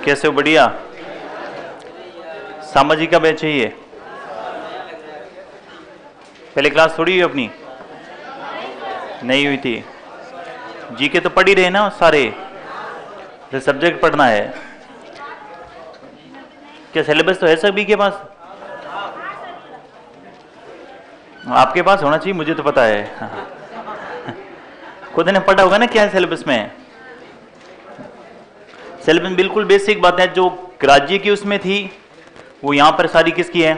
कैसे हो? बढ़िया। सामाजिक का बैच चाहिए? पहले क्लास थोड़ी हुई अपनी? नहीं हुई थी। जीके तो पढ़ ही रहे ना सारे, जो सब्जेक्ट पढ़ना है। क्या सिलेबस तो है सभी के पास? आपके पास होना चाहिए, मुझे तो पता है। खुद ने पढ़ा होगा ना क्या है सिलेबस में। सिलेबस बिल्कुल बेसिक बात है, जो राज्य की उसमें थी वो यहां पर सारी किसकी है?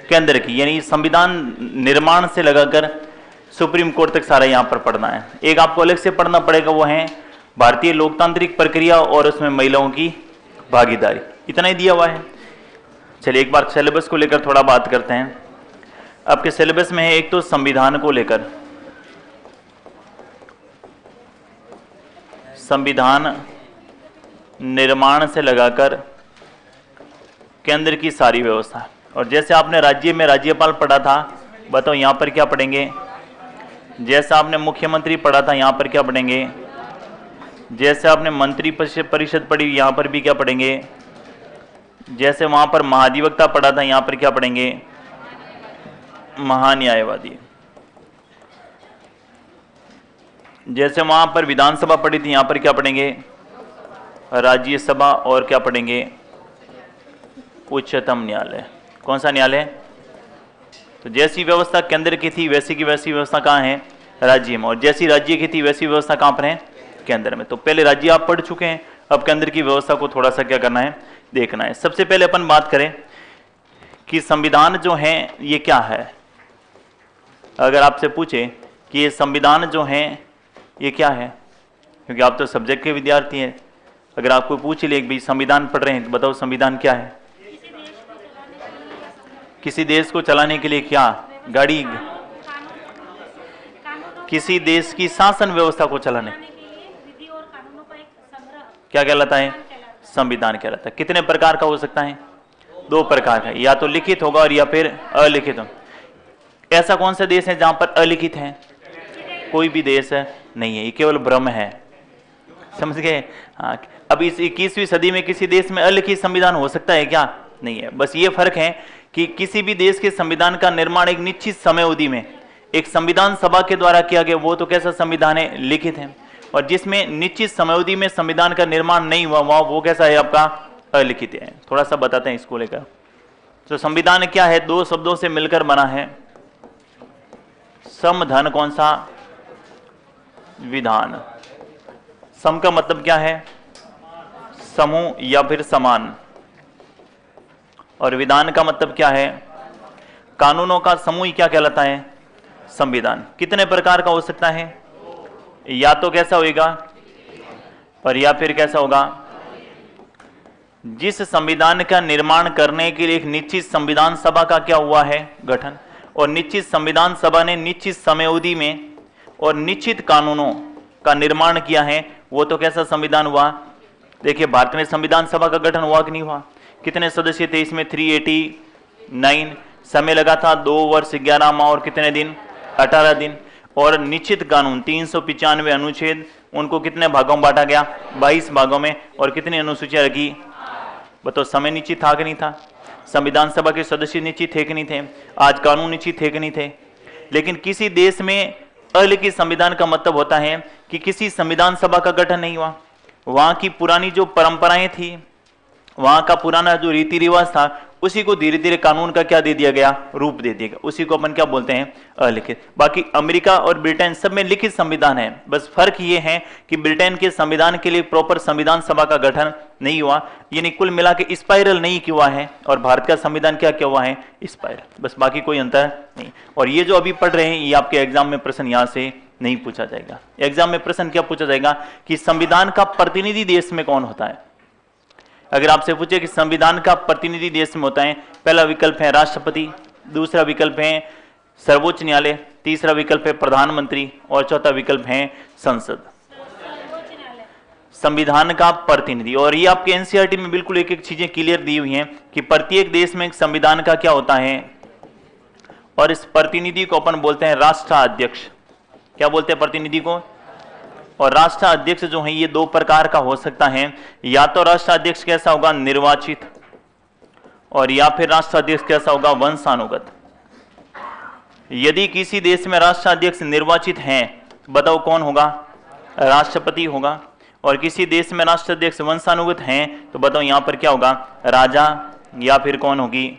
केंद्र की। यानी संविधान निर्माण से लगाकर सुप्रीम कोर्ट तक सारा यहां पर पढ़ना है। एक आपको अलग से पढ़ना पड़ेगा, वो है भारतीय लोकतांत्रिक प्रक्रिया और उसमें महिलाओं की भागीदारी। इतना ही दिया हुआ है। चलिए एक बार सिलेबस को लेकर थोड़ा बात करते हैं। आपके सिलेबस में है एक तो संविधान को लेकर, संविधान निर्माण से लगाकर केंद्र की सारी व्यवस्था। और जैसे आपने राज्य में राज्यपाल पढ़ा था, बताओ यहां पर क्या पढ़ेंगे? जैसा आपने मुख्यमंत्री पढ़ा था, यहां पर क्या पढ़ेंगे? जैसे आपने मंत्री परिषद पढ़ी, यहां पर भी क्या पढ़ेंगे? जैसे वहां पर महाधिवक्ता पढ़ा था, यहां पर क्या पढ़ेंगे? महान्यायवादी। जैसे वहां पर विधानसभा पढ़ी थी, यहां पर क्या पढ़ेंगे? राज्यसभा। और क्या पढ़ेंगे? उच्चतम न्यायालय। कौन सा न्यायालय? तो जैसी व्यवस्था केंद्र की थी वैसी की वैसी व्यवस्था कहाँ है? राज्य में। और जैसी राज्य की थी वैसी व्यवस्था कहाँ पर है? केंद्र में। तो पहले राज्य आप पढ़ चुके हैं, अब केंद्र की व्यवस्था को थोड़ा सा क्या करना है? देखना है। सबसे पहले अपन बात करें कि संविधान जो है ये क्या है। अगर आपसे पूछे कि ये संविधान जो है ये क्या है, क्योंकि आप तो सब्जेक्ट के विद्यार्थी हैं, अगर आपको पूछ ले भाई संविधान पढ़ रहे हैं तो बताओ संविधान क्या है? किसी देश को चलाने के लिए क्या? गाड़ी? किसी देश की शासन व्यवस्था को चलाने क्या कहलाता है? संविधान कहलाता है। कितने प्रकार का हो सकता है? दो प्रकार का, या तो लिखित होगा और या फिर अलिखित होगा। ऐसा कौन सा देश है जहां पर अलिखित है? कोई भी देश नहीं है, ये केवल भ्रम है। समझ गए? हाँ। अब इस 21वीं सदी में किसी देश में अलिखित संविधान हो सकता है क्या? नहीं है। बस ये फर्क है कि किसी भी देश के संविधान का निर्माण एक निश्चित समय अवधि में एक संविधान सभा के द्वारा किया गया, वो तो कैसा संविधान है? लिखित है। और जिसमें निश्चित समय अवधि में संविधान का निर्माण नहीं हुआ वो कैसा है? आपका अलिखित है। थोड़ा सा बताते हैं इसको लेकर। तो संविधान क्या है? दो शब्दों से मिलकर बना है। सम धन कौन सा? विधान। सम का मतलब क्या है? समूह या फिर समान। और विधान का मतलब क्या है? कानूनों का समूह क्या कहलाता है? संविधान। कितने प्रकार का हो सकता है? या तो कैसा होगा, और या फिर कैसा होगा? जिस संविधान का निर्माण करने के लिए एक निश्चित संविधान सभा का क्या हुआ है? गठन। और निश्चित संविधान सभा ने निश्चित समय अवधि में और निश्चित कानूनों का निर्माण किया है, वो तो कैसा संविधान हुआ? देखिए भारत में संविधान सभा का गठन हुआ कि नहीं हुआ? कितने सदस्य थे इसमें? 389। समय लगा था 2 वर्ष 11 माह और कितने दिन? 18 दिन। और निश्चित कानून 395 अनुच्छेद, उनको कितने भागों में बांटा गया? 22 भागों में। और कितनी अनुसूचियां रखी? बताओ समय निश्चित था कि नहीं था? संविधान सभा के सदस्य निश्चित थे कि नहीं थे? आज कानून निश्चित थे कि नहीं थे? लेकिन किसी देश में अलिखित संविधान का मतलब होता है कि किसी संविधान सभा का गठन नहीं हुआ, वहां की पुरानी जो परंपराएं थी, वहां का पुराना जो रीति रिवाज था, उसी को धीरे धीरे कानून का क्या दे दिया गया? रूप दे दिया गया। उसी को अपन क्या बोलते हैं? अलिखित। बाकी अमेरिका और ब्रिटेन सब में लिखित संविधान है। बस फर्क ये है कि ब्रिटेन के संविधान के लिए प्रॉपर संविधान सभा का गठन नहीं हुआ, यानी कुल मिला के स्पाइरल नहीं हुआ है। और भारत का संविधान क्या क्या हुआ है? स्पाइरल। बस बाकी कोई अंतर नहीं। और ये जो अभी पढ़ रहे हैं, ये आपके एग्जाम में प्रश्न यहां से नहीं पूछा जाएगा। एग्जाम में प्रश्न क्या पूछा जाएगा कि संविधान का प्रतिनिधि देश में कौन होता है। अगर आपसे पूछे कि संविधान का प्रतिनिधि देश में होता है, पहला विकल्प है राष्ट्रपति, दूसरा विकल्प है सर्वोच्च न्यायालय, तीसरा विकल्प है प्रधानमंत्री और चौथा विकल्प है संसद। संविधान का प्रतिनिधि। और ये आपके एनसीईआरटी में बिल्कुल एक एक चीजें क्लियर दी हुई हैं कि प्रत्येक देश में एक संविधान का क्या होता है, और इस प्रतिनिधि को अपन बोलते हैं राष्ट्राध्यक्ष। क्या बोलते हैं प्रतिनिधि को? और राष्ट्राध्यक्ष जो है ये दो प्रकार का हो सकता है, या तो राष्ट्राध्यक्ष कैसा होगा निर्वाचित, और या फिर राष्ट्राध्यक्ष कैसा होगा वंशानुगत। यदि किसी देश में राष्ट्राध्यक्ष निर्वाचित हैं तो बताओ कौन होगा, राष्ट्रपति होगा। और किसी देश में राष्ट्राध्यक्ष वंशानुगत हैं तो बताओ यहां पर क्या होगा, राजा या फिर कौन होगी।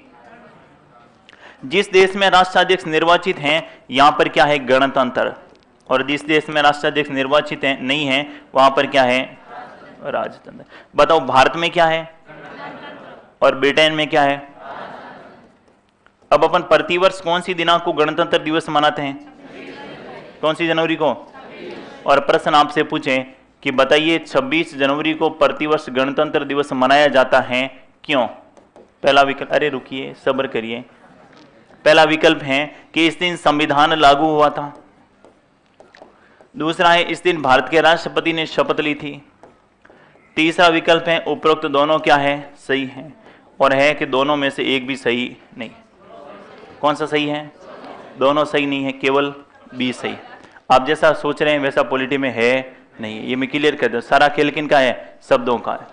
जिस देश में राष्ट्राध्यक्ष निर्वाचित हैं यहां पर क्या है, गणतंत्र, और जिस देश में राष्ट्राध्यक्ष निर्वाचित है नहीं है वहां पर क्या है, राजतंत्र। बताओ भारत में क्या है और ब्रिटेन में क्या है। अब अपन प्रतिवर्ष कौन सी दिनांक को गणतंत्र दिवस मनाते हैं, कौन सी जनवरी को। और प्रश्न आपसे पूछे कि बताइए 26 जनवरी को प्रतिवर्ष गणतंत्र दिवस मनाया जाता है, क्यों। पहला विकल्प, अरे रुकिए सब्र करिए, पहला विकल्प है कि इस दिन संविधान लागू हुआ था। दूसरा है इस दिन भारत के राष्ट्रपति ने शपथ ली थी। तीसरा विकल्प है उपरोक्त दोनों क्या है, सही है, और है कि दोनों में से एक भी सही नहीं। कौन सा सही है, दोनों सही नहीं है, केवल बी सही। आप जैसा सोच रहे हैं वैसा पॉलिटी में है नहीं, ये मैं क्लियर कर दूं। सारा खेल किनका है, शब्दों का है।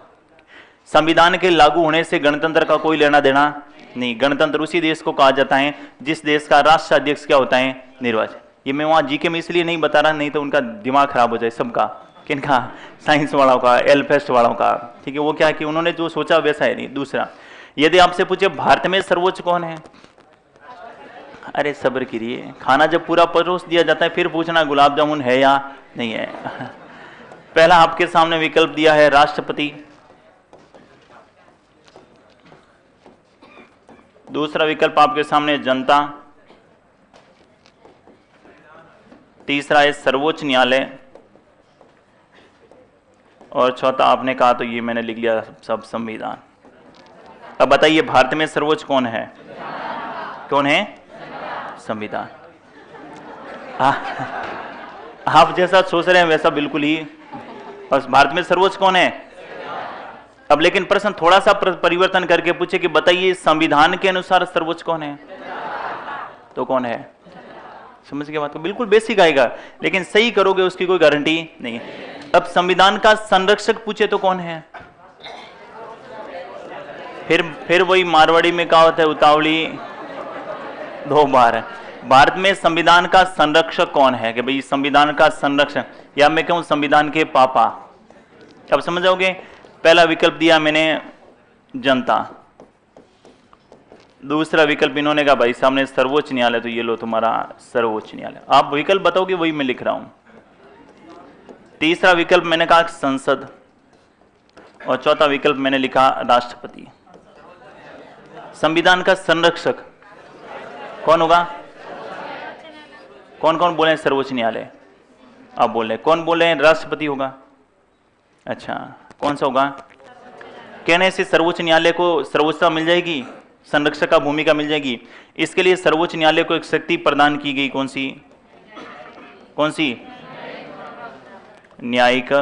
संविधान के लागू होने से गणतंत्र का कोई लेना देना नहीं। गणतंत्र उसी देश को कहा जाता है जिस देश का राष्ट्राध्यक्ष क्या होता है, निर्वाचित। ये मैं वहां जीके में इसलिए नहीं बता रहा, नहीं तो उनका दिमाग खराब हो जाए सबका। किनका, साइंस वालों का, एलफेस्ट वालों का, ठीक है। वो क्या है कि उन्होंने जो सोचा वैसा है नहीं। दूसरा, यदि आपसे पूछे भारत में सर्वोच्च कौन है, अरे सब्र कीजिए, खाना जब पूरा परोस दिया जाता है फिर पूछना गुलाब जामुन है या नहीं है। पहला आपके सामने विकल्प दिया है राष्ट्रपति, दूसरा विकल्प आपके सामने जनता, तीसरा है सर्वोच्च न्यायालय, और चौथा आपने कहा तो ये मैंने लिख लिया सब संविधान। अब बताइए भारत में सर्वोच्च कौन है, कौन है, संविधान। आप जैसा सोच रहे हैं वैसा बिल्कुल ही। और भारत में सर्वोच्च कौन है। अब लेकिन प्रश्न थोड़ा सा परिवर्तन करके पूछे कि बताइए संविधान के अनुसार सर्वोच्च कौन है, तो कौन है। समझ के बात को, बिल्कुल बेसिक आएगा, लेकिन सही करोगे उसकी कोई गारंटी नहीं है। अब संविधान का संरक्षक पूछे तो कौन है, फिर वही मारवाड़ी में कहा होता है उतावली दो बार है। भारत में संविधान का संरक्षक कौन है, कि भाई संविधान का संरक्षक, या मैं कहूं संविधान के पापा। अब समझ जाओगे। पहला विकल्प दिया मैंने जनता, दूसरा विकल्प इन्होंने कहा भाई सामने सर्वोच्च न्यायालय, तो ये लो तुम्हारा सर्वोच्च न्यायालय। आप विकल्प बताओगे वही मैं लिख रहा हूं। तीसरा विकल्प मैंने कहा संसद, और चौथा विकल्प मैंने लिखा राष्ट्रपति। संविधान का संरक्षक कौन होगा, कौन कौन बोले सर्वोच्च न्यायालय, आप बोल रहे, कौन बोल रहे हैं राष्ट्रपति होगा। अच्छा, कौन सा होगा। कहने से सर्वोच्च न्यायालय को सर्वोच्चता मिल जाएगी, संरक्षक का भूमिका मिल जाएगी। इसके लिए सर्वोच्च न्यायालय को एक शक्ति प्रदान की गई, कौन सी, कौन सी, न्यायिक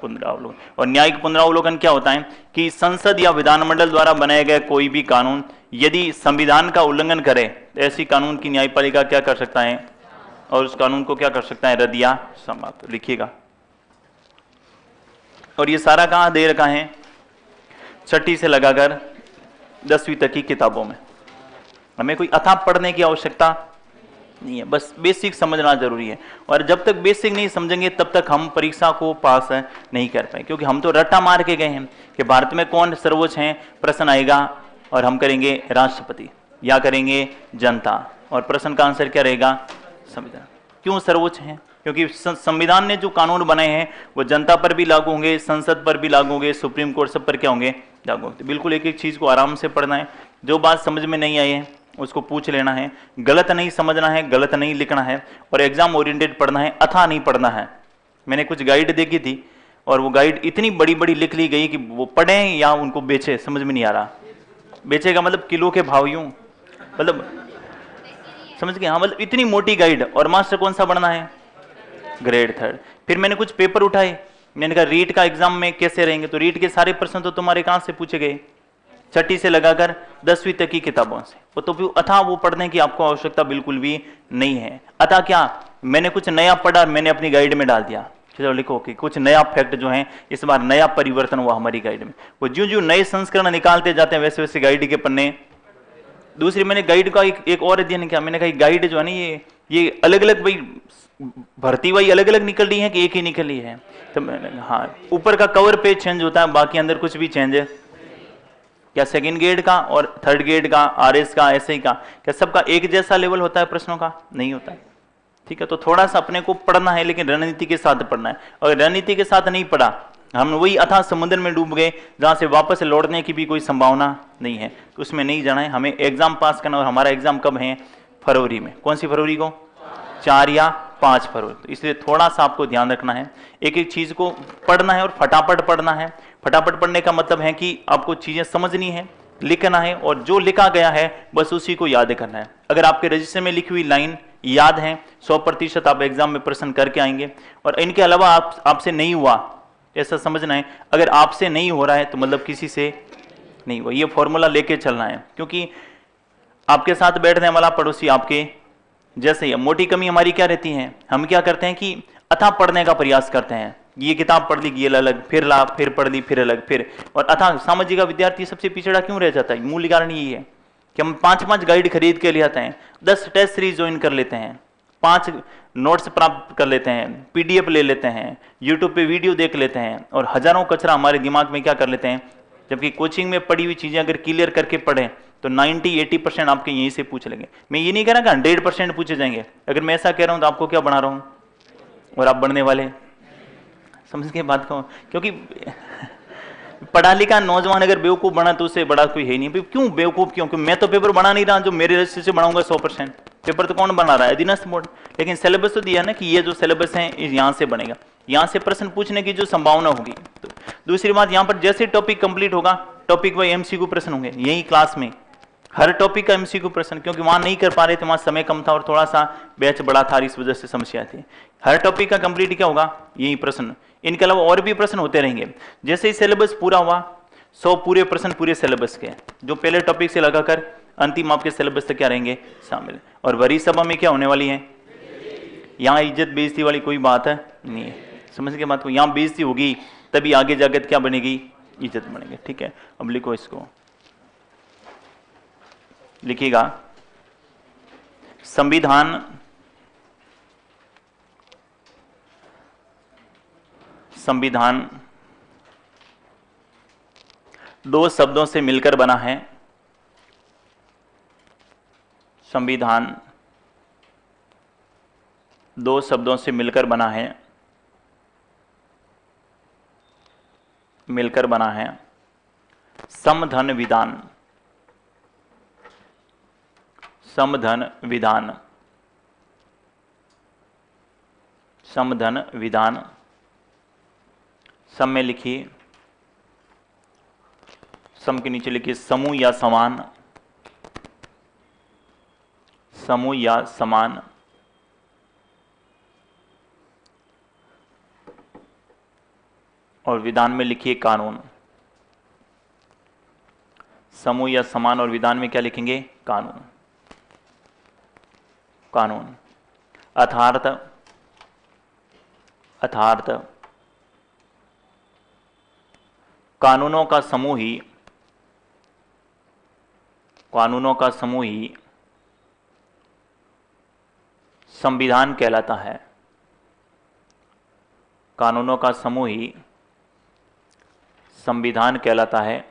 पुनरावलोकन। और न्यायिक पुनरावलोकन क्या होता है कि संसद या विधानमंडल द्वारा बनाए गए कोई भी कानून यदि संविधान का उल्लंघन करे तो ऐसी कानून की न्यायपालिका क्या कर सकता है, और उस कानून को क्या कर सकता है, रद्द या समाप्त। लिखिएगा। और ये सारा कहां दे रखा है, छठी से लगाकर 10वीं तक की किताबों में। हमें कोई अथाह पढ़ने की आवश्यकता नहीं है, बस बेसिक समझना जरूरी है। और जब तक बेसिक नहीं समझेंगे तब तक हम परीक्षा को पास नहीं कर पाए, क्योंकि हम तो रट्टा मार के गए हैं कि भारत में कौन सर्वोच्च है, प्रश्न आएगा और हम करेंगे राष्ट्रपति या करेंगे जनता, और प्रश्न का आंसर क्या रहेगा, संविधान। क्यों सर्वोच्च है, क्योंकि संविधान ने जो कानून बनाए हैं वो जनता पर भी लागू होंगे, संसद पर भी लागू होंगे, सुप्रीम कोर्ट सब पर क्या होंगे, लागू होंगे। बिल्कुल एक एक चीज को आराम से पढ़ना है, जो बात समझ में नहीं आई है उसको पूछ लेना है, गलत नहीं समझना है, गलत नहीं लिखना है, और एग्जाम ओरिएंटेड पढ़ना है, अथाह नहीं पढ़ना है। मैंने कुछ गाइड देखी थी और वो गाइड इतनी बड़ी बड़ी लिख ली गई कि वो पढ़ें या उनको बेचे, समझ में नहीं आ रहा। बेचेगा मतलब किलो के भाव, यूं मतलब समझ गए। हाँ, मतलब इतनी मोटी गाइड, और मास्टर कौन सा पढ़ना है, ग्रेड 3। फिर मैंने कुछ पेपर उठाए, मैंने कहा रीट का एग्जाम में कैसे रहेंगे, तो रीट के सारे प्रश्न तो तुम्हारे कहां से पूछे गए, छठी से लगाकर 10वीं तक की किताबों से। तो फिर अथाह वो पढ़ने की आपको आवश्यकता बिल्कुल भी नहीं है। अतः क्या मैंने कुछ नया पढ़ा, मैंने अपनी गाइड में डाल दिया, चलो लिखो कि कुछ नया फैक्ट जो है इस बार नया परिवर्तन हुआ हमारी गाइड में। वो जो जो नए संस्करण निकालते जाते हैं वैसे वैसे गाइड के पन्ने। दूसरी मैंने गाइड का एक और अध्ययन किया, मैंने कहा गाइड जो है ना ये अलग अलग भाई भर्ती वही अलग अलग निकल रही है कि एक ही निकल रही है? तो मैंने हाँ, ऊपर का कवर पेज चेंज होता है, बाकी अंदर कुछ भी चेंज है क्या? सेकंड ग्रेड का और थर्ड ग्रेड का, आरएस का, एसआई का, क्या सबका एक जैसा लेवल होता है प्रश्नों का? नहीं होता है। ठीक है, तो थोड़ा सा अपने को पढ़ना है, लेकिन रणनीति के साथ पढ़ना है। और रणनीति के साथ नहीं पढ़ा, हम वही अथाह समुद्र में डूब गए जहां से वापस लौटने की भी कोई संभावना नहीं है, तो उसमें नहीं जाना है। हमें एग्जाम पास करना, और हमारा एग्जाम कब है? फरवरी में। कौन सी फरवरी को? 4 या 5 फरवरी। तो इसलिए थोड़ा सा आपको ध्यान रखना है, एक एक चीज को पढ़ना है और फटाफट पढ़ना है। फटाफट पढ़ने का मतलब है कि आपको चीजें समझनी है, लिखना है, और जो लिखा गया है बस उसी को याद करना है। अगर आपके रजिस्टर में लिखी हुई लाइन याद है 100% आप एग्जाम में प्रश्न करके आएंगे। और इनके अलावा आपसे नहीं हुआ ऐसा समझना है, अगर आपसे नहीं हो रहा है तो मतलब किसी से नहीं हुआ। ये फॉर्मूला लेके चलना है, क्योंकि आपके साथ बैठने वाला पड़ोसी आपके जैसे ही। मोटी कमी हमारी क्या रहती है, हम क्या करते हैं कि अथाह पढ़ने का प्रयास करते हैं, ये किताब पढ़ ली, ये अलग, फिर ला, फिर पढ़ ली, फिर अलग, फिर। और अथाह सामाजिक का विद्यार्थी सबसे पिछड़ा क्यों रह जाता है? मूल कारण यही है कि हम 5-5 गाइड खरीद के ले आते हैं, 10 टेस्ट सीरीज ज्वाइन कर लेते हैं, 5 नोट्स प्राप्त कर लेते हैं, पीडीएफ ले लेते हैं, यूट्यूब पे वीडियो देख लेते हैं, और हजारों कचरा हमारे दिमाग में क्या कर लेते हैं। जबकि कोचिंग में पढ़ी हुई चीजें अगर क्लियर करके पढ़ें तो 90-80% आपके यहीं से पूछ लेंगे। मैं ये नहीं कह रहा कि 100% पूछे जाएंगे। अगर मैं ऐसा कह रहा हूं तो आपको क्या बना रहा हूं, और आप बढ़ने वाले। समझ के बात को, क्योंकि पढ़ा लिखा नौजवान अगर बेवकूफ बना तो उससे बड़ा कोई है नहीं। क्यों बेवकूफ? क्यों? मैं तो पेपर बना नहीं रहा, जो मेरे रजिस्टर से बनाऊंगा 100%। पेपर तो कौन बना रहा है? अधीनस्थ बोर्ड। लेकिन सिलेबस तो दिया ना कि ये जो सिलेबस है यहां से बनेगा, यहां से प्रश्न पूछने की जो संभावना होगी। तो दूसरी बात, यहां पर जैसे टॉपिक कंप्लीट होगा, टॉपिक वाइज एमसीक्यू प्रश्न होंगे यही क्लास में, हर टॉपिक का एमसीक्यू प्रश्न। क्योंकि वहां नहीं कर पा रहे थे, वहां समय कम था और थोड़ा सा बैच बड़ा था, इस वजह से समस्या थी। हर टॉपिक का कंप्लीट क्या होगा? यही प्रश्न। इनके अलावा और भी प्रश्न होते रहेंगे। जैसे ही सिलेबस पूरा हुआ, 100 पूरे प्रश्न पूरे सिलेबस के, जो पहले टॉपिक से लगाकर अंतिम आपके सिलेबस तक क्या रहेंगे? शामिल। और वरी सभा में क्या होने वाली है? यहाँ इज्जत बेइज्जती वाली कोई बात है नहीं है। समझ के बात को, यहाँ बेइज्जती होगी तभी आगे जाकर क्या बनेगी? इज्जत बनेगी। ठीक है, अब लिखो इसको, लिखिएगा संविधान संविधान 2 शब्दों से मिलकर बना है। संविधान 2 शब्दों से मिलकर बना है, मिलकर बना है। समधन विधान, समधन विधान, समधन विधान। सम में लिखिए, सम के नीचे लिखिए समूह या समान, समूह या समान। और विधान में लिखिए कानून। समूह या समान और विधान में क्या लिखेंगे? कानून। कानून अर्थात, अर्थात कानूनों का समूह ही, कानूनों का समूह ही संविधान कहलाता है। कानूनों का समूह ही संविधान कहलाता है,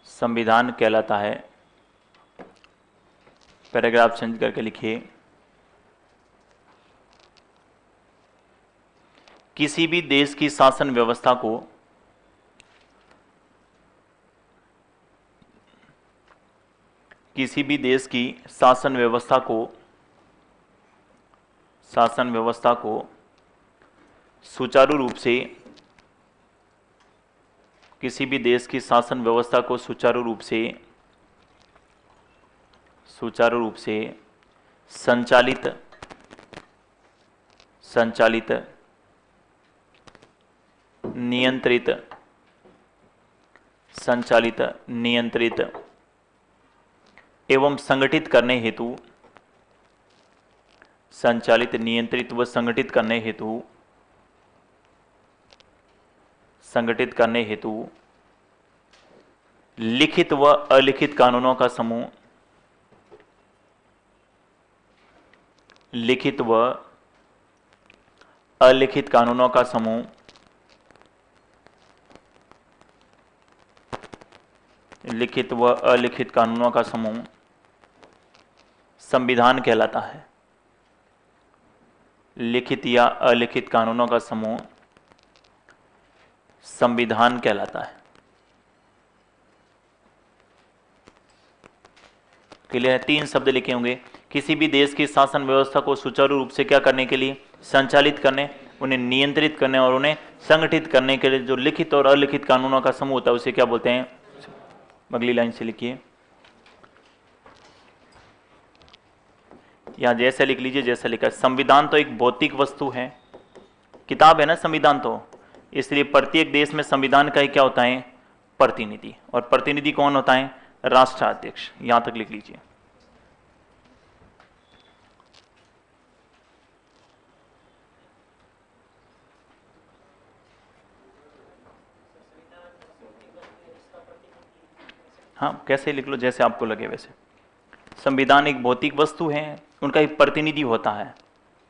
संविधान कहलाता है। पैराग्राफ चेंज करके लिखिए, किसी भी देश की शासन व्यवस्था को किसी भी देश की शासन व्यवस्था को सुचारू रूप से, किसी भी देश की शासन व्यवस्था को सुचारू रूप से संचालित नियंत्रित एवं संगठित करने हेतु संचालित, नियंत्रित व संगठित करने हेतु लिखित व अलिखित कानूनों का समूह, लिखित व अलिखित कानूनों का समूह लिखित व अलिखित कानूनों का समूह संविधान कहलाता है। लिखित या अलिखित कानूनों का समूह संविधान कहलाता है। क्लियर है? 3 शब्द लिखे होंगे। किसी भी देश की शासन व्यवस्था को सुचारू रूप से क्या करने के लिए? संचालित करने, उन्हें नियंत्रित करने और उन्हें संगठित करने के लिए जो लिखित और अलिखित कानूनों का समूह होता है उसे क्या बोलते हैं? अगली लाइन से लिखिए, यहां जैसे लिख लीजिए जैसा लिखा। संविधान तो एक भौतिक वस्तु है, किताब है ना संविधान, तो इसलिए प्रत्येक देश में संविधान का ही क्या होता है? प्रतिनिधि। और प्रतिनिधि कौन होता है? राष्ट्राध्यक्ष। यहां तक लिख लीजिए। हाँ, कैसे लिख लो जैसे आपको लगे वैसे। संविधान एक भौतिक वस्तु है, उनका एक प्रतिनिधि होता है,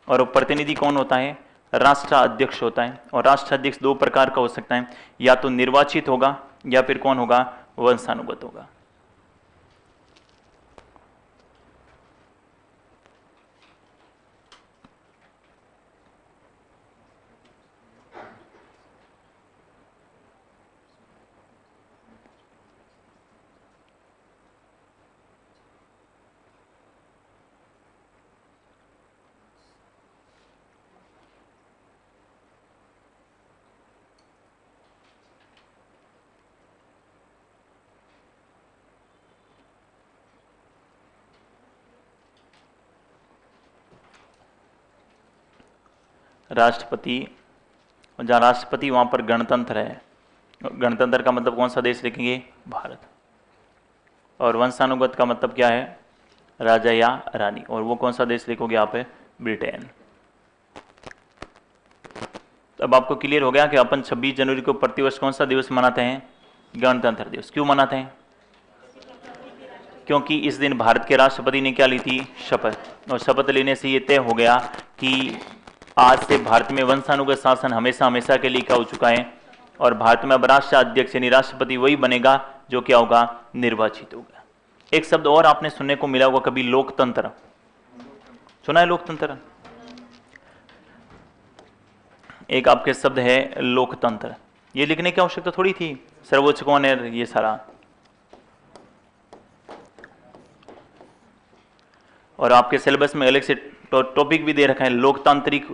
और वो प्रतिनिधि कौन होता है? राष्ट्राध्यक्ष होता है। और राष्ट्राध्यक्ष 2 प्रकार का हो सकता है, या तो निर्वाचित होगा या फिर कौन होगा? वंशानुगत होगा। राष्ट्रपति, जहां राष्ट्रपति वहां पर गणतंत्र है। गणतंत्र का मतलब कौन सा देश लिखेंगे? भारत। और वंशानुगत का मतलब क्या है? राजा या रानी। और वो कौन सा देश लिखोगे आप? ब्रिटेन। अब आपको क्लियर हो गया कि अपन 26 जनवरी को प्रतिवर्ष कौन सा दिवस मनाते हैं? गणतंत्र दिवस। क्यों मनाते हैं? क्योंकि इस दिन भारत के राष्ट्रपति ने क्या ली थी? शपथ। और शपथ लेने से ये तय हो गया कि आज से भारत में वंशानुगत शासन हमेशा हमेशा के लिए क्या हो चुका है, और भारत में अब राष्ट्राध्यक्ष यानी राष्ट्रपति वही बनेगा जो क्या होगा? निर्वाचित होगा। एक शब्द और आपने सुनने को मिला होगा कभी, लोकतंत्र। सुना है लोकतंत्र? एक आपके शब्द है लोकतंत्र। ये लिखने की आवश्यकता थोड़ी थी, सर्वोच्च कौन है, ये सारा। और आपके सिलेबस में अलग से टॉपिक भी दे रखा है, लोकतांत्रिक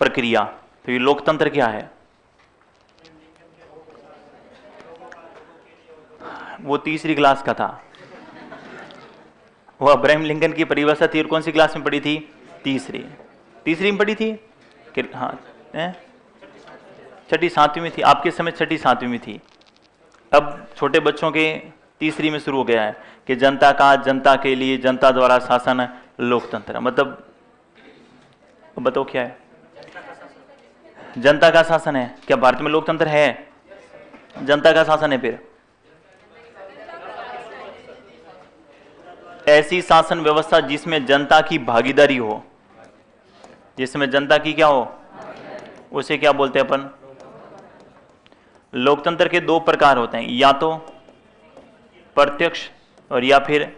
प्रक्रिया। तो ये लोकतंत्र क्या है? वो 3री क्लास का था। वो अब्राहम लिंकन की परिभाषा थी, और कौन सी क्लास में पढ़ी थी? 3री में पढ़ी थी कि हाँ, 6ठी 7वीं में थी। आपके समय 6ठी 7वीं में थी। अब छोटे बच्चों के 3री में शुरू हो गया है कि जनता का, जनता के लिए, जनता द्वारा शासन, लोकतंत्र। मतलब बताओ क्या है? जनता का शासन है। क्या भारत में लोकतंत्र है? जनता का शासन है। फिर ऐसी शासन व्यवस्था जिसमें जनता की भागीदारी हो, जिसमें जनता की क्या हो, उसे क्या बोलते हैं अपन? लोकतंत्र के 2 प्रकार होते हैं, या तो प्रत्यक्ष और या फिर,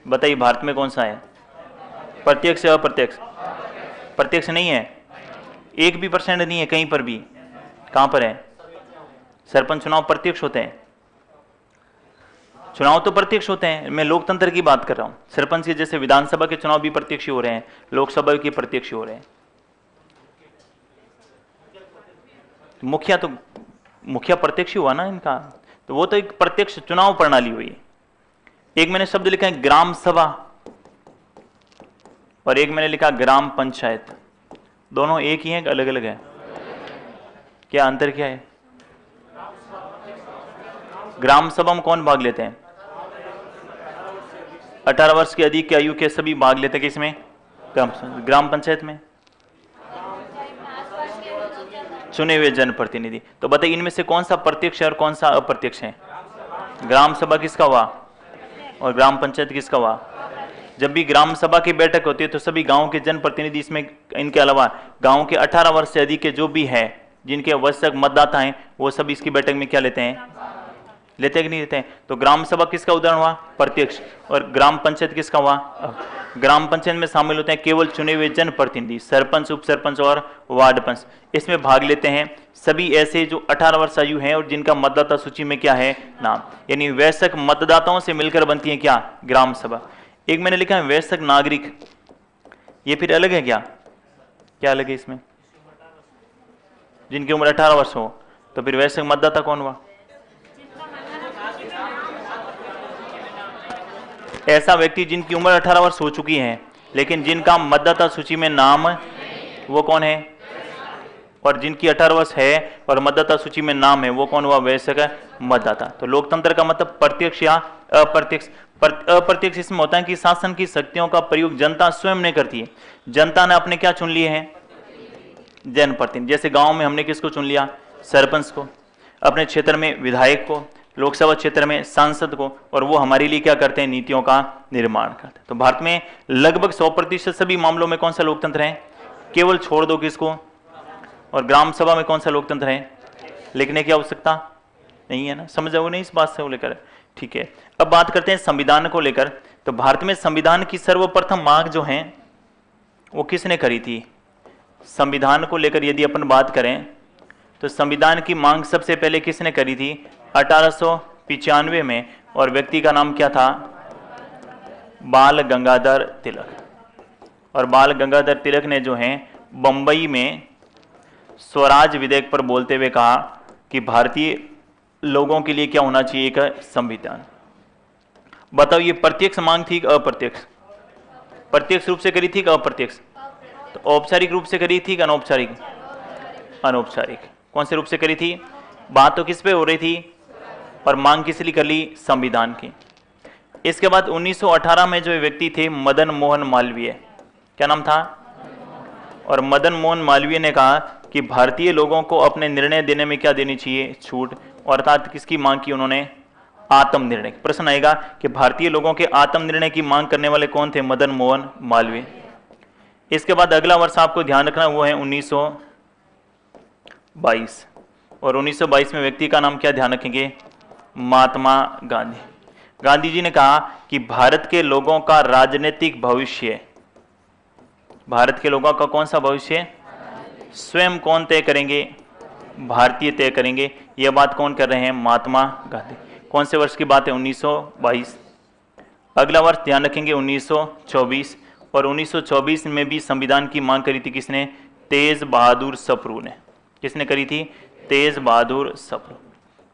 बताइए भारत में कौन सा है? प्रत्यक्ष या अप्रत्यक्ष? प्रत्यक्ष नहीं है, 1% नहीं है कहीं पर भी। कहां पर है? सरपंच चुनाव प्रत्यक्ष होते हैं। चुनाव तो प्रत्यक्ष होते हैं, मैं लोकतंत्र की बात कर रहा हूं। सरपंच के जैसे विधानसभा के चुनाव भी प्रत्यक्ष हो रहे हैं, लोकसभा के प्रत्यक्ष हो रहे हैं। मुखिया प्रत्यक्ष हुआ ना इनका, तो वो तो एक प्रत्यक्ष चुनाव प्रणाली हुई। एक मैंने शब्द लिखा है ग्राम सभा, और एक मैंने लिखा ग्राम पंचायत। दोनों एक ही हैं कि अलग अलग है? क्या अंतर क्या है? ग्राम सभा में कौन भाग लेते हैं? 18 वर्ष के अधिक की आयु के सभी भाग लेते हैं। किसमें? ग्राम पंचायत में चुने हुए जनप्रतिनिधि। तो बताइए इनमें से कौन सा प्रत्यक्ष है और कौन सा अप्रत्यक्ष है? ग्राम सभा किसका हुआ और ग्राम पंचायत किसका हुआ? जब भी ग्राम सभा की बैठक होती है तो सभी गांव के जनप्रतिनिधि, इसमें इनके अलावा गांव के 18 वर्ष से अधिक के जो भी है, जिनके आवश्यक मतदाता हैं, वो सब इसकी बैठक में क्या लेते हैं? लेते कि नहीं लेते हैं? तो ग्राम सभा किसका उदाहरण हुआ? प्रत्यक्ष। और ग्राम पंचायत किसका हुआ? ग्राम पंचायत में शामिल होते हैं केवल चुने हुए जनप्रतिनिधि, सरपंच, उप सरपंच और वार्ड पंच। इसमें भाग लेते हैं सभी ऐसे जो 18 वर्ष आयु हैं और जिनका मतदाता सूची में क्या है? नाम। यानी वयस्क मतदाताओं से मिलकर बनती है क्या? ग्राम सभा। एक मैंने लिखा है वयस्क नागरिक, ये फिर अलग है क्या? क्या अलग है इसमें? जिनकी उम्र 18 वर्ष हो, तो फिर वयस्क मतदाता कौन हुआ? ऐसा व्यक्ति जिनकी उम्र 18 वर्ष हो चुकी है लेकिन जिनका मतदाता सूची में नाम, वो कौन है? और जिनकी 18 वर्ष है और मतदाता सूची में नाम है, वो कौन हुआ? वयस्क मतदाता। तो लोकतंत्र का मतलब प्रत्यक्ष या अप्रत्यक्ष? अप्रत्यक्ष इसमें होता है कि शासन की शक्तियों का प्रयोग जनता स्वयं नहीं करती है, जनता ने अपने क्या चुन लिए हैं? जनप्रतिनिधि। जैसे गांव में हमने किसको चुन लिया? सरपंच को, अपने क्षेत्र में विधायक को, लोकसभा क्षेत्र में सांसद को, और वो हमारे लिए क्या करते हैं? नीतियों का निर्माण करते हैं। तो भारत में लगभग 100% सभी मामलों में कौन सा लोकतंत्र है? केवल छोड़ दो किसको? और ग्राम सभा में कौन सा लोकतंत्र है? लिखने की आवश्यकता नहीं है ना, समझ आओ नहीं इस बात से वो लेकर। ठीक है, अब बात करते हैं संविधान को लेकर। तो भारत में संविधान की सर्वप्रथम मांग जो है वो किसने करी थी? संविधान को लेकर यदि अपन बात करें तो संविधान की मांग सबसे पहले किसने करी थी? 1895 में, और व्यक्ति का नाम क्या था? बाल गंगाधर तिलक। और बाल गंगाधर तिलक ने जो है बंबई में स्वराज विधेयक पर बोलते हुए कहा कि भारतीय लोगों के लिए क्या होना चाहिए? एक संविधान। बताओ ये प्रत्यक्ष मांग थी कि अप्रत्यक्ष? प्रत्यक्ष रूप से करी थी कि अप्रत्यक्ष? तो औपचारिक रूप से करी थी कि अनौपचारिक? अनौपचारिक। कौन से रूप से करी थी? बात तो किस पे हो रही थी और मांग किस लिए कर ली? संविधान की। इसके बाद 1918 में जो व्यक्ति थे मदन मोहन मालवीय, क्या नाम था? और मदन मोहन मालवीय ने कहा कि भारतीय लोगों को अपने निर्णय देने में क्या देनी चाहिए? छूट। और अर्थात किसकी मांग की उन्होंने? आत्मनिर्णय। प्रश्न आएगा कि भारतीय लोगों के आत्मनिर्णय की मांग करने वाले कौन थे? मदन मोहन मालवीय। इसके बाद अगला वर्ष आपको ध्यान रखना वो है 1922, और 1922 में व्यक्ति का नाम क्या ध्यान रखेंगे? महात्मा गांधी। गांधी जी ने कहा कि भारत के लोगों का राजनीतिक भविष्य, भारत के लोगों का कौन सा भविष्य स्वयं कौन तय करेंगे? भारतीय तय करेंगे। यह बात कौन कर रहे हैं? महात्मा गांधी। कौन से वर्ष की बात है? 1922। अगला वर्ष ध्यान रखेंगे 1924, और 1924 में भी संविधान की मांग करी थी किसने? तेज बहादुर सप्रू ने। किसने करी थी? तेज बहादुर सप्रू।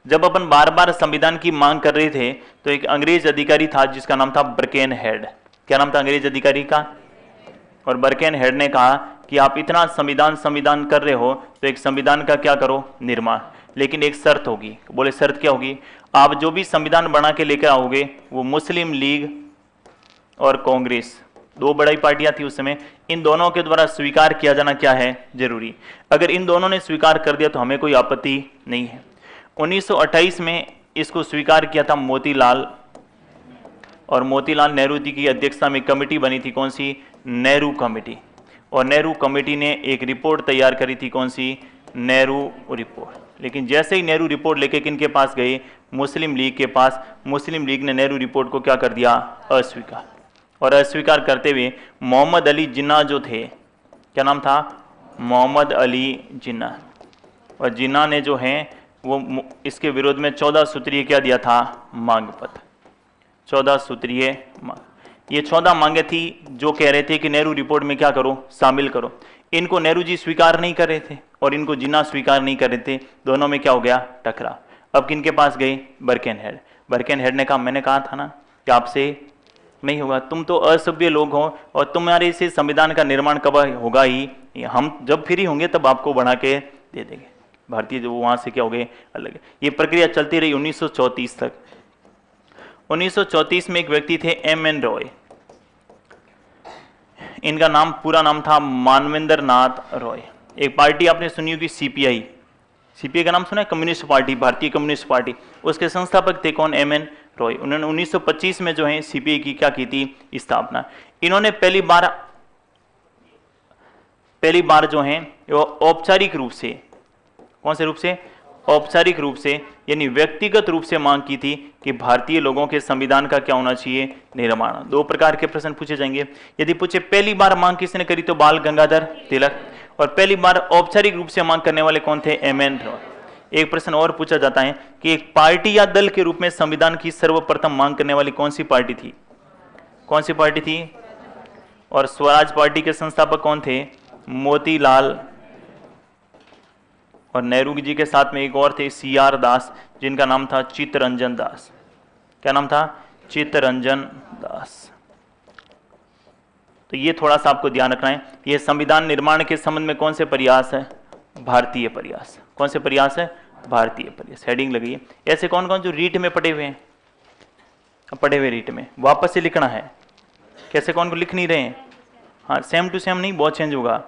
जब अपन बार बार संविधान की मांग कर रहे थे तो एक अंग्रेज अधिकारी था जिसका नाम था बर्केन हेड। क्या नाम था अंग्रेज अधिकारी का? और बर्केन हेड ने कहा कि आप इतना संविधान कर रहे हो तो एक संविधान का क्या करो? निर्माण। लेकिन एक शर्त होगी। बोले शर्त क्या होगी? आप जो भी संविधान बना के लेकर आओगे वो मुस्लिम लीग और कांग्रेस, दो बड़ी पार्टियां थी उस समय, इन दोनों के द्वारा स्वीकार किया जाना क्या है? जरूरी। अगर इन दोनों ने स्वीकार कर दिया तो हमें कोई आपत्ति नहीं है। 1928 में इसको स्वीकार किया था मोतीलाल, और मोतीलाल नेहरू जी की अध्यक्षता में कमेटी बनी थी। कौन सी? नेहरू कमेटी। और नेहरू कमेटी ने एक रिपोर्ट तैयार करी थी। कौन सी? नेहरू रिपोर्ट। लेकिन जैसे ही नेहरू रिपोर्ट लेके किनके पास गए? मुस्लिम लीग के पास। मुस्लिम लीग ने नेहरू रिपोर्ट को क्या कर दिया? अस्वीकार। और अस्वीकार करते हुए मोहम्मद अली जिन्ना जो थे, क्या नाम था? मोहम्मद अली जिन्ना। और जिन्ना ने जो है वो इसके विरोध में 14 सूत्रीय क्या दिया था? मांग पत्र। 14 सूत्रीय मांग। ये 14 मांगे थी जो कह रहे थे कि नेहरू रिपोर्ट में क्या करो? शामिल करो। इनको नेहरू जी स्वीकार नहीं कर रहे थे और इनको जिन्ना स्वीकार नहीं कर रहे थे। दोनों में क्या हो गया? टकराव। अब किनके पास गए? बर्केन हेड। बर्केन हेड ने कहा मैंने कहा था ना कि आपसे नहीं होगा, तुम तो असभ्य लोग हो और तुम्हारे से संविधान का निर्माण कब होगा ही, हम जब फ्री होंगे तब आपको बना के दे देंगे। भारतीय जो वहां से क्या हो गए? अलग। ये प्रक्रिया चलती रही 1934 तक। 1934 में एक व्यक्ति थे M.N. रॉय। इनका नाम पूरा नाम था मानवेंद्र नाथ रॉय। एक पार्टी आपने सुनी होगी सीपीआई, सीपीआई का नाम सुना है, कम्युनिस्ट पार्टी, भारतीय कम्युनिस्ट पार्टी। उसके संस्थापक थे कौन? एमएन रॉय। उन्होंने 1925 में जो है सीपीआई की क्या की थी? स्थापना। इन्होंने पहली बार जो है वो औपचारिक रूप से, कौन से रूप से? औपचारिक रूप से, यानी व्यक्तिगत रूप से मांग की थी कि भारतीय लोगों के संविधान का क्या होना चाहिए? निर्माण। दो प्रकार के प्रश्न पूछे जाएंगे। यदि पूछे पहली बार मांग किसने करी तो बाल गंगाधर तिलक, और पहली बार औपचारिक रूप से मांग करने वाले कौन थे? एमएन रॉय। एक प्रश्न और पूछा जाता है कि एक पार्टी या दल के रूप में संविधान की सर्वप्रथम मांग करने वाली कौन सी पार्टी थी? कौन सी पार्टी थी? और स्वराज पार्टी के संस्थापक कौन थे? मोतीलाल, और नेहरू जी के साथ में एक और थे सीआर दास, जिनका नाम था चित्तरंजन दास। क्या नाम था? चित्तरंजन दास। तो ये थोड़ा सा आपको ध्यान रखना है। ये संविधान निर्माण के संबंध में कौन से प्रयास है? भारतीय प्रयास। कौन से प्रयास है? भारतीय प्रयास। हेडिंग लगी है। ऐसे कौन कौन जो रीट में पढ़े हुए हैं? पढ़े हुए रीट में वापस से लिखना है। कैसे कौन को लिख नहीं रहे हैं? हाँ, सेम टू सेम नहीं, बहुत चेंज होगा।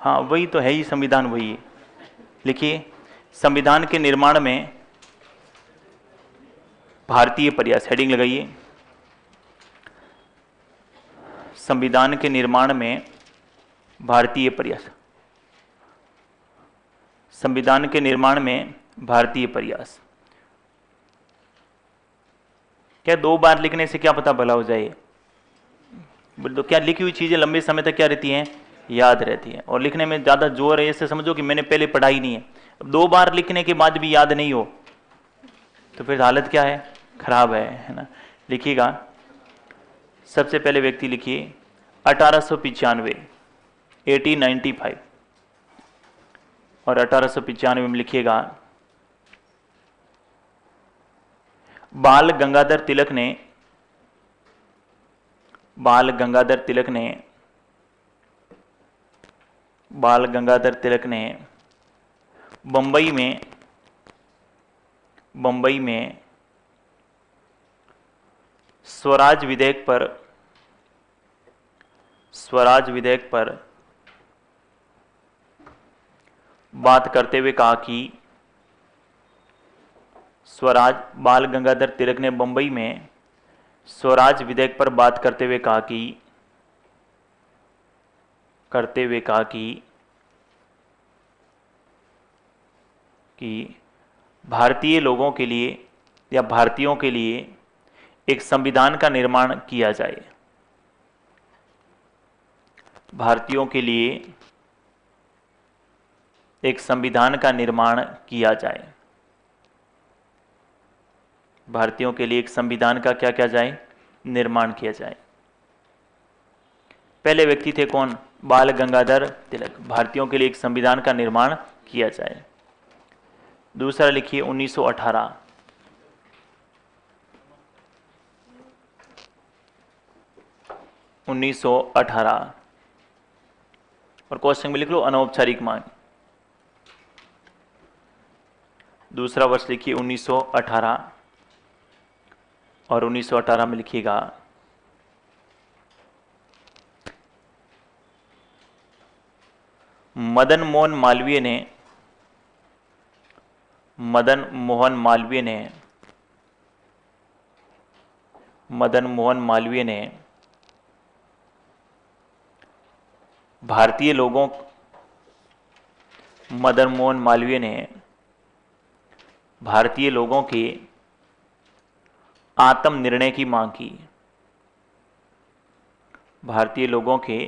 हाँ वही तो है ही, संविधान वही है। लिखिए, संविधान के निर्माण में भारतीय प्रयास। हेडिंग लगाइए, संविधान के निर्माण में भारतीय प्रयास। संविधान के निर्माण में भारतीय प्रयास। क्या दो बार लिखने से क्या पता भला हो जाए? तो क्या लिखी हुई चीजें लंबे समय तक क्या रहती हैं? याद रहती है। और लिखने में ज्यादा जोर है, ऐसे समझो कि मैंने पहले पढ़ा ही नहीं है। अब दो बार लिखने के बाद भी याद नहीं हो तो फिर हालत क्या है? खराब है ना। लिखिएगा, सबसे पहले व्यक्ति लिखिए 1895, 1895, और 1895 में लिखिएगा बाल गंगाधर तिलक ने, बाल गंगाधर तिलक ने, बाल गंगाधर तिलक ने बंबई में स्वराज विधेयक पर बात करते हुए कहा कि बाल गंगाधर तिलक ने बंबई में स्वराज विधेयक पर बात करते हुए कहा कि भारतीय लोगों के लिए या भारतीयों के लिए एक संविधान का निर्माण किया जाए। भारतीयों के लिए एक संविधान का निर्माण किया जाए। भारतीयों के लिए एक संविधान का क्या किया जाए? निर्माण किया जाए। पहले व्यक्ति थे कौन? बाल गंगाधर तिलक। भारतीयों के लिए एक संविधान का निर्माण किया जाए। दूसरा लिखिए 1918, 1918, और क्वेश्चन में लिख लो अनौपचारिक मांग। दूसरा वर्ष लिखिए 1918, और 1918 में लिखिएगा मदन मोहन मालवीय ने भारतीय लोगों के आत्मनिर्णय की मांग की। भारतीय लोगों के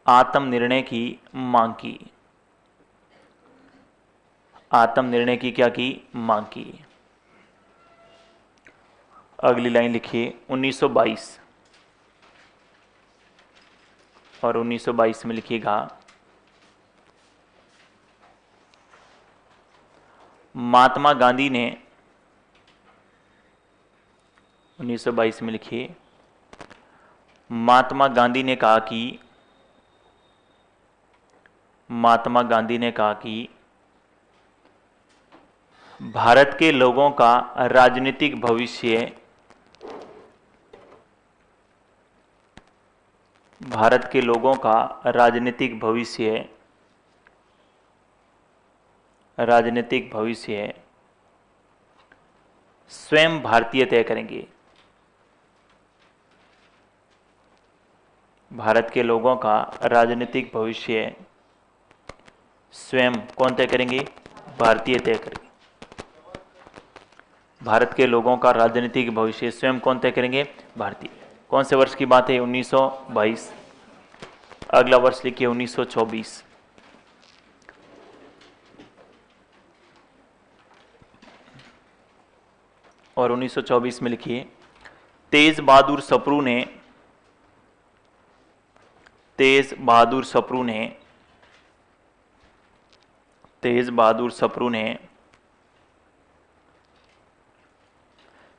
आत्मनिर्णय की मांग की। आत्मनिर्णय की क्या की? मांग की। अगली लाइन लिखिए 1922, और 1922 में लिखिएगा महात्मा गांधी ने, 1922 में लिखिए महात्मा गांधी ने कहा कि भारत के लोगों का राजनीतिक भविष्य भारत के लोगों का राजनीतिक भविष्य स्वयं भारतीय तय करेंगे। भारत के लोगों का राजनीतिक भविष्य स्वयं कौन तय करेंगे? भारतीय तय करेंगे। भारत के लोगों का राजनीतिक भविष्य स्वयं कौन तय करेंगे? भारतीय। कौन से वर्ष की बात है? 1922। अगला वर्ष लिखिए 1924। और 1924 में लिखिए तेज बहादुर सप्रू ने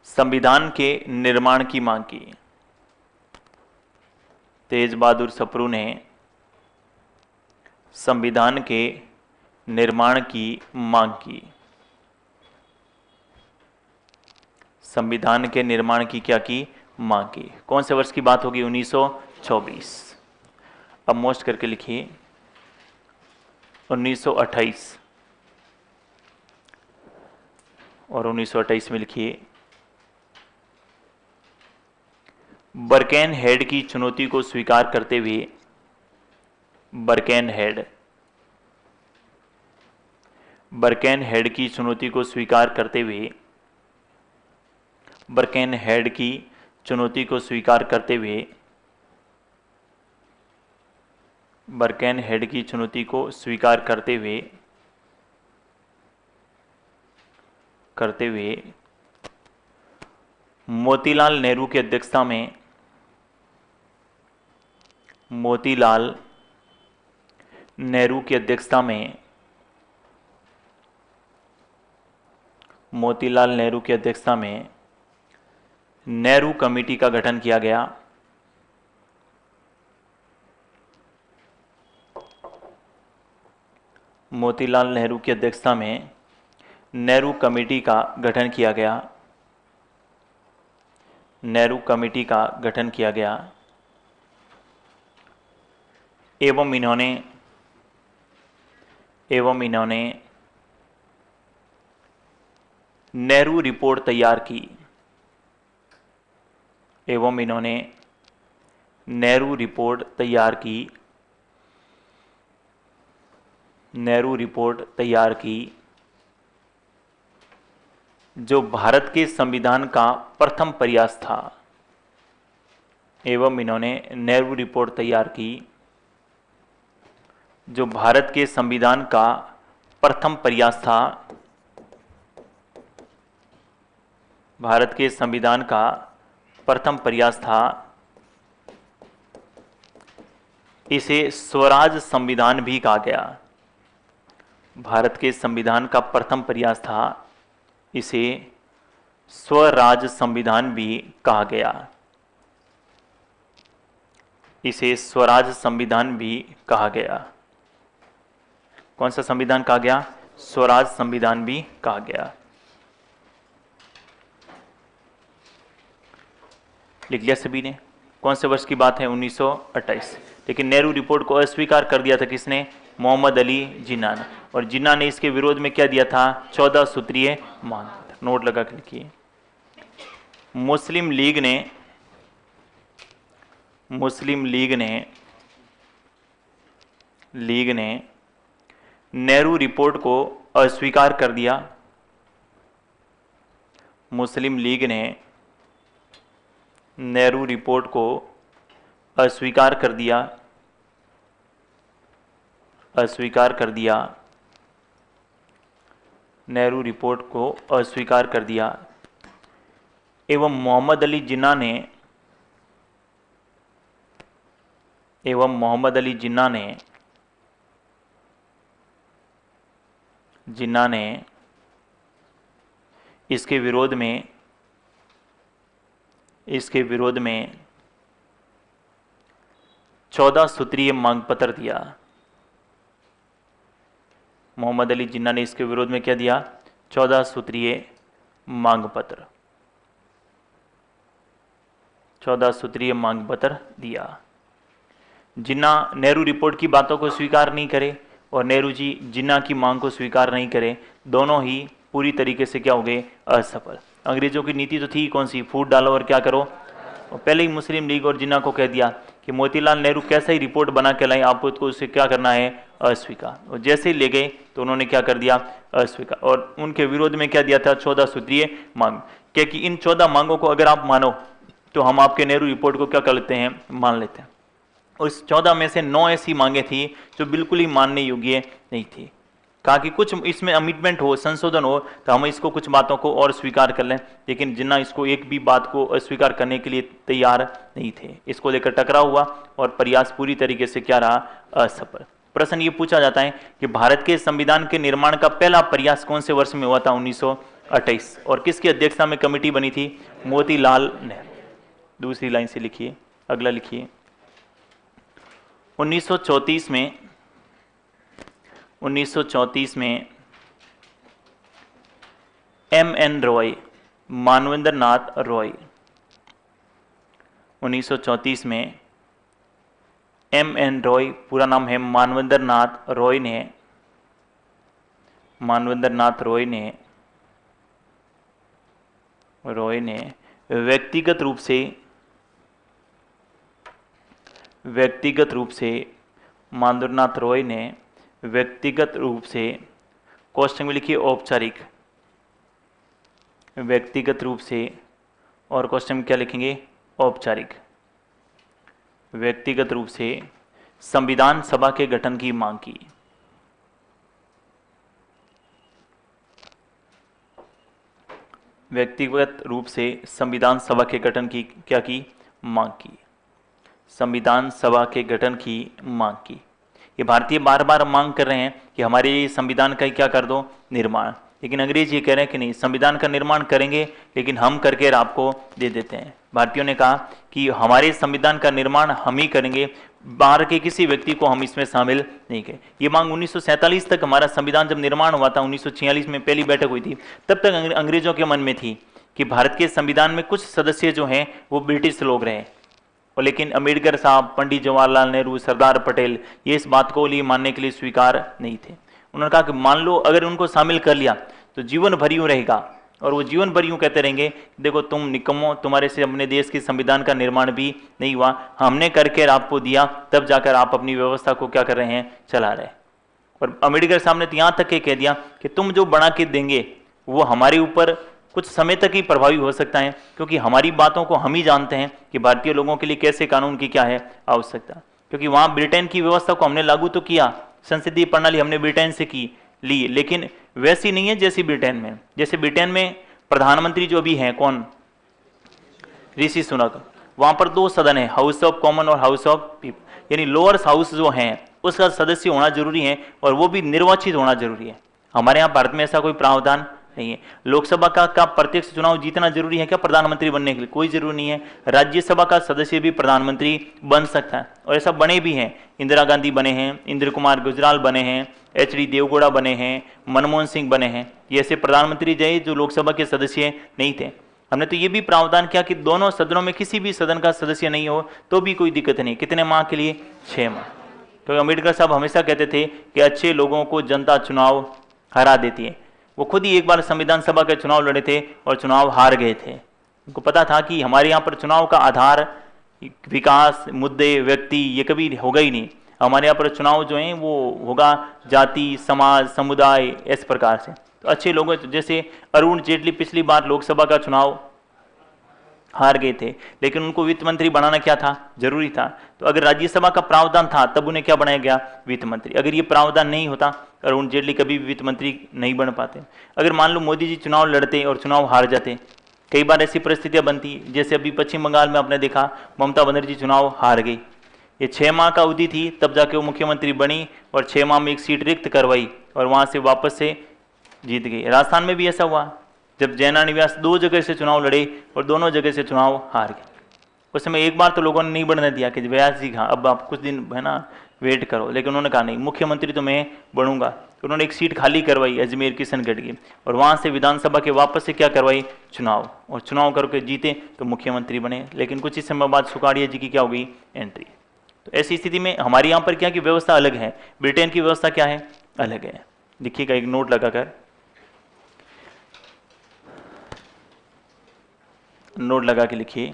संविधान के निर्माण की मांग की। तेज बहादुर सप्रू ने संविधान के निर्माण की मांग की। संविधान के निर्माण की क्या की? मांग की। कौन से वर्ष की बात होगी? 1924। अब मोस्ट करके लिखिए 1928। और 1928 में लिखिए बर्केनहेड की चुनौती को स्वीकार करते हुए बर्केनहेड की चुनौती को स्वीकार करते हुए बर्केनहेड की चुनौती को स्वीकार करते हुए बर्केनहेड की चुनौती को स्वीकार करते हुए मोतीलाल नेहरू की अध्यक्षता में मोतीलाल नेहरू की अध्यक्षता में नेहरू कमेटी का गठन किया गया। मोतीलाल नेहरू की अध्यक्षता में नेहरू कमेटी का गठन किया गया। नेहरू कमेटी का गठन किया गया एवं इन्होंने नेहरू रिपोर्ट तैयार की। नेहरू रिपोर्ट तैयार की जो भारत के संविधान का प्रथम प्रयास था। इन्होंने नेहरू रिपोर्ट तैयार की जो भारत के संविधान का प्रथम प्रयास था। भारत के संविधान का प्रथम प्रयास था। इसे स्वराज संविधान भी कहा गया। भारत के संविधान का प्रथम प्रयास था। इसे स्वराज संविधान भी कहा गया। इसे स्वराज संविधान भी कहा गया। कौन सा संविधान कहा गया? स्वराज संविधान भी कहा गया। लिख लिया सभी ने? कौन से वर्ष की बात है? 1928। लेकिन नेहरू रिपोर्ट को अस्वीकार कर दिया था किसने? मोहम्मद अली जिन्ना ने। और जिन्ना ने इसके विरोध में क्या दिया था? 14 सूत्रीय मांग पत्र। नोट लगा के लिखिए। मुस्लिम लीग ने नेहरू रिपोर्ट को अस्वीकार कर दिया। मुस्लिम लीग ने नेहरू रिपोर्ट को अस्वीकार कर दिया। नेहरू रिपोर्ट को अस्वीकार कर दिया एवं मोहम्मद अली जिन्ना ने इसके विरोध में 14 सूत्रीय मांग पत्र दिया। मोहम्मद अली जिन्ना ने इसके विरोध में क्या दिया? 14 सूत्रीय मांग पत्र। 14 सूत्रीय मांग पत्र दिया। जिन्ना नेहरू रिपोर्ट की बातों को स्वीकार नहीं करे और नेहरू जी जिन्ना की मांग को स्वीकार नहीं करे, दोनों ही पूरी तरीके से क्या हो गए, असफल। अंग्रेजों की नीति तो थी कौन सी, फूट डालो और क्या करो। और पहले ही मुस्लिम लीग और जिन्ना को कह दिया कि मोतीलाल नेहरू कैसा ही रिपोर्ट बना के लाए, आपको उसको उसे क्या करना है, अस्वीकार। और जैसे ही ले गए तो उन्होंने क्या कर दिया, अस्वीकार। और उनके विरोध में क्या दिया था, 14 सूत्रीय मांग, क्योंकि इन 14 मांगों को अगर आप मानो तो हम आपके नेहरू रिपोर्ट को क्या कर लेते हैं, मान लेते हैं। उस 14 में से 9 ऐसी मांगे थी जो बिल्कुल ही मानने योग्य नहीं थी। कहा कि कुछ इसमें अमिटमेंट हो, संशोधन हो, तो हम इसको कुछ बातों को और स्वीकार कर लें, लेकिन जिन्ना इसको एक भी बात को अस्वीकार करने के लिए तैयार नहीं थे। इसको लेकर टकराव हुआ और प्रयास पूरी तरीके से क्या रहा, असफल। प्रश्न ये पूछा जाता है कि भारत के संविधान के निर्माण का पहला प्रयास कौन से वर्ष में हुआ था, 1928, और किसकी अध्यक्षता में कमेटी बनी थी, मोतीलाल नेहरू। दूसरी लाइन से लिखिए, अगला लिखिए। 1934 में M.N. रॉय, मानवेंद्र नाथ रॉय, 1934 में M.N. रॉय, पूरा नाम है मानवेंद्र नाथ रॉय ने व्यक्तिगत रूप से कोष्टक में लिखिए औपचारिक, व्यक्तिगत रूप से, और कोष्टक में क्या लिखेंगे, औपचारिक, व्यक्तिगत रूप से संविधान सभा के गठन की मांग की। व्यक्तिगत रूप से संविधान सभा के गठन की क्या की, मांग की, संविधान सभा के गठन की मांग की। ये भारतीय बार बार मांग कर रहे हैं कि हमारे संविधान का क्या कर दो, निर्माण, लेकिन अंग्रेज ये कह रहे हैं कि नहीं, संविधान का निर्माण करेंगे लेकिन हम करके आपको दे देते हैं। भारतीयों ने कहा कि हमारे संविधान का निर्माण हम ही करेंगे, बाहर के किसी व्यक्ति को हम इसमें शामिल नहीं करें। ये मांग 1947 तक, हमारा संविधान जब निर्माण हुआ था, 1946 में पहली बैठक हुई थी, तब तक अंग्रेजों के मन में थी कि भारत के संविधान में कुछ सदस्य जो हैं वो ब्रिटिश लोग रहे, और लेकिन अम्बेडकर साहब, पंडित जवाहरलाल नेहरू, सरदार पटेल, ये इस बात को लिए मानने के लिए स्वीकार नहीं थे। उन्होंने कहा कि मान लो अगर उनको शामिल कर लिया तो जीवन भर यूं रहेगा, और वो जीवन भर यूं कहते रहेंगे, देखो तुम निकम्मो, तुम्हारे से अपने देश के संविधान का निर्माण भी नहीं हुआ, हमने करके आपको दिया, तब जाकर आप अपनी व्यवस्था को क्या कर रहे हैं, चला रहे। और अम्बेडकर साहब ने तो यहाँ तक कह दिया कि तुम जो बना के देंगे वो हमारे ऊपर कुछ समय तक ही प्रभावी हो सकता है, क्योंकि हमारी बातों को हम ही जानते हैं कि भारतीय लोगों के लिए कैसे कानून की क्या है आवश्यकता। क्योंकि वहाँ ब्रिटेन की व्यवस्था को हमने लागू तो किया, संसदीय प्रणाली हमने ब्रिटेन से की ली, लेकिन वैसी नहीं है जैसी ब्रिटेन में। जैसे ब्रिटेन में प्रधानमंत्री जो भी हैं, कौन, ऋषि सुनक, वहाँ पर 2 सदन है, हाउस ऑफ कॉमन और हाउस ऑफ पीपल, यानी लोअर हाउस जो हैं उसका सदस्य होना जरूरी है, और वो भी निर्वाचित होना जरूरी है। हमारे यहाँ भारत में ऐसा कोई प्रावधान नहीं है। लोकसभा का प्रत्यक्ष चुनाव जीतना जरूरी है क्या प्रधानमंत्री बनने के लिए? कोई जरूरी नहीं है। राज्यसभा का सदस्य भी प्रधानमंत्री बन सकता है, और ऐसा बने भी हैं। इंदिरा गांधी बने हैं, इंद्र कुमार गुजराल बने हैं, HD देवगौड़ा बने हैं, मनमोहन सिंह बने हैं। ये ऐसे प्रधानमंत्री जय जो लोकसभा के सदस्य नहीं थे। हमने तो ये भी प्रावधान किया कि दोनों सदनों में किसी भी सदन का सदस्य नहीं हो तो भी कोई दिक्कत नहीं। कितने माह के लिए? 6 माह। क्योंकि अम्बेडकर साहब हमेशा कहते थे कि अच्छे लोगों को जनता चुनाव हरा देती है। वो खुद ही एक बार संविधान सभा के चुनाव लड़े थे और चुनाव हार गए थे। उनको पता था कि हमारे यहाँ पर चुनाव का आधार विकास, मुद्दे, व्यक्ति ये कभी होगा ही नहीं। हमारे यहाँ पर चुनाव जो है वो होगा जाति, समाज, समुदाय, इस प्रकार से। तो अच्छे लोगों, जैसे अरुण जेटली पिछली बार लोकसभा का चुनाव हार गए थे, लेकिन उनको वित्त मंत्री बनाना क्या था? जरूरी था। तो अगर राज्यसभा का प्रावधान था तब उन्हें क्या बनाया गया? वित्त मंत्री। अगर ये प्रावधान नहीं होता अरुण जेटली कभी भी वित्त मंत्री नहीं बन पाते। अगर मान लो मोदी जी चुनाव लड़ते और चुनाव हार जाते, कई बार ऐसी परिस्थितियां बनती, जैसे अभी पश्चिम बंगाल में आपने देखा ममता बनर्जी चुनाव हार गई। ये 6 माह का अवधि थी, तब जाके वो मुख्यमंत्री बनी और 6 माह में एक सीट रिक्त करवाई और वहां से वापस से जीत गई। राजस्थान में भी ऐसा हुआ, जब जैना निवास 2 जगह से चुनाव लड़े और दोनों जगह से चुनाव हार गए। उस समय एक बार तो लोगों ने नहीं बढ़ने दिया कि व्यास जी हाँ अब आप कुछ दिन है ना वेट करो, लेकिन उन्होंने कहा नहीं, मुख्यमंत्री तो मैं बनूंगा। तो उन्होंने एक सीट खाली करवाई अजमेर किशनगढ़ की, और वहां से विधानसभा के वापस से क्या करवाई? चुनाव, और चुनाव करके जीते तो मुख्यमंत्री बने। लेकिन कुछ ही समय बाद सुखाड़िया जी की क्या हो गई? एंट्री। तो ऐसी स्थिति में हमारे यहाँ पर क्या की व्यवस्था अलग है, ब्रिटेन की व्यवस्था क्या है, अलग है। देखिएगा एक नोट लगाकर, नोट लगा के लिखिए,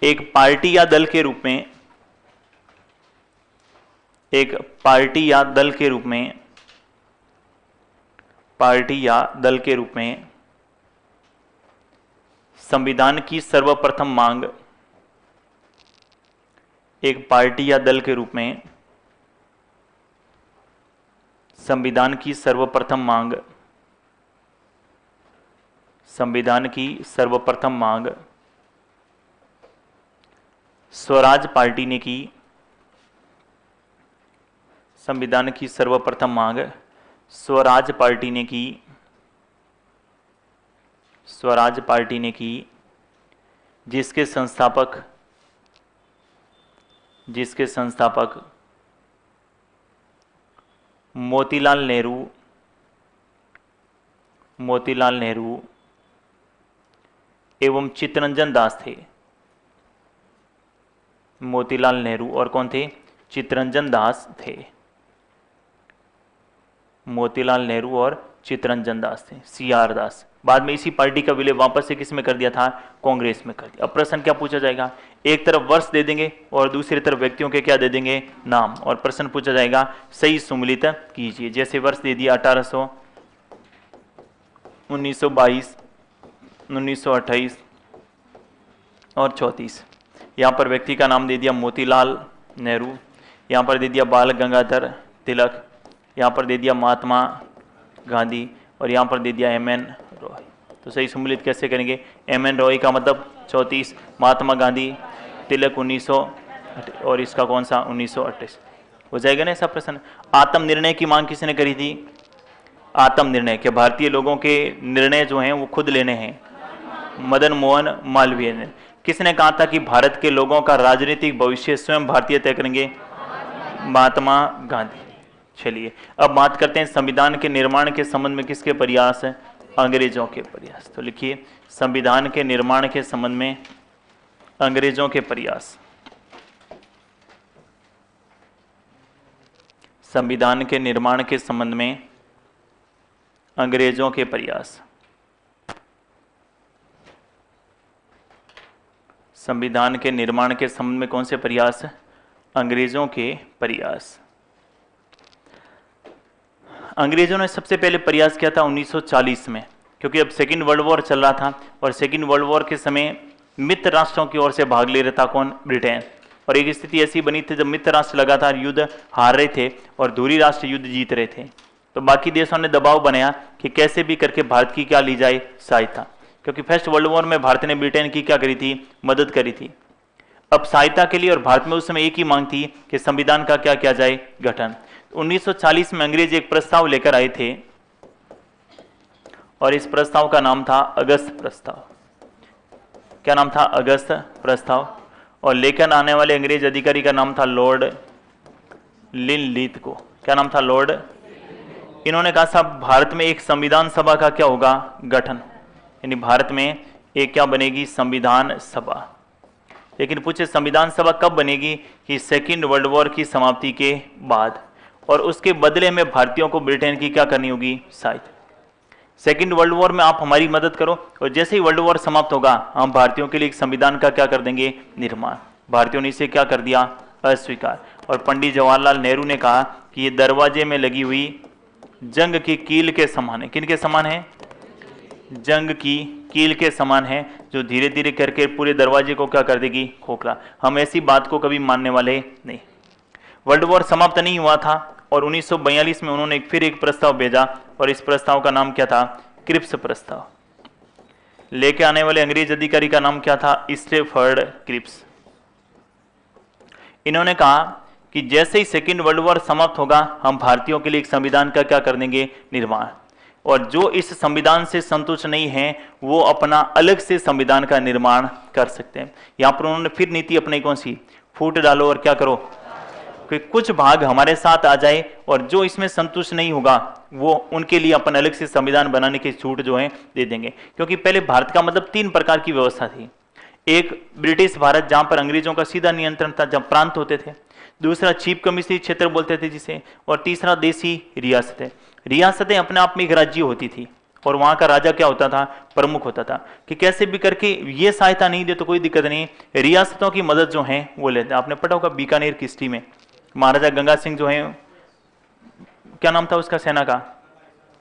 एक पार्टी या दल के रूप में, एक पार्टी या दल के रूप में, पार्टी या दल के रूप में संविधान की सर्वप्रथम मांग, एक पार्टी या दल के रूप में संविधान की सर्वप्रथम मांग, संविधान की सर्वप्रथम मांग स्वराज पार्टी ने की, संविधान की सर्वप्रथम मांग स्वराज पार्टी ने की, स्वराज पार्टी ने की, जिसके संस्थापक, जिसके संस्थापक मोतीलाल नेहरू, मोतीलाल नेहरू एवं चित्तरंजन दास थे। मोतीलाल नेहरू और कौन थे, चित्तरंजन दास थे। मोतीलाल नेहरू और चित्तरंजन दास थे, CR दास। बाद में इसी पार्टी का विलय वापस से किस में कर दिया था, कांग्रेस में कर दिया। अब प्रश्न क्या पूछा जाएगा, एक तरफ वर्ष दे देंगे और दूसरी तरफ व्यक्तियों के क्या दे देंगे, नाम, और प्रश्न पूछा जाएगा सही सुमेलित कीजिए। जैसे वर्ष दे दिया 1800, 1922, 1928 और 34। यहाँ पर व्यक्ति का नाम दे दिया मोतीलाल नेहरू, यहाँ पर दे दिया बाल गंगाधर तिलक, यहाँ पर दे दिया महात्मा गांधी और यहाँ पर दे दिया MN रॉय। तो सही सम्मिलित कैसे करेंगे, MN रॉय का मतलब 34, महात्मा गांधी तिलक 1900 और इसका कौन सा 1928 हो जाएगा ना ऐसा प्रश्न। आत्मनिर्णय की मांग किसने करी थी, आत्मनिर्णय के भारतीय लोगों के निर्णय जो हैं वो खुद लेने हैं, मदन मोहन मालवीय ने। किसने कहा था कि भारत के लोगों का राजनीतिक भविष्य स्वयं भारतीय तय करेंगे, महात्मा गांधी। चलिए अब बात करते हैं संविधान के निर्माण के संबंध में किसके प्रयास है, अंग्रेजों के प्रयास। तो लिखिए संविधान के निर्माण के संबंध में अंग्रेजों के प्रयास, संविधान के निर्माण के संबंध में अंग्रेजों के प्रयास, संविधान के निर्माण के संबंध में कौन से प्रयास, अंग्रेजों के प्रयास। अंग्रेजों ने सबसे पहले प्रयास किया था 1940 में, क्योंकि अब सेकेंड वर्ल्ड वॉर चल रहा था और सेकेंड वर्ल्ड वॉर के समय मित्र राष्ट्रों की ओर से भाग ले रहा था कौन, ब्रिटेन। और एक स्थिति ऐसी बनी थी जब मित्र राष्ट्र लगातार युद्ध हार रहे थे और धुरी राष्ट्र युद्ध जीत रहे थे, तो बाकी देशों ने दबाव बनाया कि कैसे भी करके भारत की क्या ली जाए, सहायता, क्योंकि फर्स्ट वर्ल्ड वॉर में भारत ने ब्रिटेन की क्या करी थी, मदद करी थी। अब सहायता के लिए और भारत में उस समय एक ही मांग थी कि संविधान का क्या किया जाए, गठन। 1940 में अंग्रेज एक प्रस्ताव लेकर आए थे और इस प्रस्ताव का नाम था अगस्त प्रस्ताव। क्या नाम था, अगस्त प्रस्ताव। और लेकर आने वाले अंग्रेज अधिकारी का नाम था लॉर्ड लिनलीथ को। क्या नाम था, लॉर्ड। इन्होंने कहा साहब भारत में एक संविधान सभा का क्या होगा, गठन, यानी भारत में एक क्या बनेगी, संविधान सभा। लेकिन पूछे संविधान सभा कब बनेगी, कि सेकेंड वर्ल्ड वॉर की समाप्ति के बाद, और उसके बदले में भारतीयों को ब्रिटेन की क्या करनी होगी, सहायता। सेकेंड वर्ल्ड वॉर में आप हमारी मदद करो और जैसे ही वर्ल्ड वॉर समाप्त होगा हम भारतीयों के लिए एक संविधान का क्या कर देंगे, निर्माण। भारतीयों ने इसे क्या कर दिया, अस्वीकार। और पंडित जवाहरलाल नेहरू ने कहा कि ये दरवाजे में लगी हुई जंग की कील के समान है। किन के समान है, जंग की कील के समान है, जो धीरे धीरे करके पूरे दरवाजे को क्या कर देगी, खोखला। हम ऐसी बात को कभी मानने वाले नहीं। वर्ल्ड वॉर समाप्त नहीं हुआ था और 1942 में उन्होंने फिर एक प्रस्ताव भेजा और इस प्रस्ताव का नाम क्या था, क्रिप्स प्रस्ताव। लेके आने वाले अंग्रेज अधिकारी का नाम क्या था, स्टेफर्ड क्रिप्स। इन्होंने कहा कि जैसे ही सेकेंड वर्ल्ड वॉर समाप्त होगा हम भारतीयों के लिए एक संविधान का क्या कर देंगे, निर्माण। और जो इस संविधान से संतुष्ट नहीं है वो अपना अलग से संविधान का निर्माण कर सकते हैं। यहां पर उन्होंने फिर नीति अपनी कौन सी, फूट डालो और क्या करो, कि कुछ भाग हमारे साथ आ जाए और जो इसमें संतुष्ट नहीं होगा वो उनके लिए अपन अलग से संविधान बनाने की छूट जो है दे देंगे। क्योंकि पहले भारत का मतलब 3 प्रकार की व्यवस्था थी। एक ब्रिटिश भारत जहां पर अंग्रेजों का सीधा नियंत्रण था, जब प्रांत होते थे। दूसरा चीफ कमिश्नरी क्षेत्र बोलते थे जिसे, और तीसरा देसी रियासतें। रियासतें अपने आप में एक राज्य होती थी और वहां का राजा क्या होता था, प्रमुख होता था, कि कैसे भी करके ये सहायता नहीं दे तो कोई दिक्कत नहीं, रियासतों की मदद जो है वो लेते। आपने पढ़ा होगा बीकानेर की हिस्ट्री में, महाराजा गंगा सिंह जो है, क्या नाम था उसका सेना का,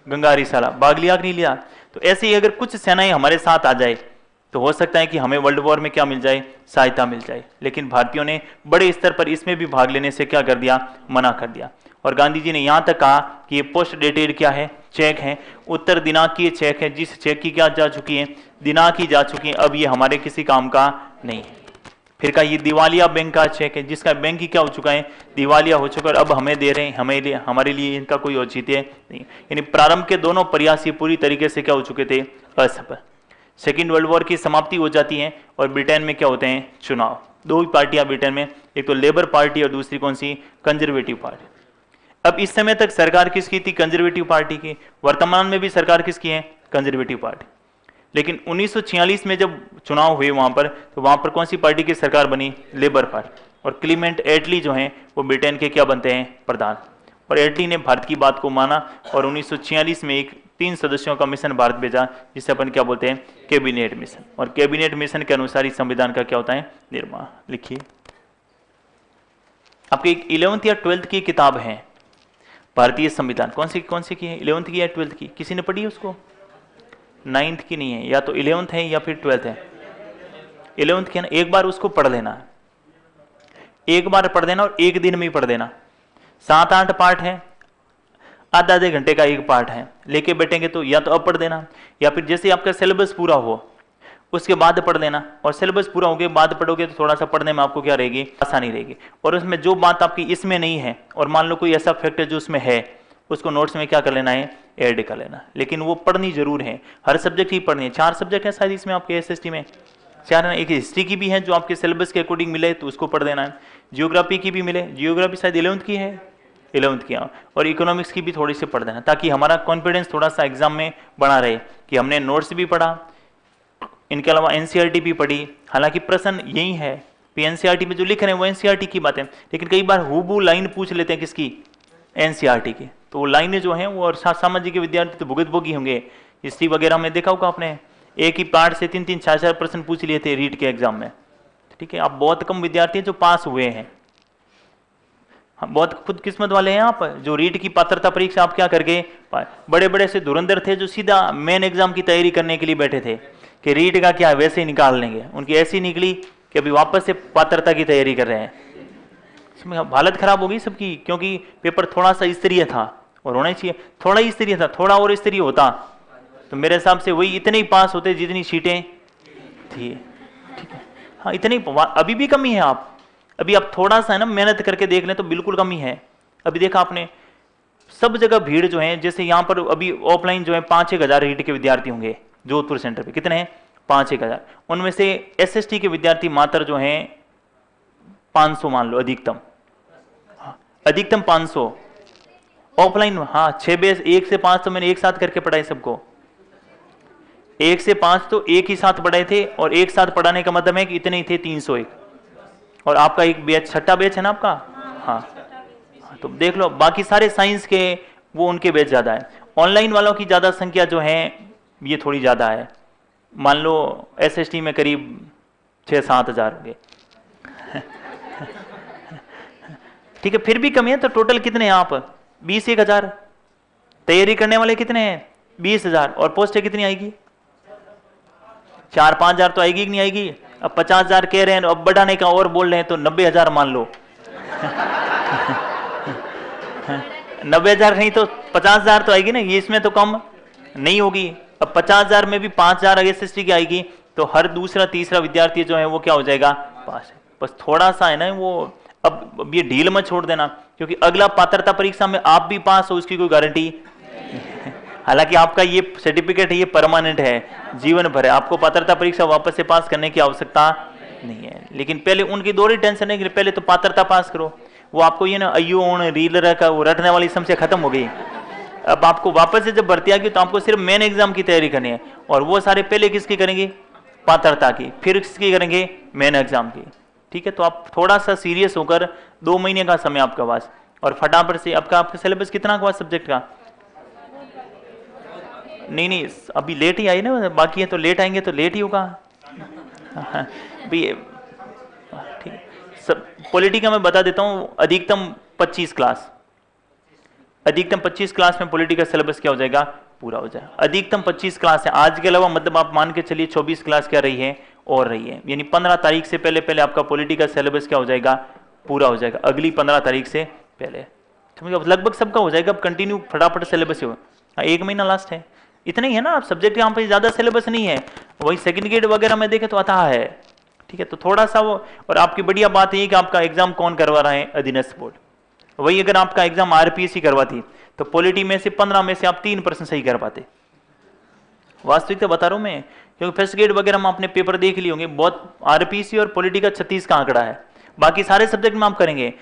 गंगा हरिसाला, भाग लिया कि नहीं लिया। तो ऐसे ही अगर कुछ सेनाएं हमारे साथ आ जाए तो हो सकता है कि हमें वर्ल्ड वॉर में क्या मिल जाए, सहायता मिल जाए। लेकिन भारतीयों ने बड़े स्तर पर इसमें भी भाग लेने से क्या कर दिया, मना कर दिया। और गांधी जी ने यहां तक कहा कि ये पोस्ट डेटेड क्या है, चेक है, उत्तर दिनांकीय चेक है, जिस चेक की क्या जा चुकी है, दिनांक ही जा चुकी है, अब ये हमारे किसी काम का नहीं है। फिर कहा ये दिवालिया बैंक का चेक है, जिसका बैंक ही क्या हो चुका है, दिवालिया हो चुका है, अब हमें दे रहे हैं, हमारे लिए इनका कोई औचित्य नहीं। यानी प्रारंभ के दोनों प्रयास ये पूरी तरीके से क्या हो चुके थे, असफल। सेकेंड वर्ल्ड वॉर की समाप्ति हो जाती है और ब्रिटेन में क्या होते हैं, चुनाव। दो ही पार्टियां ब्रिटेन में, एक तो लेबर पार्टी और दूसरी कौन सी, कंजर्वेटिव पार्टी। अब इस समय तक सरकार किसकी थी, कंजर्वेटिव पार्टी की। वर्तमान में भी सरकार किसकी है, कंजर्वेटिव पार्टी। लेकिन 1946 में जब चुनाव हुए वहां पर, तो वहां पर कौन सी पार्टी की सरकार बनी, लेबर पार्टी। और क्लीमेंट एटली जो हैं वो ब्रिटेन के क्या बनते हैं, प्रधान। और एटली ने भारत की बात को माना और 1946 में एक 3 सदस्यों का मिशन भारत भेजा, जिसे अपन क्या बोलते हैं, कैबिनेट मिशन। और कैबिनेट मिशन के अनुसार ही संविधान का क्या होता है, निर्माण। लिखिए, आपकी 11th या 12th की किताब है भारतीय संविधान, कौन सी की है, 11th की या 12th की, किसी ने पढ़ी उसको? 9th की नहीं है, या तो 11th है या फिर 12th है। 11th की है ना, एक बार उसको पढ़ लेना, एक बार पढ़ देना और एक दिन में ही पढ़ देना। 7-8 पार्ट है, आधे घंटे का एक पार्ट है, लेके बैठेंगे तो या तो अब पढ़ देना, या फिर जैसे आपका सिलेबस पूरा हो उसके बाद पढ़ लेना। और सिलेबस पूरा होने के बाद पढ़ोगे तो थोड़ा सा पढ़ने में आपको क्या रहेगी, आसानी रहेगी। और उसमें जो बात आपकी इसमें नहीं है, और मान लो कोई ऐसा फैक्ट है जो उसमें है, उसको नोट्स में क्या कर लेना है, ऐड कर लेना। लेकिन वो पढ़नी जरूर है, हर सब्जेक्ट ही पढ़नी है। 4 सब्जेक्ट है शायद इसमें आपके SST में, 4 है। एक हिस्ट्री की भी है जो आपके सिलेबस के अकॉर्डिंग मिले तो उसको पढ़ देना है। जियोग्राफी की भी मिले, जियोग्राफी शायद 11th की है, 11th की। और इकोनॉमिक्स की भी थोड़ी सी पढ़ देना, ताकि हमारा कॉन्फिडेंस थोड़ा सा एग्जाम में बना रहे कि हमने नोट्स भी पढ़ा, इनके अलावा NCERT भी पढ़ी। हालांकि प्रश्न यही है, NCERT में जो लिख रहे हैं वो NCERT की बात है, लेकिन कई बार हूबहू लाइन पूछ लेते हैं किसकी, NCERT की। तो वो लाइनें जो हैं वो, और सामाजिक के विद्यार्थी तो भुगतभोगी होंगे। हिस्ट्री वगैरह में देखा होगा आपने, एक ही पार्ट से 3-3, 4-4 प्रश्न पूछ लिए थे रीट के एग्जाम में। ठीक है, आप बहुत कम विद्यार्थी हैं जो पास हुए हैं। बहुत खुद किस्मत वाले हैं आप, जो रीट की पात्रता परीक्षा आप क्या करके, बड़े बड़े से धुरंधर थे जो सीधा मेन एग्जाम की तैयारी करने के लिए बैठे थे कि रीट का क्या है वैसे ही निकाल लेंगे। उनकी ऐसी निकली कि अभी वापस से पात्रता की तैयारी कर रहे हैं। इसमें हालत खराब हो गई सबकी, क्योंकि पेपर थोड़ा सा स्तरीय था, और होना चाहिए थोड़ा ही स्तरीय था। थोड़ा और स्तरीय होता तो मेरे हिसाब से वही इतने ही पास होते जितनी सीटें थी। ठीक है, हाँ इतनी, अभी भी कमी है। अभी आप थोड़ा सा है ना मेहनत करके देख लें तो बिल्कुल कमी है। अभी देखा आपने सब जगह भीड़ जो है, जैसे यहाँ पर अभी ऑफलाइन जो है 5-1 हज़ार रीट के विद्यार्थी होंगे जोधपुर सेंटर पे, कितने हैं, 5-1 हज़ार। उनमें से SST के विद्यार्थी मात्र जो हैं 500 मान लो अधिकतम, अधिकतम 500 ऑफलाइन। हाँ 6 बेस 1 से 5 तो मैंने एक साथ करके पढ़ाए सबको, 1 से 5 तो एक ही साथ पढ़ाए थे। और एक साथ पढ़ाने का मतलब है कि इतने ही थे 301। और आपका एक बैच, 6ठा बैच है ना आपका, हाँ तो देख लो बाकी सारे साइंस के वो उनके बैच ज्यादा है। ऑनलाइन वालों की ज्यादा संख्या जो है ये थोड़ी ज्यादा है, मान लो SST में करीब 6-7 हज़ार होंगे। ठीक है, फिर भी कमी है। तो टोटल कितने हैं आप, 20-1 हज़ार। तैयारी करने वाले कितने हैं, 20 हज़ार। और पोस्टें कितनी आएगी, 4-5 हज़ार तो आएगी कि नहीं आएगी। अब 50 हज़ार कह रहे हैं, अब बढ़ाने का और बोल रहे हैं तो 90 हज़ार मान लो। 90 हज़ार नहीं तो 50 हज़ार तो आएगी ना, ये इसमें तो कम नहीं होगी। अब 50 हज़ार में भी 5 हज़ार SST की आएगी, तो हर दूसरा तीसरा विद्यार्थी जो है वो क्या हो जाएगा, पास है। बस थोड़ा सा है ना वो, अब ये ढील मत छोड़ देना, क्योंकि अगला पात्रता परीक्षा में आप भी पास हो उसकी कोई गारंटी। हालांकि आपका ये सर्टिफिकेट है, ये परमानेंट है, जीवन भर है, आपको पात्रता परीक्षा वापस से पास करने की आवश्यकता नहीं है। लेकिन पहले उनकी दोहरी टेंशन है कि पहले तो पात्रता पास करो। वो आपको ये ना अयोन रीलर का वो रटने वाली समस्या खत्म हो गई। अब आपको वापस से जब भर्ती आ गई तो आपको सिर्फ मेन एग्जाम की तैयारी करनी है, और वो सारे पहले किसकी करेंगे, पात्रता की, फिर इसकी करेंगे मेन एग्जाम की। ठीक है, तो आप थोड़ा सा सीरियस होकर 2 महीने का समय आपके पास, और फटाफट से आपका सिलेबस कितना हुआ सब्जेक्ट का? नहीं, अभी लेट ही आई ना, बाकी है तो लेट आएंगे तो लेट ही होगा। ठीक है, सब पॉलिटी का मैं बता देता हूँ, अधिकतम 25 क्लास, अधिकतम 25 क्लास में पॉलिटी का सिलेबस क्या हो जाएगा? पूरा हो जाए। अधिकतम 25 क्लास है, आज के अलावा मतलब आप मान के चलिए 24 क्लास क्या रही है और रही है, यानी 15 तारीख से पहले पहले आपका पॉलिटी का सिलेबस क्या हो जाएगा? पूरा हो जाएगा, अगली 15 तारीख से पहले। तो लगभग सबका हो जाएगा, अब कंटिन्यू फटाफट सिलेबस हो। 1 महीना लास्ट है, इतना ही है ना। आप सब्जेक्ट यहाँ पे ज्यादा सिलेबस नहीं है, वही सेकंड ग्रेड वगैरह में देखें तो अथाह है। ठीक है, तो थोड़ा सा वो, और आपकी बढ़िया बात ये कि आपका एग्जाम कौन करवा रहा है? अधीनस्थ बोर्ड। वही अगर आपका एग्जाम आरपीएससी करवाती तो पॉलिटी में से 15 में से आप 3% सही कर पाते। वास्तविकता बता रहा हूं मैं, क्योंकि फर्स्ट ग्रेड वगैरह में आपने पेपर देख लिए होंगे, बहुत आरपीएससी और पॉलिटी का 36 का आंकड़ा है, बाकी सारे सब्जेक्ट में आप करेंगे।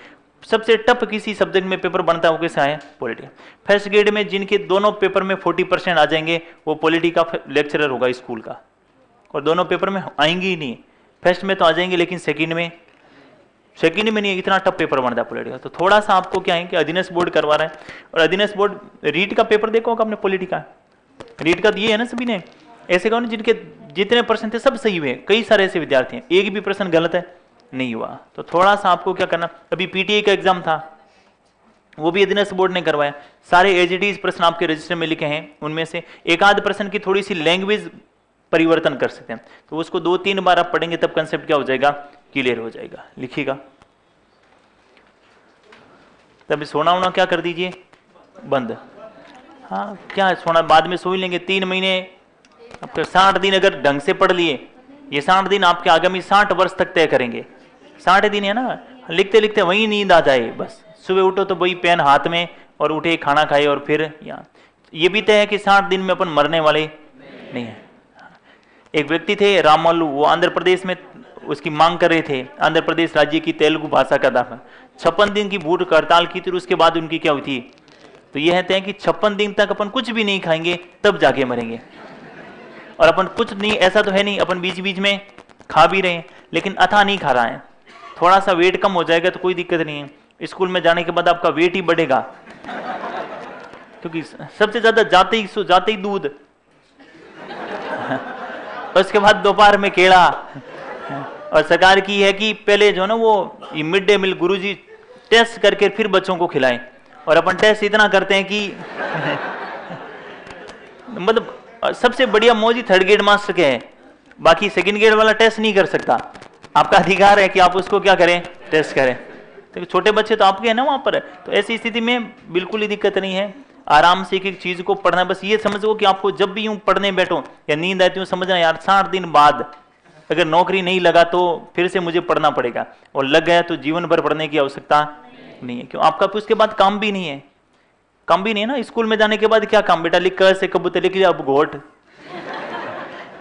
सबसे टफ किसी सब्जेक्ट में पेपर बनता है वो कैसा है? पॉलिटी। फर्स्ट ग्रेड में जिनके दोनों पेपर में 40% आ जाएंगे वो पॉलिटी का लेक्चरर होगा स्कूल का, और दोनों पेपर में आएंगे ही नहीं, फर्स्ट में तो आ जाएंगे लेकिन सेकंड में नहीं, इतना टफ पेपर बनता है पॉलिटी का। तो थोड़ा सा आपको क्या है कि अधीनस्थ बोर्ड करवा रहा है, और अधीनस्थ बोर्ड रीट का पेपर देखो आपने, पॉलिटी का रीट का दिए है ना सभी ने, ऐसे कौन जिनके जितने प्रश्न थे सब सही हुए, कई सारे ऐसे विद्यार्थी हैं एक भी प्रश्न गलत है नहीं हुआ। तो थोड़ा सा आपको क्या करना, अभी पीटीए का एग्जाम था वो भी अधीनस्थ बोर्ड ने करवाया, सारे एजीटीज प्रश्न आपके रजिस्टर में लिखे हैं, उनमें से एक आध प्रश्न की थोड़ी सी लैंग्वेज परिवर्तन कर सकते हैं, तो उसको 2-3 बार आप पढ़ेंगे तब कंसेप्ट क्या हो जाएगा? क्लियर हो जाएगा। लिखिएगा, तभी सोना वोना क्या कर दीजिए बंद। हाँ, क्या सोना बाद में सो ही लेंगे। 3 महीने आपके 60 दिन अगर ढंग से पढ़ लिए, ये 60 दिन आपके आगामी 60 वर्ष तक तय करेंगे। 60 दिन है ना, लिखते लिखते वही नींद आ जाए, बस सुबह उठो तो वही पेन हाथ में और उठे खाना खाए, और फिर यहाँ ये भी तय है कि 60 दिन में अपन मरने वाले नहीं है। एक व्यक्ति थे रामल्लू, वो आंध्र प्रदेश में उसकी मांग कर रहे थे, आंध्र प्रदेश राज्य की तेलुगु भाषा का दाखिला। 56 दिन की भूख हड़ताल की थी, उसके बाद उनकी क्या हुई थी? तो यह कहते हैं कि 56 दिन तक अपन कुछ भी नहीं खाएंगे तब जाके मरेंगे, और अपन कुछ नहीं, ऐसा तो है नहीं अपन बीच बीच में खा भी रहे हैं, लेकिन अथा नहीं खा रहा है। थोड़ा सा वेट कम हो जाएगा तो कोई दिक्कत नहीं है, स्कूल में जाने के बाद आपका वेट ही बढ़ेगा, क्योंकि सबसे ज्यादा जाते ही दूध, उसके बाद दोपहर में केला, और सरकार की है कि पहले जो ना वो मिड डे मील गुरुजी टेस्ट करके फिर बच्चों को खिलाएं, और अपन टेस्ट इतना करते हैं कि मतलब सबसे बढ़िया मौज ही थर्ड ग्रेड मास्टर के है, बाकी सेकंड ग्रेड वाला टेस्ट नहीं कर सकता। आपका अधिकार है कि आप उसको क्या करें? टेस्ट करें। तो छोटे बच्चे तो आपके हैं ना वहां पर, तो ऐसी स्थिति में बिल्कुल ही दिक्कत नहीं है, आराम से एक एक चीज को पढ़ना। बस ये समझो कि आपको जब भी यूं पढ़ने बैठो या नींद आती हो, समझना यार 60 दिन बाद अगर नौकरी नहीं लगा तो फिर से मुझे पढ़ना पड़ेगा, और लग गया तो जीवन भर पढ़ने की आवश्यकता नहीं है। क्यों? आपका उसके बाद काम भी नहीं है, काम भी नहीं है ना। स्कूल में जाने के बाद क्या काम? बेटा लिख कर से कबूतर लिख लिया, अब घोट।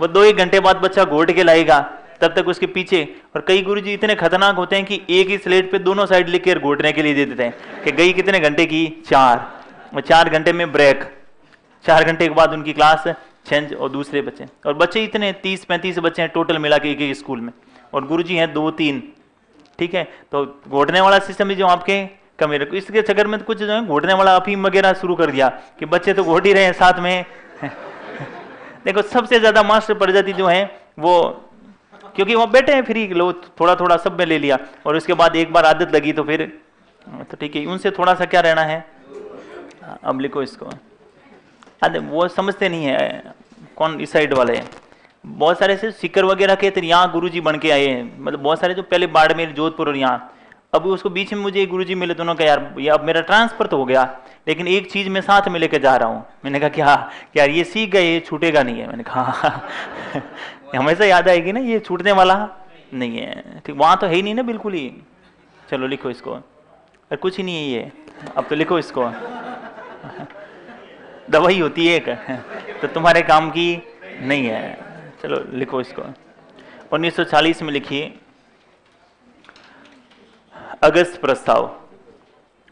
वो 2-1 घंटे बाद बच्चा घोट के लाएगा, तब तक उसके पीछे। और कई गुरुजी इतने खतरनाक होते हैं कि एक ही स्लेट पे दोनों साइड लिख कर घोटने के लिए दे देते हैं कि गई कितने घंटे की? 4, और 4 घंटे में ब्रेक, 4 घंटे के बाद उनकी क्लास चेंज, और दूसरे बच्चे। और बच्चे इतने 30-35 बच्चे हैं टोटल मिला के एक स्कूल में, और गुरुजी हैं 2-3। ठीक है, तो घोटने वाला सिस्टम भी जो आपके कमी रखो, इसके चक्कर में तो कुछ जो है घोटने वाला अफीम वगैरह शुरू कर दिया कि बच्चे तो घोट ही रहे हैं साथ में। देखो सबसे ज्यादा मास्टर प्रजाति जो है वो, क्योंकि वो बैठे हैं फ्री, लो थोड़ा थोड़ा सब में ले लिया, और उसके बाद एक बार आदत लगी तो फिर तो ठीक है, उनसे थोड़ा सा क्या रहना है। अब लिखो इसको, वो समझते नहीं है कौन इस साइड वाले हैं। बहुत सारे से सिक्कर वगैरह के यहाँ गुरुजी बन के आए हैं, मतलब बहुत सारे जो पहले बाड़मेर, जोधपुर और यहाँ। अब उसको बीच में मुझे एक गुरुजी मिले, दोनों का यार ये अब मेरा ट्रांसफर तो हो गया, लेकिन एक चीज मैं साथ में लेके जा रहा हूँ। मैंने कहा क्या? यार ये सीख गए, ये छूटेगा नहीं है। मैंने कहा हमेशा याद आएगी ना, ये छूटने वाला नहीं है। ठीक, वहां तो है ही नहीं ना बिल्कुल ही। चलो लिखो इसको, और कुछ ही नहीं है ये, अब तो लिखो इसको। दवाई होती है एक, तो तुम्हारे काम की नहीं है। चलो लिखो इसको। 1940 में लिखिए अगस्त प्रस्ताव,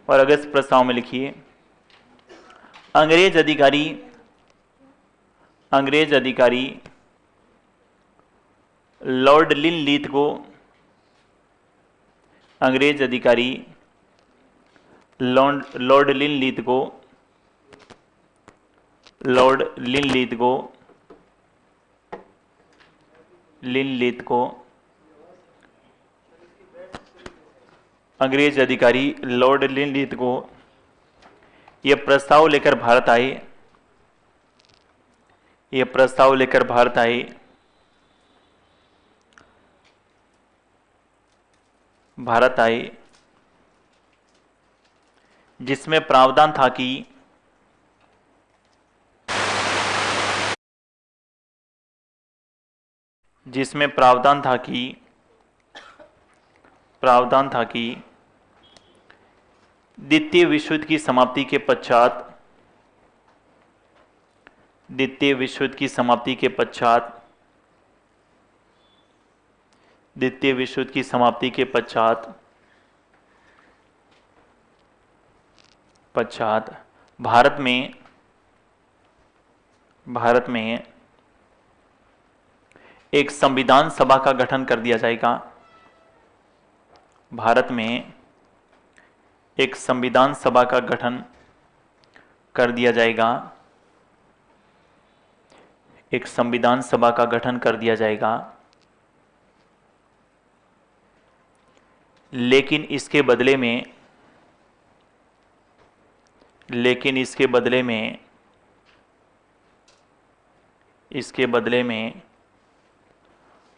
और अगस्त प्रस्ताव में लिखिए अंग्रेज अधिकारी लॉर्ड लिनलीथ को अंग्रेज अधिकारी लॉर्ड लिनलीथ को अंग्रेज अधिकारी लॉर्ड लिनलीथ को यह प्रस्ताव लेकर भारत आए जिसमें प्रावधान था कि द्वितीय विश्व युद्ध की समाप्ति के पश्चात भारत में एक संविधान सभा का गठन कर दिया जाएगा। लेकिन इसके बदले में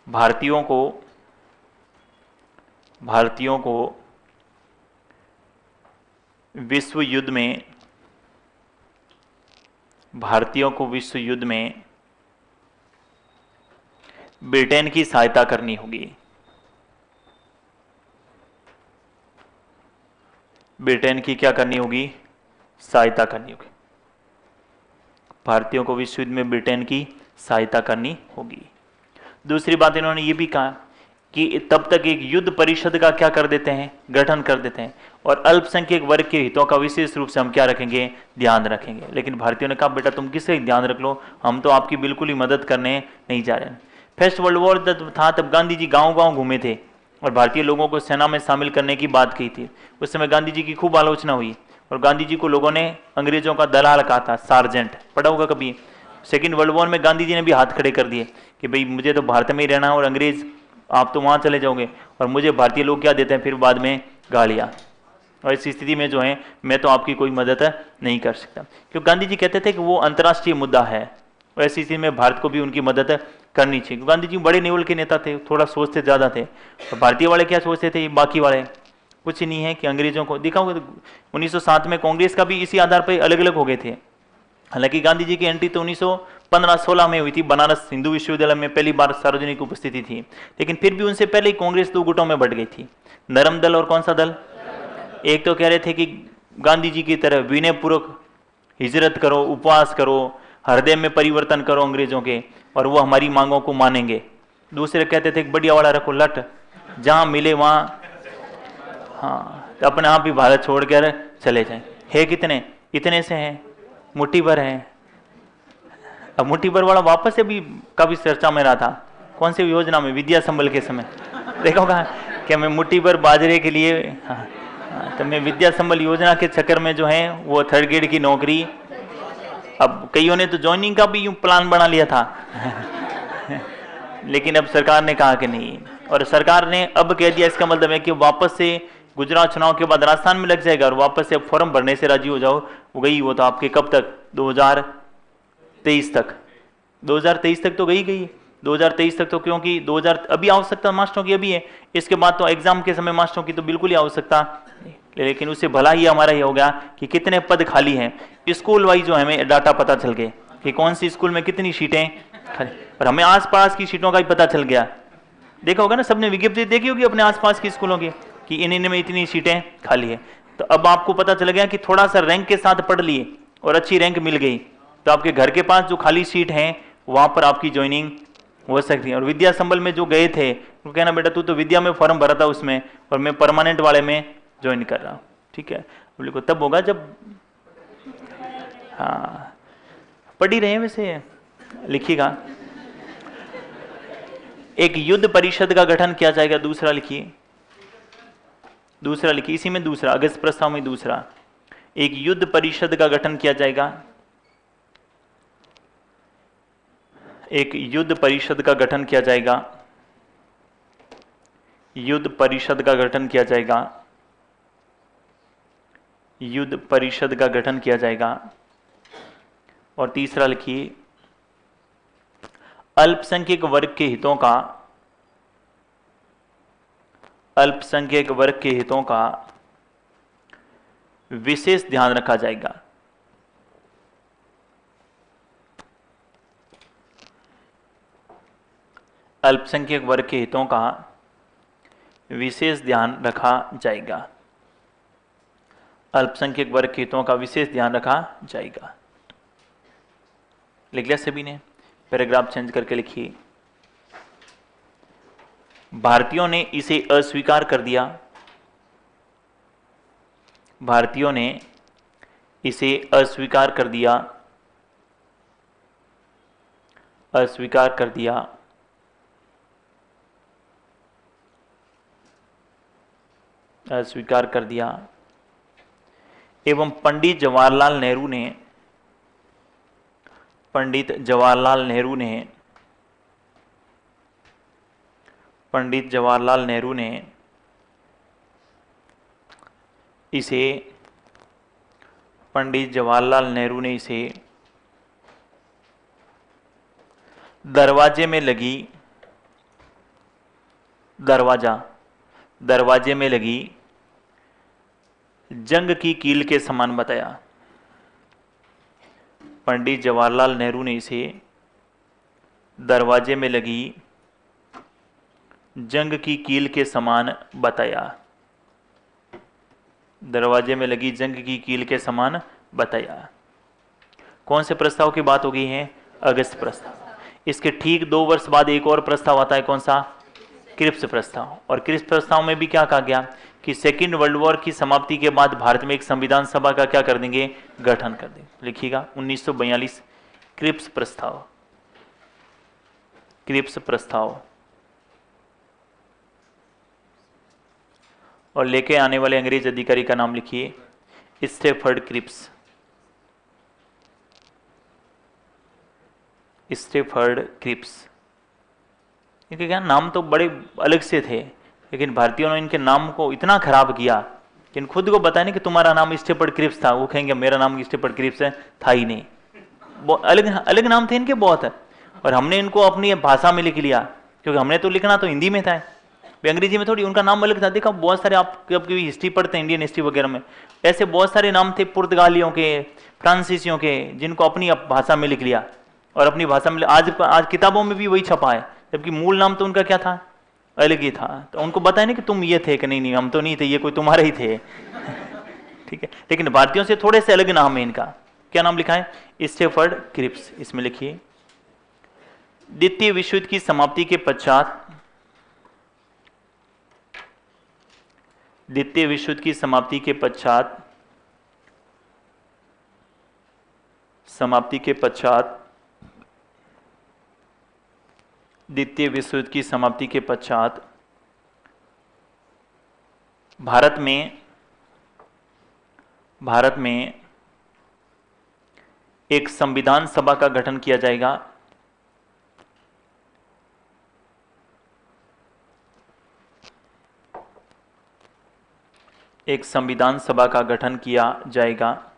भारतीयों को विश्व युद्ध में ब्रिटेन की सहायता करनी होगी। भारतीयों को विश्व युद्ध में ब्रिटेन की सहायता करनी होगी। दूसरी बात इन्होंने ये भी कहा कि तब तक एक युद्ध परिषद का गठन कर देते हैं और अल्पसंख्यक वर्ग के हितों का विशेष रूप से हम ध्यान रखेंगे। लेकिन भारतीयों ने कहा बेटा तुम किससे ध्यान रख लो, हम तो आपकी बिल्कुल ही मदद करने नहीं जा रहे हैं। फर्स्ट वर्ल्ड वॉर जब था तब गांधी जी गांव-गांव घूमे थे और भारतीय लोगों को सेना में शामिल करने की बात कही थी। उस समय गांधी जी की खूब आलोचना हुई और गांधी जी को लोगों ने अंग्रेजों का दलाल कहा था, सार्जेंट, पढ़ा होगा कभी। सेकेंड वर्ल्ड वॉर में गांधी जी ने भी हाथ खड़े कर दिए कि भाई मुझे तो भारत में ही रहना है और अंग्रेज आप तो वहाँ चले जाओगे, और मुझे भारतीय लोग क्या देते हैं फिर बाद में गालियाँ। और इस स्थिति में जो है मैं तो आपकी कोई मदद नहीं कर सकता, क्योंकि गांधी जी कहते थे कि वो अंतर्राष्ट्रीय मुद्दा है और ऐसी स्थिति में भारत को भी उनकी मदद करनी चाहिए। गांधी जी बड़े लेवल के नेता थे, थोड़ा सोचते ज़्यादा थे। और भारतीय वाले क्या सोचते थे, बाकी वाले कुछ नहीं है कि अंग्रेजों को देखा होगा। 1907 में कांग्रेस का भी इसी आधार पर अलग अलग हो गए थे। हालांकि गांधी जी की एंट्री तो 1915-16 में हुई थी, बनारस हिंदू विश्वविद्यालय में पहली बार सार्वजनिक उपस्थिति थी। लेकिन फिर भी उनसे पहले ही कांग्रेस दो गुटों में बढ़ गई थी, नरम दल और कौन सा दल। एक तो कह रहे थे कि गांधी जी की तरह विनय पूर्वक हिजरत करो, उपवास करो, हृदय में परिवर्तन करो अंग्रेजों के, और वो हमारी मांगों को मानेंगे। दूसरे कहते थे बढ़िया वाला रखो, लट जहां मिले वहां, हाँ तो अपने आप ही भारत छोड़कर चले जाएं। है कितने, इतने से हैं, मुट्ठी भर है। अब मुट्ठी भर वाला वापस से भी काफी चर्चा में रहा था, कौन सी योजना में, विद्या संबल के समय देखा होगा कि मैं मुट्ठी भर बाजरे के लिए, तो मैं विद्या संबल योजना के चक्कर में जो है वो 3rd ग्रेड की नौकरी। अब कईयों ने तो ज्वाइनिंग का भी यूं प्लान बना लिया था लेकिन अब सरकार ने कहा कि नहीं, और सरकार ने अब कह दिया, इसका मतलब है कि वापस से गुजरात चुनाव के बाद राजस्थान में लग जाएगा और वापस से फॉर्म भरने से राजी हो जाओ। वो गई, वो तो आपके कब तक, 2023 तक, 2023 तक तो गई 2023 तक तो, क्योंकि 2000 अभी आवश्यकता मास्टरों की अभी है, इसके बाद तो एग्जाम के समय मास्टरों की तो बिल्कुल ही आवश्यकता। लेकिन उससे भला ही हमारा ये हो गया कि कितने पद खाली हैं, स्कूल वाइज जो हमें डाटा पता चल गए कि कौन सी स्कूल में कितनी सीटें खाली, और हमें आसपास की सीटों का भी पता चल गया। देखा होगा ना, सबने विज्ञप्ति देखी होगी अपने आसपास की स्कूलों की कि इन में इतनी सीटें खाली है। तो अब आपको पता चल गया कि थोड़ा सा रैंक के साथ पढ़ लिए और अच्छी रैंक मिल गई तो आपके घर के पास जो खाली सीट हैं वहां पर आपकी ज्वाइनिंग हो सकती है। और विद्या संबल में जो गए थे वो कहना बेटा तू तो विद्या में फॉर्म भरा था उसमें, और मैं परमानेंट वाले में ज्वाइन कर रहा हूँ, ठीक है। बोले को तब होगा जब, हाँ पढ़ ही रहे हैं वैसे, लिखिएगा। एक युद्ध परिषद का गठन किया जाएगा। दूसरा लिखिए, दूसरा लिखिए, इसी में दूसरा, अगस्त प्रस्ताव में दूसरा, एक युद्ध परिषद का गठन किया जाएगा। एक युद्ध परिषद का गठन किया जाएगा। युद्ध परिषद का गठन किया जाएगा। युद्ध परिषद का गठन किया जाएगा। और तीसरा लिखिए, अल्पसंख्यक वर्ग के हितों का, अल्पसंख्यक वर्ग के हितों का विशेष ध्यान रखा जाएगा। अल्पसंख्यक वर्ग के हितों का विशेष ध्यान रखा जाएगा। अल्पसंख्यक वर्ग के हितों का विशेष ध्यान रखा जाएगा। लिख लिया सभी ने? पैराग्राफ चेंज करके लिखिए, भारतीयों ने इसे अस्वीकार कर दिया। भारतीयों ने इसे अस्वीकार कर दिया। अस्वीकार कर दिया। अस्वीकार कर दिया। एवं पंडित जवाहरलाल नेहरू ने, पंडित जवाहरलाल नेहरू ने, पंडित जवाहरलाल नेहरू ने इसे, पंडित जवाहरलाल नेहरू ने इसे दरवाजे में लगी, दरवाजा, दरवाजे में लगी जंग की कील के समान बताया। पंडित जवाहरलाल नेहरू ने इसे दरवाजे में लगी जंग की कील के समान बताया। दरवाजे में लगी जंग की कील के समान बताया। कौन से प्रस्ताव की बात हो गई है? अगस्त प्रस्ताव। इसके ठीक 2 वर्ष बाद एक और प्रस्ताव आता है, कौन सा? क्रिप्स प्रस्ताव। और क्रिप्स प्रस्ताव में भी क्या कहा गया कि सेकेंड वर्ल्ड वॉर की समाप्ति के बाद भारत में एक संविधान सभा का क्या कर देंगे? गठन कर देंगे। लिखिएगा 1942 क्रिप्स प्रस्ताव। क्रिप्स प्रस्ताव। और लेके आने वाले अंग्रेज अधिकारी का नाम लिखिए, स्टेफर्ड क्रिप्स। Stafford Cripps. इनके क्या नाम तो बड़े अलग से थे, लेकिन भारतीयों ने इनके नाम को इतना खराब किया कि इन खुद को बताया नहीं कि तुम्हारा नाम स्टेफर्ड क्रिप्स था, वो कहेंगे मेरा नाम स्टेफर्ड क्रिप्स है, था ही नहीं। अलग अलग नाम थे इनके बहुत है। और हमने इनको अपनी भाषा में लिख लिया, क्योंकि हमने तो लिखना तो हिंदी में था, अंग्रेजी में थोड़ी। उनका नाम अलग था। देखा बहुत सारे, आप कब की हिस्ट्री पढ़ते हैं इंडियन हिस्ट्री वगैरह में, ऐसे बहुत सारे नाम थे पुर्तगालियों के, फ्रांसीसियों के, जिनको अपनी भाषा में लिख लिया और अपनी भाषा में आज किताबों में भी वही छपा है, जबकि मूल नाम तो उनका क्या था? अलग ही था। तो उनको बताया नहीं कि तुम ये थे कि नहीं, नहीं हम तो नहीं थे, ये कोई तुम्हारे ही थे। ठीक है, लेकिन भारतीयों से थोड़े से अलग नाम है इनका। क्या नाम लिखा है? Stafford Cripps. इसमें लिखिए, द्वितीय विश्व युद्ध की समाप्ति के पश्चात, द्वितीय विश्व युद्ध की समाप्ति के पश्चात, समाप्ति के पश्चात, द्वितीय विश्व युद्ध की समाप्ति के पश्चात भारत में एक संविधान सभा का गठन किया जाएगा। एक संविधान सभा का गठन किया जाएगा।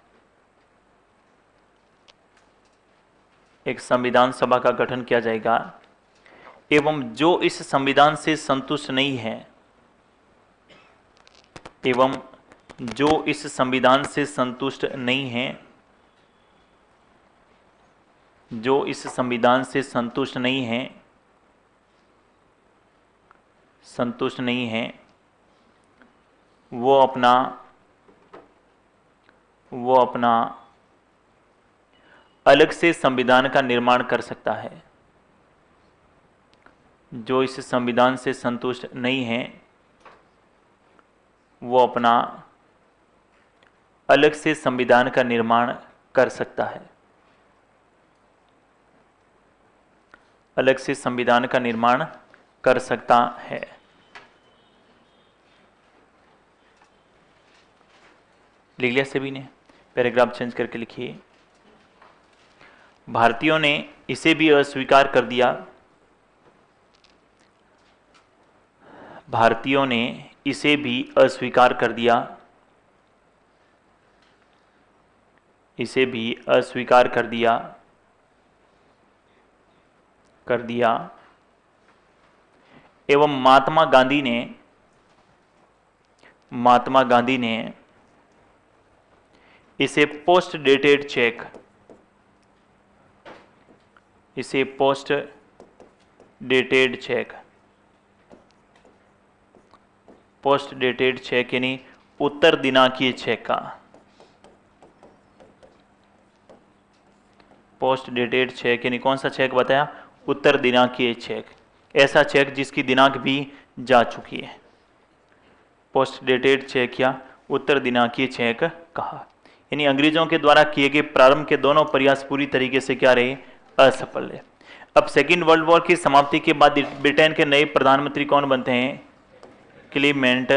एक संविधान सभा का गठन किया जाएगा। एवं जो इस संविधान से संतुष्ट नहीं है, एवं जो इस संविधान से संतुष्ट नहीं है, जो इस संविधान से संतुष्ट नहीं है, संतुष्ट नहीं है, वो अपना अलग से संविधान का निर्माण कर सकता है। जो इस संविधान से संतुष्ट नहीं है, वो अपना अलग से संविधान का निर्माण कर सकता है। अलग से संविधान का निर्माण कर सकता है। लिख लिया सभी ने? पैराग्राफ चेंज करके लिखिए। भारतीयों ने इसे भी अस्वीकार कर दिया। भारतीयों ने इसे भी अस्वीकार कर दिया। इसे भी अस्वीकार कर दिया एवं महात्मा गांधी ने इसे पोस्ट डेटेड चेक यानी उत्तर दिनांकीय चेक का, पोस्ट डेटेड चेक यानी कौन सा चेक बताया? उत्तर दिनांकीय चेक, ऐसा चेक जिसकी दिनांक भी जा चुकी है, पोस्ट डेटेड चेक या उत्तर दिनांकीय चेक कहा। यानी अंग्रेजों के द्वारा किए गए प्रारंभ के दोनों प्रयास पूरी तरीके से क्या रहे? असफल रहे। अब सेकेंड वर्ल्ड वॉर की समाप्ति के बाद ब्रिटेन के नए प्रधानमंत्री कौन बनते हैं? क्लीमेंट।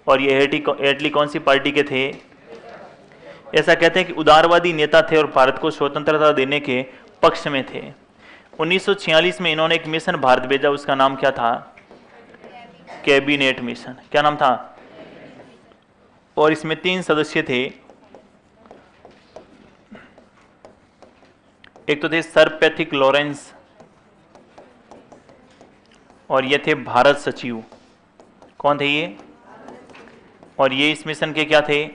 और ये एटली कौन सी पार्टी के थे? ऐसा कहते हैं कि उदारवादी नेता थे और भारत को स्वतंत्रता देने के पक्ष में थे। 1946 में इन्होंने एक मिशन भारत भेजा, उसका नाम क्या था? Cabinet mission. क्या नाम था? और इसमें 3 सदस्य थे। एक तो थे सर पैथिक लॉरेंस और ये थे भारत सचिव। कौन थे ये? और ये इस मिशन के क्या थे?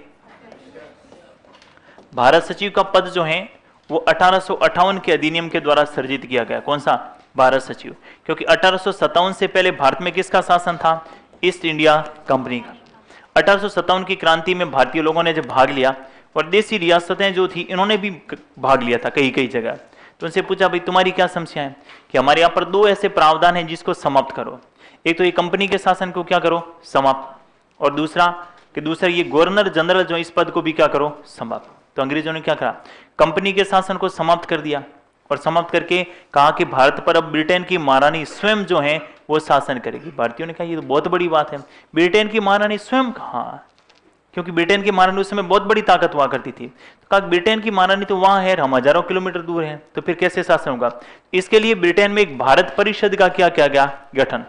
भारत सचिव का पद जो है वो 1858 के अधिनियम के द्वारा सृजित किया गया। कौन सा? भारत सचिव। क्योंकि 1857 से पहले भारत में किसका शासन था? ईस्ट इंडिया कंपनी का। 1857 की क्रांति में भारतीय लोगों ने जब भाग लिया और देसी रियासतें जो थी इन्होंने भी भाग लिया था कई जगह, तो उनसे पूछा भाई तुम्हारी क्या समस्या है? कि हमारे यहाँ पर 2 ऐसे प्रावधान हैं जिसको समाप्त करो। एक तो ये कंपनी के शासन को क्या करो? समाप्त। और दूसरा ये गवर्नर जनरल जो इस पद को भी क्या करो? समाप्त। तो अंग्रेजों ने क्या करा? कंपनी के शासन को समाप्त कर दिया और समाप्त करके कहा कि भारत पर अब ब्रिटेन की महारानी स्वयं जो है वो शासन करेगी। भारतीयों ने कहा ये तो बहुत बड़ी बात है, ब्रिटेन की महारानी स्वयं कहाँ? क्योंकि ब्रिटेन की महारानी उस समय बहुत बड़ी ताकत हुआ करती थी। तो कहा ब्रिटेन की महारानी तो वहां है, हम हजारों किलोमीटर दूर हैं, तो फिर कैसे शासन होगा? इसके लिए ब्रिटेन में एक भारत परिषद का क्या किया गया? गठन।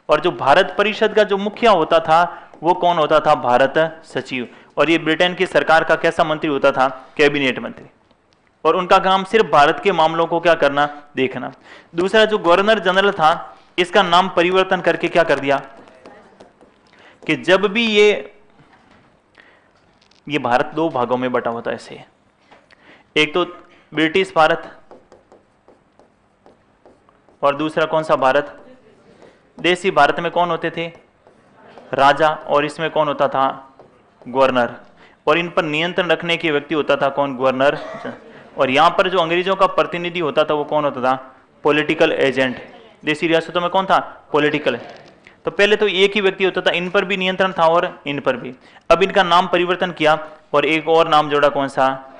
और जो भारत परिषद का जो मुखिया होता था वो कौन होता था? भारत सचिव। और ये ब्रिटेन की सरकार का कैसा मंत्री होता था? कैबिनेट मंत्री। और उनका काम सिर्फ भारत के मामलों को क्या करना? देखना। दूसरा जो गवर्नर जनरल था इसका नाम परिवर्तन करके क्या कर दिया कि जब भी ये भारत 2 भागों में बटा होता है ऐसे, एक तो ब्रिटिश भारत और दूसरा कौन सा भारत? देसी भारत में कौन होते थे? राजा। और इसमें कौन होता था? गवर्नर। और इन पर नियंत्रण रखने के व्यक्ति होता था कौन? गवर्नर। और यहां पर जो अंग्रेजों का प्रतिनिधि होता था वो कौन होता था? Political agent. देसी रियासतों में कौन था? पॉलिटिकल। तो पहले तो एक ही व्यक्ति होता था, इन पर भी नियंत्रण था और इन पर भी। अब इनका नाम परिवर्तन किया और एक और नाम जोड़ा, कौन सा?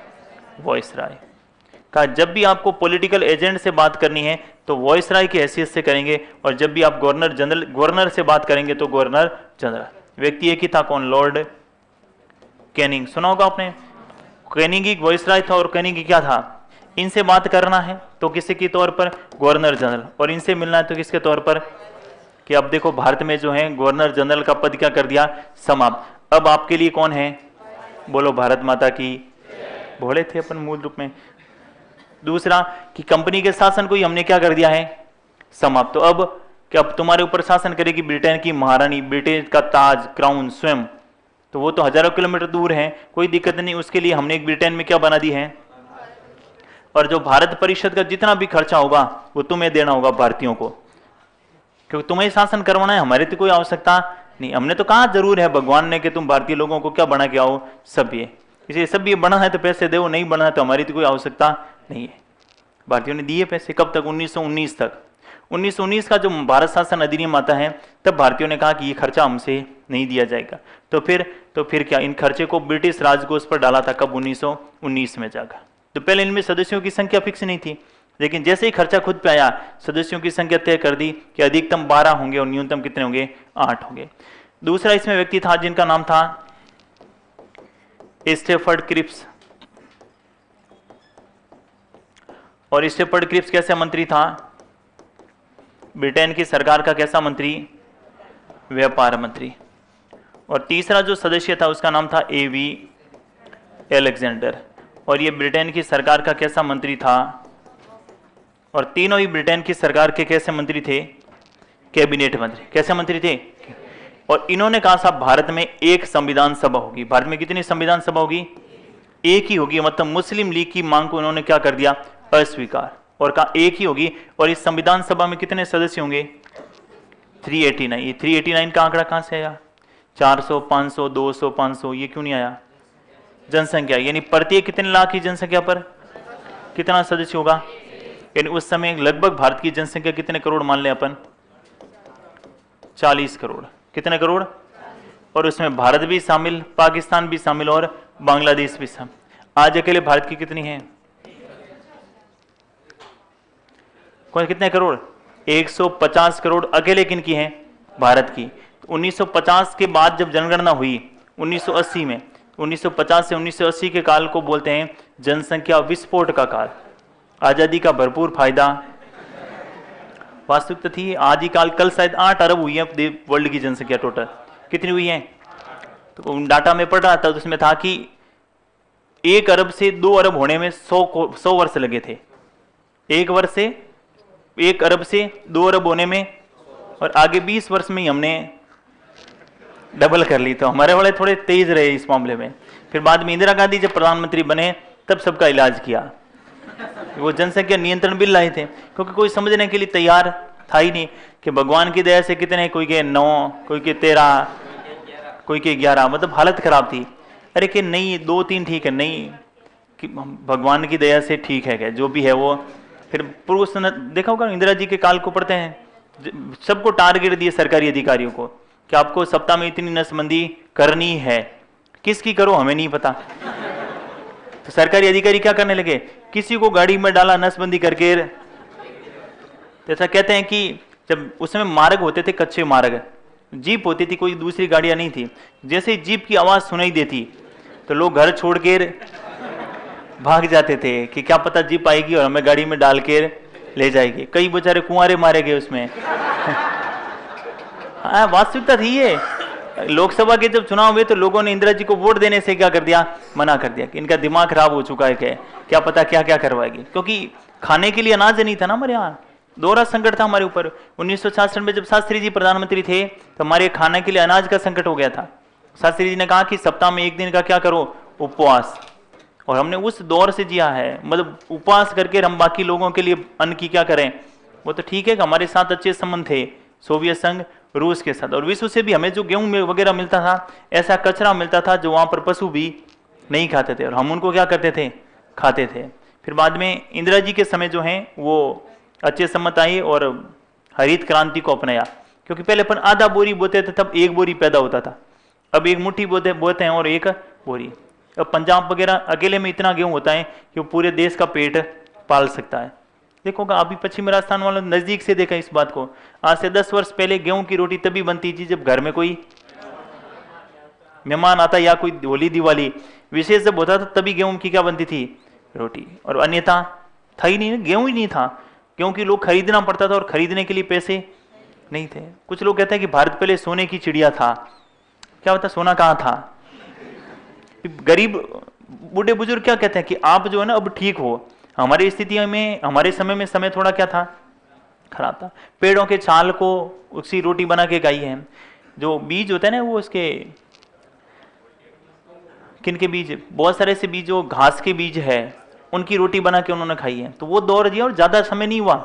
वॉइसराय। कहा जब भी आपको पॉलिटिकल एजेंट से बात करनी है तो वॉइसराय की हैसियत से करेंगे, और जब भी आप गवर्नर से बात करेंगे तो गवर्नर जनरल। व्यक्ति एक ही था, कौन? Lord Canning. सुना होगा आपने। कैनिंग ही वॉइसराय था और कैनिंग ही क्या था? इनसे बात करना है तो किसी के तौर पर? Governor general. और इनसे मिलना है तो किसके तौर पर? कि अब देखो भारत में जो है गवर्नर जनरल का पद क्या कर दिया? समाप्त। अब आपके लिए कौन है? बोलो भारत माता की। भोले थे अपन मूल रूप में। दूसरा कि कंपनी के शासन को ही हमने क्या कर दिया है? समाप्त। तो अब क्या अब तुम्हारे ऊपर शासन करेगी ब्रिटेन की महारानी, ब्रिटेन का ताज, क्राउन स्वयं। तो वो तो हजारों किलोमीटर दूर है, कोई दिक्कत नहीं। उसके लिए हमने एक ब्रिटेन में क्या बना दी है? और जो भारत परिषद का जितना भी खर्चा होगा वो तुम्हें देना होगा भारतीयों को, क्योंकि तुम्हें शासन करवाना है, हमारे तो कोई आवश्यकता नहीं। हमने तो कहा जरूर है भगवान ने कि तुम भारतीय लोगों को क्या बना के आओ? सभ्य। इसलिए सभ्य बना है तो पैसे दो, नहीं बना है तो हमारी तो कोई आवश्यकता नहीं है। भारतीयों ने दिए पैसे। कब तक? 1919 तक। 1919 का जो भारत शासन अधिनियम आता है तब भारतीयों ने कहा कि ये खर्चा हमसे नहीं दिया जाएगा। तो फिर क्या इन खर्चे को ब्रिटिश राजकोष पर डाला था? कब? 1919 में जाकर। तो पहले इनमें सदस्यों की संख्या फिक्स नहीं थी, लेकिन जैसे ही खर्चा खुद पे आया, सदस्यों की संख्या तय कर दी कि अधिकतम 12 होंगे और न्यूनतम कितने होंगे, 8 होंगे। दूसरा इसमें व्यक्ति था जिनका नाम था स्टेफर्ड क्रिप्स। और स्टेफर्ड क्रिप्स कैसा मंत्री था? ब्रिटेन की सरकार का कैसा मंत्री? व्यापार मंत्री। और तीसरा जो सदस्य था उसका नाम था एवी एलेक्जेंडर, और ये ब्रिटेन की सरकार का कैसा मंत्री था? और तीनों ही ब्रिटेन की सरकार के कैसे मंत्री थे? कैबिनेट मंत्री। कैसे मंत्री थे? और इन्होंने कहा साहब भारत में एक संविधान सभा होगी। भारत में कितनी संविधान सभा होगी? एक ही होगी। मतलब मुस्लिम लीग की मांग को इन्होंने क्या कर दिया? अस्वीकार, और कहा एक ही होगी। और इस संविधान सभा में कितने सदस्य होंगे? 389। ये 389 का आंकड़ा कहां से आया? 400, 500, 200, 500, ये क्यों नहीं आया? जनसंख्या, यानी प्रत्येक कितने लाख की जनसंख्या पर कितना सदस्य होगा? यानी उस समय लगभग भारत की जनसंख्या कितने करोड़ मान लें अपन? 40 करोड़। कितने करोड़? और उसमें भारत भी शामिल, पाकिस्तान भी शामिल और बांग्लादेश भी शामिल। आज अकेले भारत की कितनी है? कौन कितने करोड़? 150 करोड़ अकेले किन की है? भारत की। 1950 के बाद जब जनगणना हुई 1980 में, 1950 से 1980 के काल को बोलते हैं जनसंख्या विस्फोट का काल। आजादी का भरपूर फायदा वास्तविकता थी। आज ही काल, कल शायद 8 अरब हुई है वर्ल्ड की जनसंख्या टोटल। कितनी हुई है? तो डाटा में पढ़ रहा था तो उसमें था कि 1 अरब से 2 अरब होने में 100 वर्ष लगे थे। 1 अरब से 2 अरब होने में, और आगे 20 वर्ष में ही हमने डबल कर ली। तो हमारे वाले थोड़े तेज रहे इस मामले में। फिर बाद में इंदिरा गांधी जब प्रधानमंत्री बने तब सबका इलाज किया। वो जनसंख्या नियंत्रण बिल लाए थे, क्योंकि कोई समझने के लिए तैयार था ही नहीं कि भगवान की दया से कितने, कोई के 9, कोई के 13, कोई के 11, मतलब हालत खराब थी। अरे कि नहीं 2-3 ठीक है, नहीं कि भगवान की दया से ठीक है क्या, जो भी है वो। फिर पुरुष देखा होगा इंदिरा जी के काल को पढ़ते हैं, सबको टारगेट दिए सरकारी अधिकारियों को कि आपको सप्ताह में इतनी नसबंदी करनी है। किसकी करो हमें नहीं पता। तो सरकारी अधिकारी क्या करने लगे? किसी को गाड़ी में डाला नसबंदी करके। जैसा कहते हैं कि जब उस समय मार्ग होते थे, कच्चे मार्ग, जीप होती थी, कोई दूसरी गाड़ियां नहीं थी। जैसे ही जीप की आवाज सुनाई देती तो लोग घर छोड़ के भाग जाते थे कि क्या पता जीप आएगी और हमें गाड़ी में डाल के ले जाएगी। कई बेचारे कुंवारे मारे गए उसमें। हाँ, वास्तविकता थी ये। लोकसभा के जब चुनाव हुए तो लोगों ने इंदिरा जी को वोट देने से क्या कर दिया? मना कर दिया कि इनका दिमाग खराब हो चुका है, क्या पता क्या क्या करवाएगी। क्योंकि खाने के लिए अनाज नहीं था ना हमारे यहाँ, दोहरा संकट था हमारे ऊपर। 1966 में जब शास्त्री जी प्रधानमंत्री थे तो हमारे खाने के लिए अनाज का संकट हो गया था। शास्त्री जी ने कहा कि सप्ताह में 1 दिन का क्या करो? उपवास। और हमने उस दौर से जिया है, मतलब उपवास करके हम बाकी लोगों के लिए अन्न की क्या करें। वो तो ठीक है कि हमारे साथ अच्छे संबंध थे सोवियत संघ, रूस के साथ, और विश्व से भी हमें जो गेहूं वगैरह मिलता था, ऐसा कचरा मिलता था जो वहां पर पशु भी नहीं खाते थे, और हम उनको क्या करते थे? खाते थे। फिर बाद में इंदिरा जी के समय जो है वो अच्छे सम्मत आई और हरित क्रांति को अपनाया। क्योंकि पहले अपन आधा बोरी बोते थे, तब 1 बोरी पैदा होता था। अब 1 मुट्ठी बोते हैं और 1 बोरी। अब पंजाब वगैरह अकेले में इतना गेहूं होता है कि वो पूरे देश का पेट पाल सकता है। देखोगा अभी पश्चिम राजस्थान वालों नजदीक से देखा इस बात को। आज से 10 वर्ष पहले गेहूं की रोटी तभी बनती थी जब घर में कोई मेहमान आता या कोई होली दिवाली विशेष जब होता था, तभी गेहूं की क्या बनती थी? रोटी। और अन्यथा था ही नहीं, गेहूं ही नहीं था, क्योंकि लोग खरीदना पड़ता था और खरीदने के लिए पैसे नहीं थे। कुछ लोग कहते हैं कि भारत पहले सोने की चिड़िया था। क्या होता? सोना कहाँ था? गरीब बूढ़े बुजुर्ग क्या कहते हैं कि आप जो है ना अब ठीक हो। हमारी स्थिति में, हमारे समय में समय थोड़ा क्या था? खराब था। पेड़ों के छाल को उसी रोटी बना के खाई है। जो बीज होते हैं ना वो उसके किन के बीज, बहुत सारे से बीज, जो घास के बीज है उनकी रोटी बना के उन्होंने खाई है। तो वो दौर दिया और ज्यादा समय नहीं हुआ।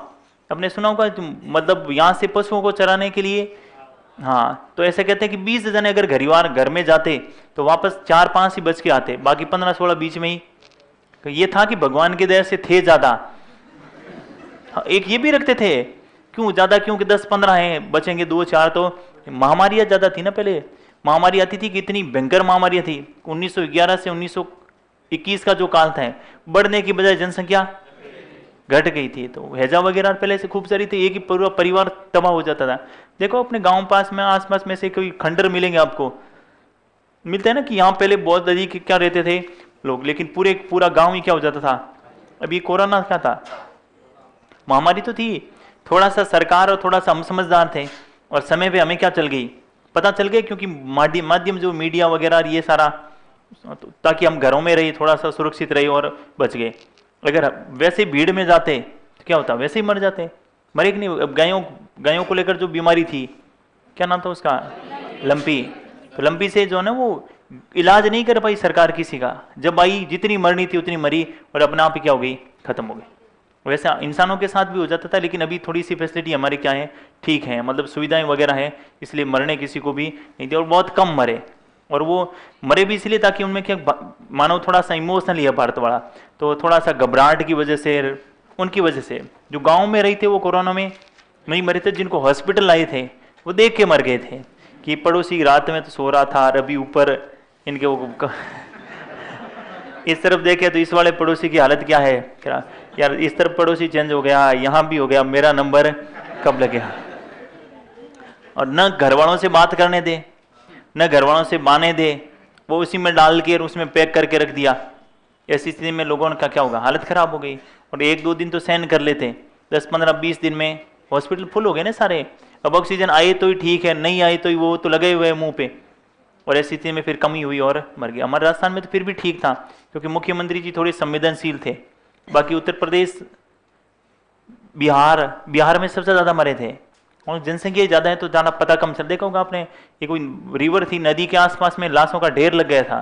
आपने सुना होगा मतलब यहाँ से पशुओं को चराने के लिए, हाँ, तो ऐसे कहते हैं कि 20 जने अगर घर में जाते तो वापस 4-5 ही बच के आते, बाकी 15-16 बीच में ही। तो ये था कि भगवान की दया से थे ज्यादा। एक ये भी रखते थे, क्यों ज्यादा, क्योंकि 10-15 हैं, बचेंगे 2-4। तो महामारियां ज्यादा थी ना पहले। महामारी आती थी कि इतनी भयंकर महामारियां थी। 1911 से 1921 का जो काल था, बढ़ने की बजाय जनसंख्या घट गई थी। तो हैजा वगैरह पहले से खूब सारी थी, एक ही पूरा परिवार तबाह हो जाता था। देखो अपने गांव पास में आसपास में से कोई खंडर मिलेंगे आपको, मिलता है ना कि यहाँ पहले बहुत अधिक क्या रहते थे लोग, लेकिन पूरा गांव ही क्या हो जाता था। अभी कोरोना क्या था, महामारी तो थी, थोड़ा सा सरकार और थोड़ा सा हम समझदार थे और समय पे हमें क्या चल गई, पता चल गया, क्योंकि माध्यम जो मीडिया वगैरह ये सारा, ताकि हम घरों में रहे, थोड़ा सा सुरक्षित रहे और बच गए। अगर वैसे भीड़ में जाते तो क्या होता, वैसे ही मर जाते। मरे कि नहीं। अब गायों को लेकर जो बीमारी थी, क्या नाम था उसका, लंपी। तो लंपी से जो है ना वो इलाज नहीं कर पाई सरकार किसी का, जब आई जितनी मरनी थी उतनी मरी और अपने आप ही क्या हो गई, खत्म हो गई। वैसे इंसानों के साथ भी हो जाता था, लेकिन अभी थोड़ी सी फैसिलिटी हमारी क्या है, ठीक है, मतलब सुविधाएं वगैरह है, इसलिए मरने किसी को भी नहीं थी और बहुत कम मरे। और वो मरे भी इसलिए ताकि उनमें क्या, मानो थोड़ा सा इमोशनल है भारत वाला, तो थोड़ा सा घबराहट की वजह से, उनकी वजह से जो गांव में रही थे वो कोरोना में नहीं मरे थे, जिनको हॉस्पिटल लाए थे वो देख के मर गए थे कि पड़ोसी रात में तो सो रहा था और अभी ऊपर इनके वो इस तरफ देखे तो इस वाले पड़ोसी की हालत क्या है, क्या यार इस तरफ पड़ोसी चेंज हो गया, यहाँ भी हो गया, मेरा नंबर कब लगेगा। और न घर वालों से बात करने दे, न घर वालों से बाने दे, वो उसी में डाल के और उसमें पैक करके रख दिया। ऐसी स्थिति में लोगों का क्या होगा, हालत खराब हो गई। और 1-2 दिन तो सहन कर लेते, 10-15-20 दिन में हॉस्पिटल फुल हो गए ना सारे। अब ऑक्सीजन आए तो ही ठीक है, नहीं आए तो ही वो तो लगे हुए है मुंह पे। और ऐसी स्थिति में फिर कमी हुई और मर गया। हमारे राजस्थान में तो फिर भी ठीक था, क्योंकि मुख्यमंत्री जी थोड़े संवेदनशील थे। बाकी उत्तर प्रदेश, बिहार में सबसे ज्यादा मरे थे और जनसंख्या ज्यादा है तो जाना पता कम चल। देखा होगा आपने, ये कोई रिवर थी, नदी के आसपास में लाशों का ढेर लग गया था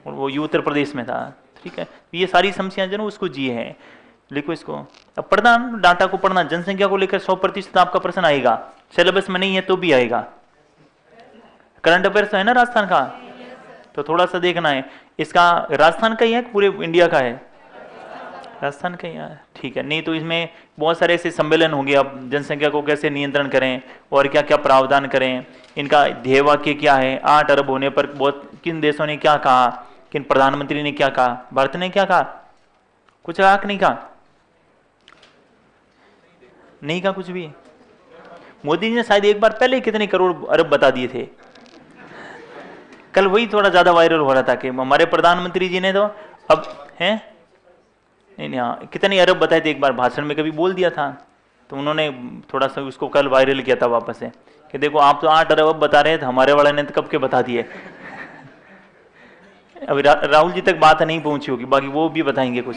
और वो उत्तर प्रदेश में था। ठीक है, ये सारी समस्याएं जो ना उसको जी है, लिखो इसको। अब पढ़ना, डाटा को पढ़ना, जनसंख्या को लेकर 100% आपका प्रश्न आएगा, सिलेबस में नहीं है तो भी आएगा। करंट अफेयर्स है ना राजस्थान का, तो थोड़ा सा देखना है। इसका राजस्थान का ही है, पूरे इंडिया का है, राजस्थान का ही है, ठीक है। नहीं तो इसमें बहुत सारे ऐसे सम्मेलन होंगे, अब जनसंख्या को कैसे नियंत्रण करें और क्या क्या प्रावधान करें, इनका ध्येय वाक्य क्या है। 8 अरब होने पर बहुत किन देशों ने क्या कहा, किन प्रधानमंत्री ने क्या कहा, भारत ने क्या कहा, कुछ कहा कि नहीं कहा, नहीं कहा कुछ भी। मोदी जी ने शायद एक बार पहले कितने करोड़ अरब बता दिए थे, कल वही थोड़ा ज्यादा वायरल हो रहा था कि हमारे प्रधानमंत्री जी ने तो अब हैं नहीं, हाँ कितने अरब बताए थे, एक बार भाषण में कभी बोल दिया था, तो उन्होंने थोड़ा सा उसको कल वायरल किया था वापस से कि देखो आप तो 8 अरब बता रहे थे, हमारे वाले ने तो कब के बता दिए। अभी राहुल जी तक बात नहीं पहुंची होगी, बाकी वो भी बताएंगे कुछ।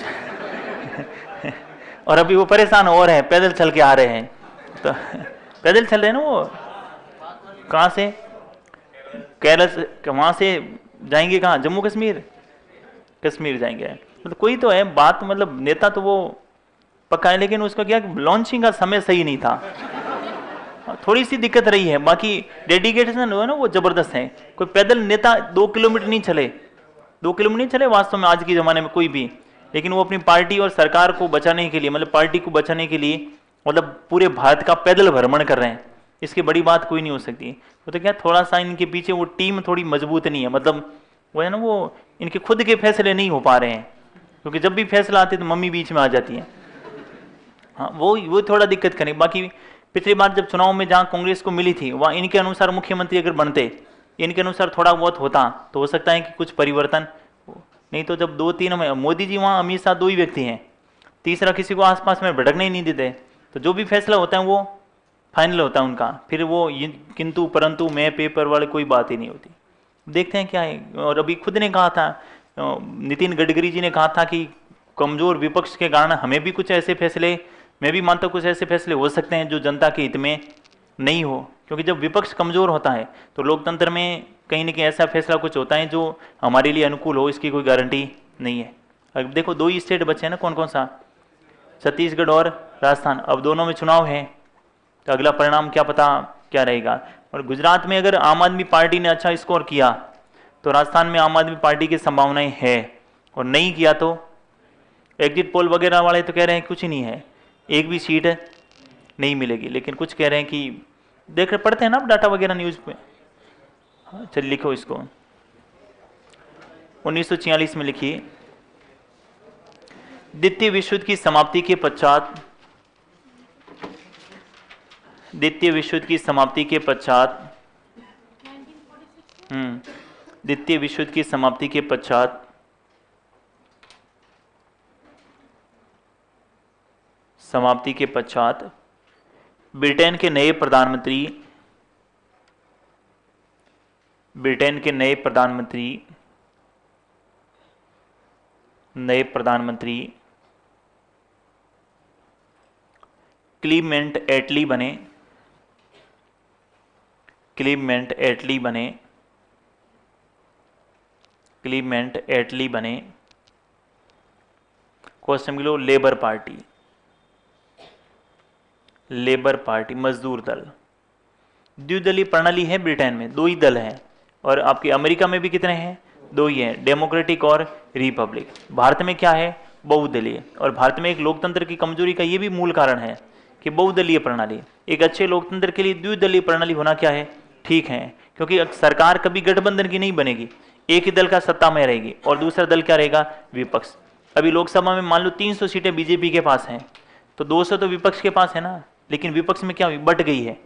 और अभी वो परेशान हो रहे हैं, पैदल चल के आ रहे हैं, तो पैदल चल रहे हैं ना वो, कहाँ से, केरल से, वहां से जाएंगे कहाँ, जम्मू कश्मीर, कश्मीर जाएंगे। मतलब कोई तो है बात, मतलब नेता तो वो पक्का है, लेकिन उसका क्या लॉन्चिंग का समय सही नहीं था, थोड़ी सी दिक्कत रही है। बाकी डेडिकेशन है ना वो जबरदस्त है। कोई पैदल नेता 2 किलोमीटर नहीं चले, 2 किलोमीटर नहीं चले वास्तव में आज के जमाने में कोई भी, लेकिन वो अपनी पार्टी और सरकार को बचाने के लिए, मतलब पार्टी को बचाने के लिए, मतलब पूरे भारत का पैदल भ्रमण कर रहे हैं। इसकी बड़ी बात कोई नहीं हो सकती। वो तो क्या थोड़ा सा इनके पीछे वो टीम थोड़ी मजबूत नहीं है, मतलब वो है ना, वो इनके खुद के फैसले नहीं हो पा रहे हैं, क्योंकि जब भी फैसला आते तो मम्मी बीच में आ जाती है। हाँ वो थोड़ा दिक्कत करें। बाकी पिछली बार जब चुनाव में जहाँ कांग्रेस को मिली थी, वहाँ इनके अनुसार मुख्यमंत्री अगर बनते, इनके अनुसार थोड़ा बहुत होता तो हो सकता है कि कुछ परिवर्तन। नहीं तो जब 2-3 में मोदी जी वहाँ, अमित शाह 2 ही व्यक्ति हैं, तीसरा किसी को आसपास में भटकने ही नहीं देते, तो जो भी फैसला होता है वो फाइनल होता है उनका, फिर वो किंतु परंतु मैं पेपर वाले कोई बात ही नहीं होती। देखते हैं क्या है। और अभी खुद ने कहा था, नितिन गडकरी जी ने कहा था कि कमजोर विपक्ष के कारण हमें भी कुछ ऐसे फैसले, मैं भी मानता हूँ कुछ ऐसे फैसले हो सकते हैं जो जनता के हित में नहीं हो, क्योंकि जब विपक्ष कमजोर होता है तो लोकतंत्र में कहीं ना कहीं ऐसा फैसला कुछ होता है जो हमारे लिए अनुकूल हो, इसकी कोई गारंटी नहीं है। अब देखो 2 ही स्टेट बचे हैं ना, कौन कौन सा, छत्तीसगढ़ और राजस्थान। अब दोनों में चुनाव है, तो अगला परिणाम क्या पता क्या रहेगा। और गुजरात में अगर आम आदमी पार्टी ने अच्छा स्कोर किया तो राजस्थान में आम आदमी पार्टी की संभावनाएं है, और नहीं किया तो एग्जिट पोल वगैरह वाले तो कह रहे हैं कुछ ही नहीं है, एक भी सीट नहीं मिलेगी। लेकिन कुछ कह रहे हैं कि देख रहे, पढ़ते हैं ना आप डाटा वगैरह न्यूज पे। चल लिखो इसको, 1946 में लिखिए द्वितीय विश्व युद्ध की समाप्ति के पश्चात, द्वितीय विश्व युद्ध की समाप्ति के पश्चात, द्वितीय विश्व युद्ध की समाप्ति के पश्चात ब्रिटेन के नए प्रधानमंत्री क्लीमेंट एटली बने। क्वेश्चन मिलो, लेबर पार्टी, मजदूर दल। द्विदलीय प्रणाली है ब्रिटेन में, दो ही दल हैं, और आपके अमेरिका में भी कितने हैं? दो ही हैं, डेमोक्रेटिक और रिपब्लिक। भारत में क्या है? बहुदलीय। और भारत में एक लोकतंत्र की कमजोरी का ये भी मूल कारण है कि बहुदलीय प्रणाली। एक अच्छे लोकतंत्र के लिए द्विदलीय प्रणाली होना क्या है? ठीक है, क्योंकि सरकार कभी गठबंधन की नहीं बनेगी, एक ही दल का सत्ता में रहेगी और दूसरा दल क्या रहेगा? विपक्ष। अभी लोकसभा में मान लो 300 सीटें बीजेपी के पास हैं, तो 200 तो विपक्ष के पास है ना, लेकिन विपक्ष में क्या हुई? बट गई है,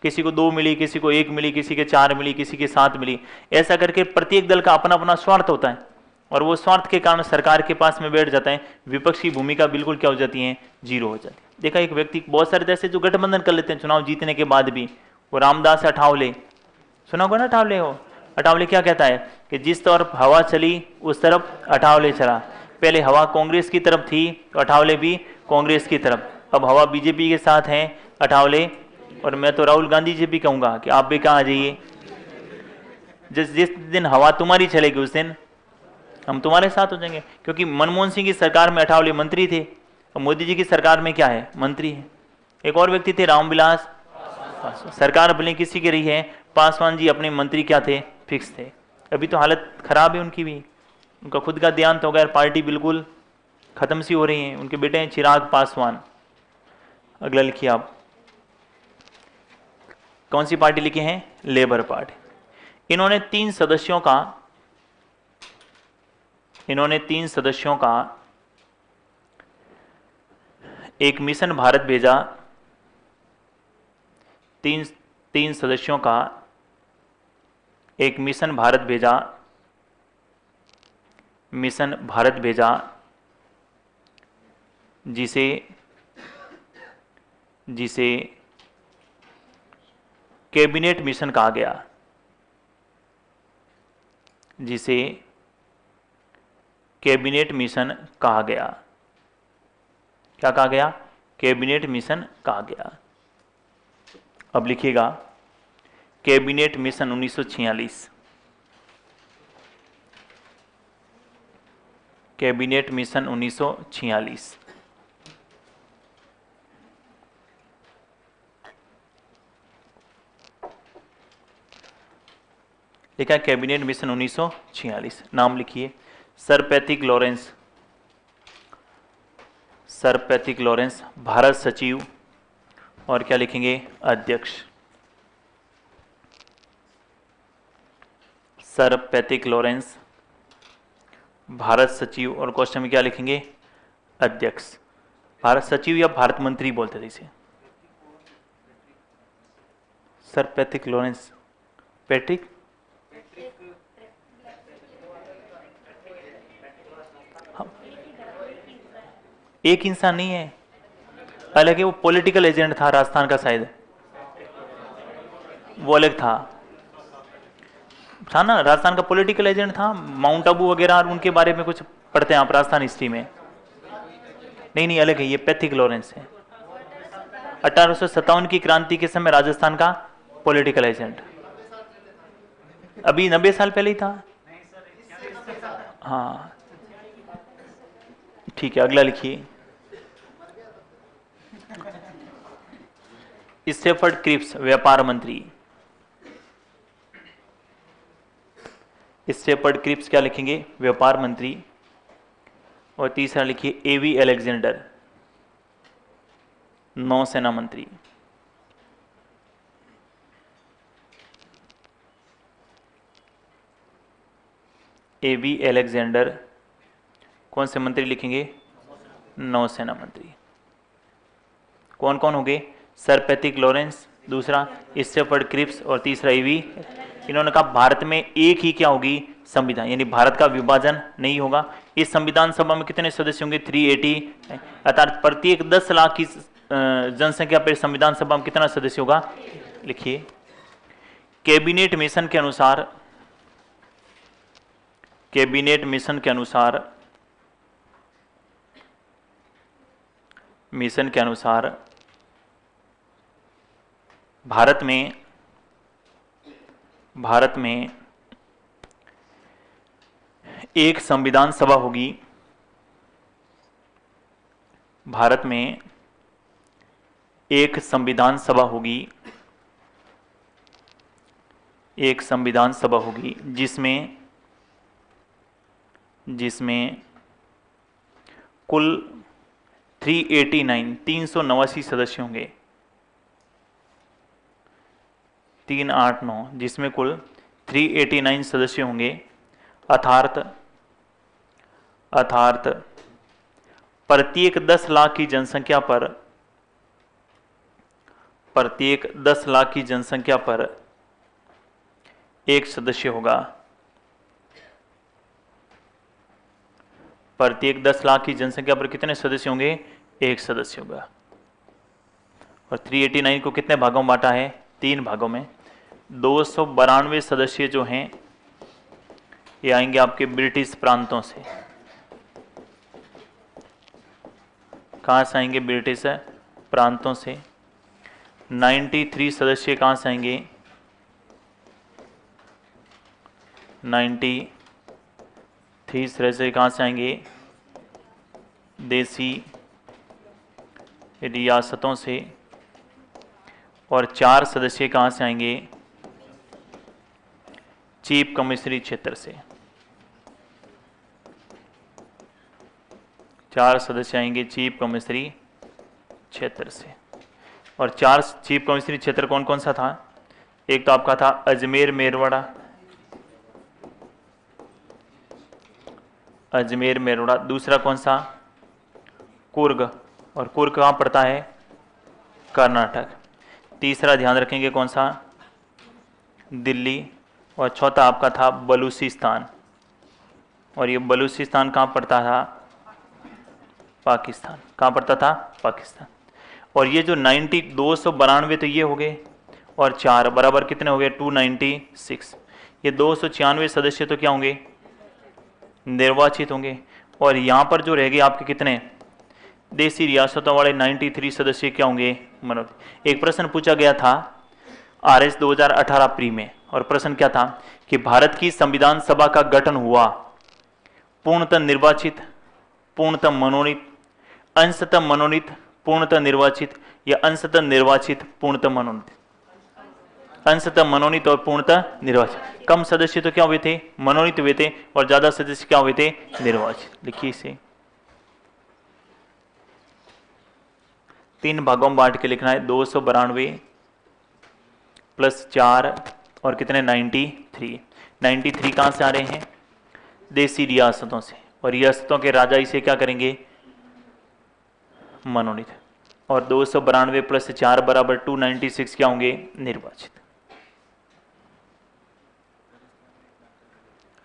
किसी को 2 मिली, किसी को 1 मिली, किसी के 4 मिली, किसी के 7 मिली। ऐसा करके प्रत्येक दल का अपना अपना स्वार्थ होता है, और वो स्वार्थ के कारण सरकार के पास में बैठ जाता है। विपक्ष की भूमिका बिल्कुल क्या हो जाती है? जीरो हो जाती है। देखा एक व्यक्ति, बहुत सारे ऐसे जो गठबंधन कर लेते हैं चुनाव जीतने के बाद भी, वो रामदास अठावले, सुना होगा ना अठावले हो? अठावले क्या कहता है कि जिस तरफ हवा चली उस तरफ अठावले चला। पहले हवा कांग्रेस की तरफ थी तो अठावले भी कांग्रेस की तरफ, अब हवा बीजेपी के साथ है अठावले, और मैं तो राहुल गांधी जी भी कहूंगा कि आप भी कहाँ आ जाइए। जिस दिन हवा तुम्हारी चलेगी उस दिन हम तुम्हारे साथ हो जाएंगे, क्योंकि मनमोहन सिंह की सरकार में अठावले मंत्री थे और मोदी जी की सरकार में क्या है? मंत्री है। एक और व्यक्ति थे रामविलास पासवान, सरकार भले किसी की रही है, पासवान जी अपने मंत्री क्या थे? फिक्स थे। अभी तो हालत खराब है उनकी भी, उनका खुद का देहांत हो गया, पार्टी बिल्कुल खत्म सी हो रही है। उनके बेटे हैं चिराग पासवान। अगला लिखिए आप, कौन सी पार्टी लिखे हैं? Labour party. इन्होंने तीन सदस्यों का एक मिशन भारत भेजा। तीन सदस्यों का एक मिशन भारत भेजा, जिसे कैबिनेट मिशन कहा गया। क्या कहा गया? कैबिनेट मिशन कहा गया। अब लिखिएगा, कैबिनेट मिशन 1946, कैबिनेट मिशन 1946। लिखा कैबिनेट मिशन 1946। नाम लिखिए, सर पैथिक लॉरेंस भारत सचिव, और क्या लिखेंगे? अध्यक्ष। सर पैथिक लॉरेंस भारत सचिव, और क्वेश्चन में क्या लिखेंगे? अध्यक्ष। भारत सचिव या भारत मंत्री बोलते थे इसे। सर पैथिक लॉरेंस, पैट्रिक, एक इंसान नहीं है, अलग है। वो पॉलिटिकल एजेंट था राजस्थान का, शायद वो अलग था ना, राजस्थान का पॉलिटिकल एजेंट था। माउंट आबू वगैरह उनके बारे में कुछ पढ़ते हैं आप राजस्थान हिस्ट्री में? नहीं, अलग है, ये पैथिक लॉरेंस है। 1857 की क्रांति के समय राजस्थान का पॉलिटिकल एजेंट, अभी 90 साल पहले ही था। हाँ ठीक है, अगला लिखिए, स्टेफर्ड क्रिप्स व्यापार मंत्री। स्टेफर्ड क्रिप्स क्या लिखेंगे? व्यापार मंत्री। और तीसरा लिखिए, एवी अलेक्जेंडर नौसेना मंत्री। एवी अलेक्जेंडर कौन से मंत्री लिखेंगे? नौसेना मंत्री। कौन कौन हो गए? सर पैट्रिक लॉरेंस, दूसरा स्टेफर्ड क्रिप्स और तीसरा ईवी। इन्होंने कहा भारत में एक ही क्या होगी? संविधान, यानी भारत का विभाजन नहीं होगा। इस संविधान सभा में कितने सदस्य होंगे? 380, अर्थात प्रत्येक 10 लाख की जनसंख्या पर संविधान सभा में कितना सदस्य होगा? लिखिए। कैबिनेट मिशन के अनुसार, कैबिनेट मिशन के अनुसार, मिशन के अनुसार भारत में एक संविधान सभा होगी। भारत में एक संविधान सभा होगी, एक संविधान सभा होगी जिसमें कुल 389 सदस्य होंगे। 389, जिसमें कुल 389 सदस्य होंगे। अर्थात प्रत्येक 10 लाख की जनसंख्या पर, प्रत्येक 10 लाख की जनसंख्या पर एक सदस्य होगा। प्रत्येक 10 लाख की जनसंख्या पर कितने सदस्य होंगे? एक सदस्य होगा। और 389 को कितने भागों में बांटा है? 3 भागों में। 292 सदस्य जो हैं ये आएंगे आपके ब्रिटिश प्रांतों से। कहां से आएंगे? ब्रिटिश प्रांतों से। 93 सदस्य कहां से आएंगे? 93 सदस्य कहां से आएंगे? देसी रियासतों से। और 4 सदस्य कहां से आएंगे? चीफ कमिश्नरी क्षेत्र से। 4 सदस्य आएंगे चीफ कमिश्नरी क्षेत्र से। और 4 चीफ कमिश्नरी क्षेत्र कौन कौन सा था? एक तो आपका था अजमेर मेरवाड़ा, अजमेर मेरवाड़ा। दूसरा कौन सा? कुर्ग, और कुर्ग कहाँ पड़ता है? कर्नाटक। तीसरा ध्यान रखेंगे कौन सा? दिल्ली। और चौथा आपका था बलूचिस्तान, और ये बलूचिस्तान कहाँ पड़ता था? पाकिस्तान। कहाँ पड़ता था? पाकिस्तान। और ये जो 292 तो ये हो गए, और 4 बराबर कितने हो गए? 296। ये 296 सदस्य तो क्या होंगे? निर्वाचित होंगे। और यहाँ पर जो रह गए आपके कितने? देसी रियासतों वाले 93 सदस्य क्या होंगे? मनोनीत। एक प्रश्न पूछा गया था RS 2018 प्री में, और प्रश्न क्या था कि भारत की संविधान सभा का गठन हुआ पूर्णतः निर्वाचित, पूर्णतः मनोनीत, अंशतः मनोनीत, पूर्णतः निर्वाचित, या अंशतः निर्वाचित पूर्णतः मनोनीत? अंशतः मनोनीत और पूर्णतः निर्वाचित। कम सदस्य तो क्या हुए थे? मनोनीत हुए थे, और ज्यादा सदस्य क्या हुए थे? निर्वाचित। लिखिए इसे 3 भागों में बांट के लिखना है। 292 प्लस 4 और कितने? 93। 93 कहां से आ रहे हैं? देसी रियासतों से, और रियासतों के राजा इसे क्या करेंगे? मनोनीत। और 292 प्लस 4 बराबर 296 क्या होंगे? निर्वाचित।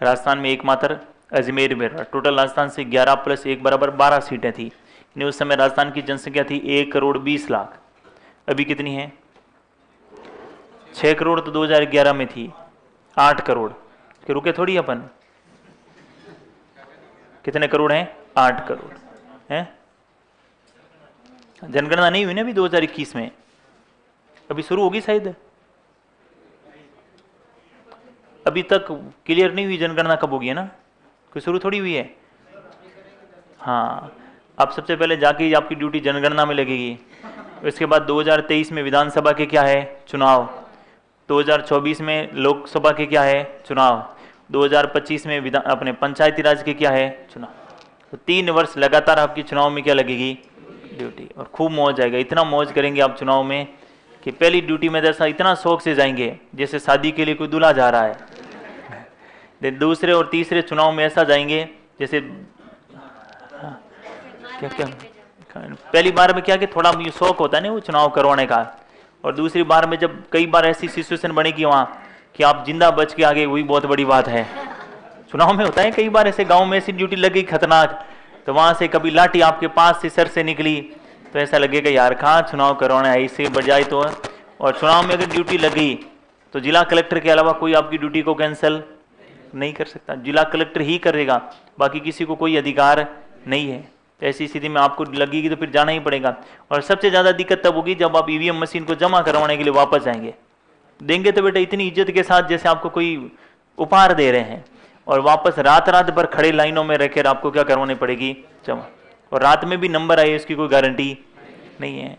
राजस्थान में एकमात्र अजमेर मेरठ। टोटल राजस्थान से 11 प्लस 1 बराबर 12 सीटें थी। उस समय राजस्थान की जनसंख्या थी 1,20,00,000। अभी कितनी है? 6 करोड़ तो 2011 में थी। 8 करोड़ के रुके थोड़ी अपन। कितने करोड़ हैं? 8 करोड़ हैं। जनगणना नहीं हुई ना अभी 2021 में, अभी शुरू होगी शायद। अभी तक क्लियर नहीं हुई जनगणना कब होगी, है ना? कोई शुरू थोड़ी हुई है। हाँ, अब सबसे पहले जाके आपकी ड्यूटी जनगणना में लगेगी। इसके बाद 2023 में विधानसभा के क्या है? चुनाव। 2024 में लोकसभा के क्या है? चुनाव। 2025 में अपने पंचायती राज के क्या है? चुनाव। तो 3 वर्ष लगातार आपकी चुनाव में क्या लगेगी? ड्यूटी। और खूब मौज आएगा। इतना मौज करेंगे आप चुनाव में कि पहली ड्यूटी में जैसा इतना शौक से जाएंगे जैसे शादी के लिए कोई दूल्हा जा रहा है। दूसरे और तीसरे चुनाव में ऐसा जाएंगे जैसे क्या क्या पहली बार में क्या कि थोड़ा शौक होता है ना वो चुनाव करवाने का, और दूसरी बार में जब कई बार ऐसी सिचुएशन बनेगी वहाँ कि आप जिंदा बच के आगे, वही बहुत बड़ी बात है। चुनाव में होता है कई बार ऐसे, गांव में ऐसी ड्यूटी लग गई खतरनाक, तो वहां से कभी लाठी आपके पास से सर से निकली तो ऐसा लगेगा यार कहाँ चुनाव करवाना है, इससे बजाय तो। और चुनाव में अगर ड्यूटी लग गई तो जिला कलेक्टर के अलावा कोई आपकी ड्यूटी को कैंसिल नहीं कर सकता, जिला कलेक्टर ही करेगा, बाकी किसी को कोई अधिकार नहीं है। ऐसी स्थिति में आपको लगेगी तो फिर जाना ही पड़ेगा। और सबसे ज़्यादा दिक्कत तब होगी जब आप ईवीएम मशीन को जमा करवाने के लिए वापस जाएंगे। देंगे तो बेटा इतनी इज्जत के साथ जैसे आपको कोई उपहार दे रहे हैं, और वापस रात रात भर खड़े लाइनों में रहकर आपको क्या करवानी पड़ेगी, जमा। और रात में भी नंबर आए इसकी कोई गारंटी नहीं है।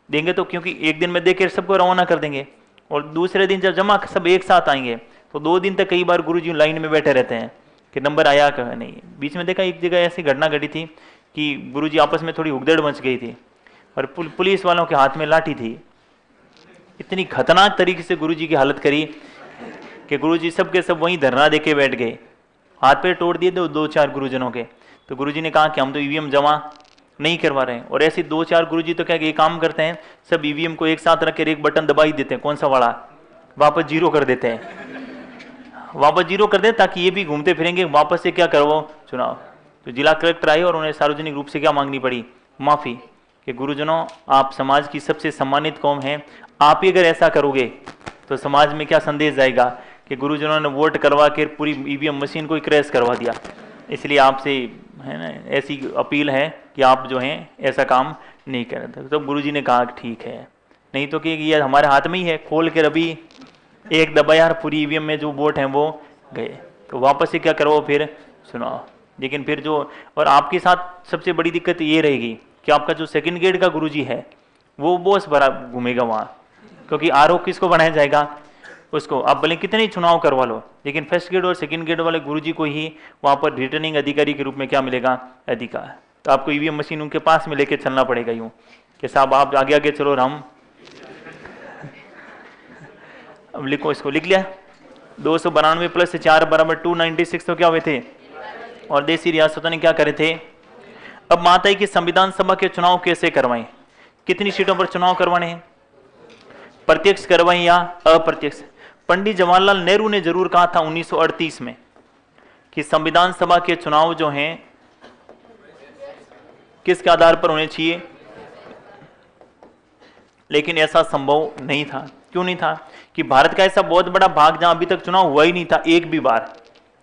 देंगे तो क्योंकि एक दिन में देकर सबको रवाना कर देंगे, और दूसरे दिन जब जमा सब एक साथ आएंगे तो 2 दिन तक कई बार गुरुजी लाइन में बैठे रहते हैं कि नंबर आया क्या नहीं। बीच में देखा एक जगह ऐसी घटना घटी थी कि गुरुजी आपस में थोड़ी उगदड़ मच गई थी और पुलिस वालों के हाथ में लाठी थी। इतनी खतरनाक तरीके से गुरुजी की हालत करी कि गुरुजी सब के सब वहीं धरना देके बैठ गए, हाथ पे तोड़ दिए 2-4 गुरुजनों के। तो गुरुजी ने कहा कि हम तो ईवीएम जमा नहीं करवा रहे हैं। और ऐसे 2-4 गुरुजी तो क्या ये काम करते हैं, सब ईवीएम को एक साथ रख कर एक बटन दबा ही देते हैं, कौन सा वाला, वापस जीरो कर देते हैं, वापस जीरो कर दें ताकि ये भी घूमते फिरेंगे वापस से क्या करवाओ चुनाव। तो जिला कलेक्टर आए और उन्हें सार्वजनिक रूप से क्या मांगनी पड़ी, माफी, कि गुरुजनों आप समाज की सबसे सम्मानित कौम हैं, आप ही अगर ऐसा करोगे तो समाज में क्या संदेश जाएगा कि गुरुजनों ने वोट करवा के पूरी ईवीएम मशीन को ही क्रैश करवा दिया। इसलिए आपसे है ना ऐसी अपील है कि आप जो हैं ऐसा काम नहीं करें। तो गुरुजी ने कहा ठीक है, नहीं तो कि ये हमारे हाथ में ही है, खोल के अभी एक दबाया पूरी ईवीएम में जो वोट हैं वो गए, तो वापस से क्या करो फिर चुनाव। लेकिन फिर जो, और आपके साथ सबसे बड़ी दिक्कत ये रहेगी कि आपका जो सेकंड गेट का गुरुजी है वो बॉस भरा घूमेगा वहाँ, क्योंकि आरोप किसको बनाया जाएगा, उसको। आप भले कितने चुनाव करवा लो, लेकिन फर्स्ट गेट और सेकंड गेट वाले गुरुजी को ही वहाँ पर रिटर्निंग अधिकारी के रूप में क्या मिलेगा, अधिकार। तो आपको ईवीएम मशीन उनके पास में लेके चलना पड़ेगा यूँ कि साहब आप आगे आगे चलो, हम अब लिखो, इसको लिख लिया 292 + 4 = 296 तो क्या हुए थे, और देसी रियासतों ने क्या करे थे। अब बात आई कि संविधान सभा के चुनाव कैसे करवाएं, कितनी सीटों पर चुनाव करवाने हैं, प्रत्यक्ष करवाएं या अप्रत्यक्ष। पंडित जवाहरलाल नेहरू ने जरूर कहा था 1938 में कि संविधान सभा के चुनाव जो हैं किसके आधार पर होने चाहिए, लेकिन ऐसा संभव नहीं था। क्यों नहीं था कि भारत का ऐसा बहुत बड़ा भाग जहां अभी तक चुनाव हुआ ही नहीं था एक भी बार,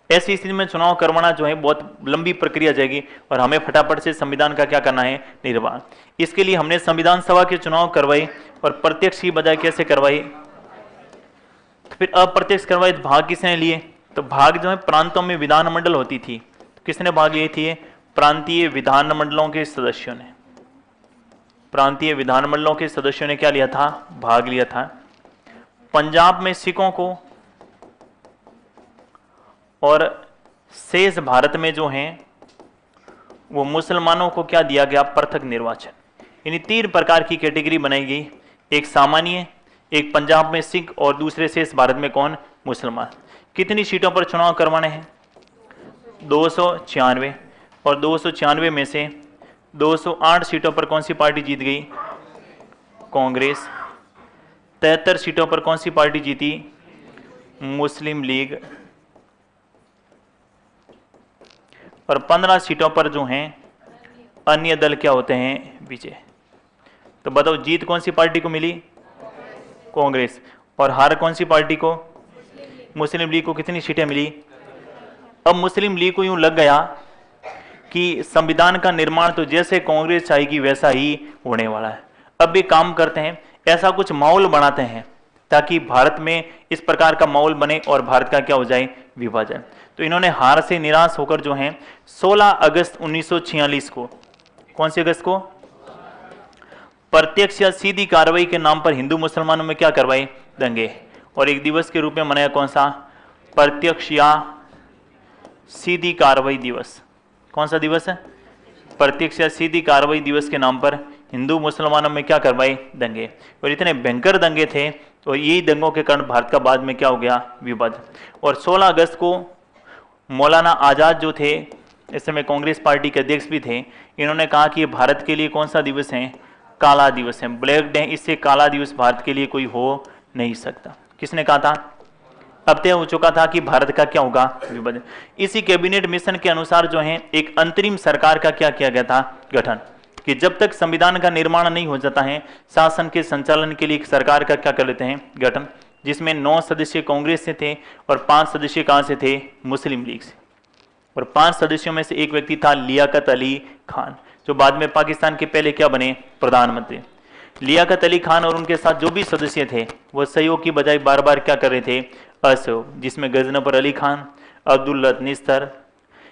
ऐसी स्थिति में चुनाव करवाना जो है बहुत लंबी प्रक्रिया जाएगी और हमें फटाफट से संविधान का क्या करना है, निर्माण। इसके लिए हमने संविधान सभा के चुनाव करवाए और प्रत्यक्ष की बजाय कैसे करवाए, तो फिर अप्रत्यक्ष करवाए। भाग किसने लिए, तो भाग जो है प्रांतों में विधानमंडल होती थी, तो किसने भाग लिए थी, प्रांतीय विधानमंडलों के सदस्यों ने, प्रांतीय विधानमंडलों के सदस्यों ने क्या लिया था, भाग लिया था। पंजाब में सिखों को और शेष भारत में जो हैं वो मुसलमानों को क्या दिया गया, पृथक निर्वाचन। यानी 3 प्रकार की कैटेगरी बनाई गई, एक सामान्य, एक पंजाब में सिख और दूसरे शेष भारत में कौन, मुसलमान। कितनी सीटों पर चुनाव करवाने हैं, 296, और 296 में से 208 सीटों पर कौन सी पार्टी जीत गई, कांग्रेस। 73 सीटों पर कौन सी पार्टी जीती, मुस्लिम लीग। और 15 सीटों पर जो हैं अन्य दल क्या होते हैं, विजय। तो बताओ जीत कौन सी पार्टी को मिली, कांग्रेस, और हार कौन सी पार्टी को, मुस्लिम लीग को। कितनी सीटें मिली। अब मुस्लिम लीग को यूं लग गया कि संविधान का निर्माण तो जैसे कांग्रेस चाहेगी वैसा ही होने वाला है। अब एक काम करते हैं, ऐसा कुछ माहौल बनाते हैं ताकि भारत में इस प्रकार का माहौल बने और भारत का क्या हो जाए, विभाजन। तो इन्होंने हार से निराश होकर जो है 16 अगस्त 1946 को, कौन से अगस्त को, प्रत्यक्ष या सीधी कार्रवाई के नाम पर हिंदू मुसलमानों में क्या करवाए, दंगे। और एक दिवस के रूप में मनाया कौन सा, प्रत्यक्ष या सीधी कार्रवाई दिवस। कौन सा दिवस है, प्रत्यक्ष या सीधी कार्रवाई दिवस के नाम पर हिंदू मुसलमानों में क्या करवाए, दंगे। और इतने भयंकर दंगे थे और यही दंगों के कारण भारत का बाद में क्या हो गया, विभाजन। और 16 अगस्त को मौलाना आज़ाद जो थे इस समय कांग्रेस पार्टी के अध्यक्ष भी थे। इन्होंने कहा कि ये भारत के लिए कौन सा दिवस है? काला दिवस है, ब्लैक डे। इससे काला दिवस भारत के लिए कोई हो नहीं सकता। किसने कहा था? अब तय हो चुका था कि भारत का क्या होगा? विभाजन। इसी कैबिनेट मिशन के अनुसार जो है एक अंतरिम सरकार का क्या किया गया था? गठन। कि जब तक संविधान का निर्माण नहीं हो जाता है, शासन के संचालन के लिए एक सरकार का क्या कर लेते हैं? गठन। जिसमें 9 सदस्य कांग्रेस से थे और 5 सदस्य कहां से थे? मुस्लिम लीग से। और 5 सदस्यों में से एक व्यक्ति था लियाकत अली खान, जो बाद में पाकिस्तान के पहले क्या बने? प्रधानमंत्री। लियाकत अली खान और उनके साथ जो भी सदस्य थे वो सहयोग की बजाय बार बार क्या कर रहे थे? असहयोग। जिसमें गजनफर अली खान, अब्दुल लत निस्तर,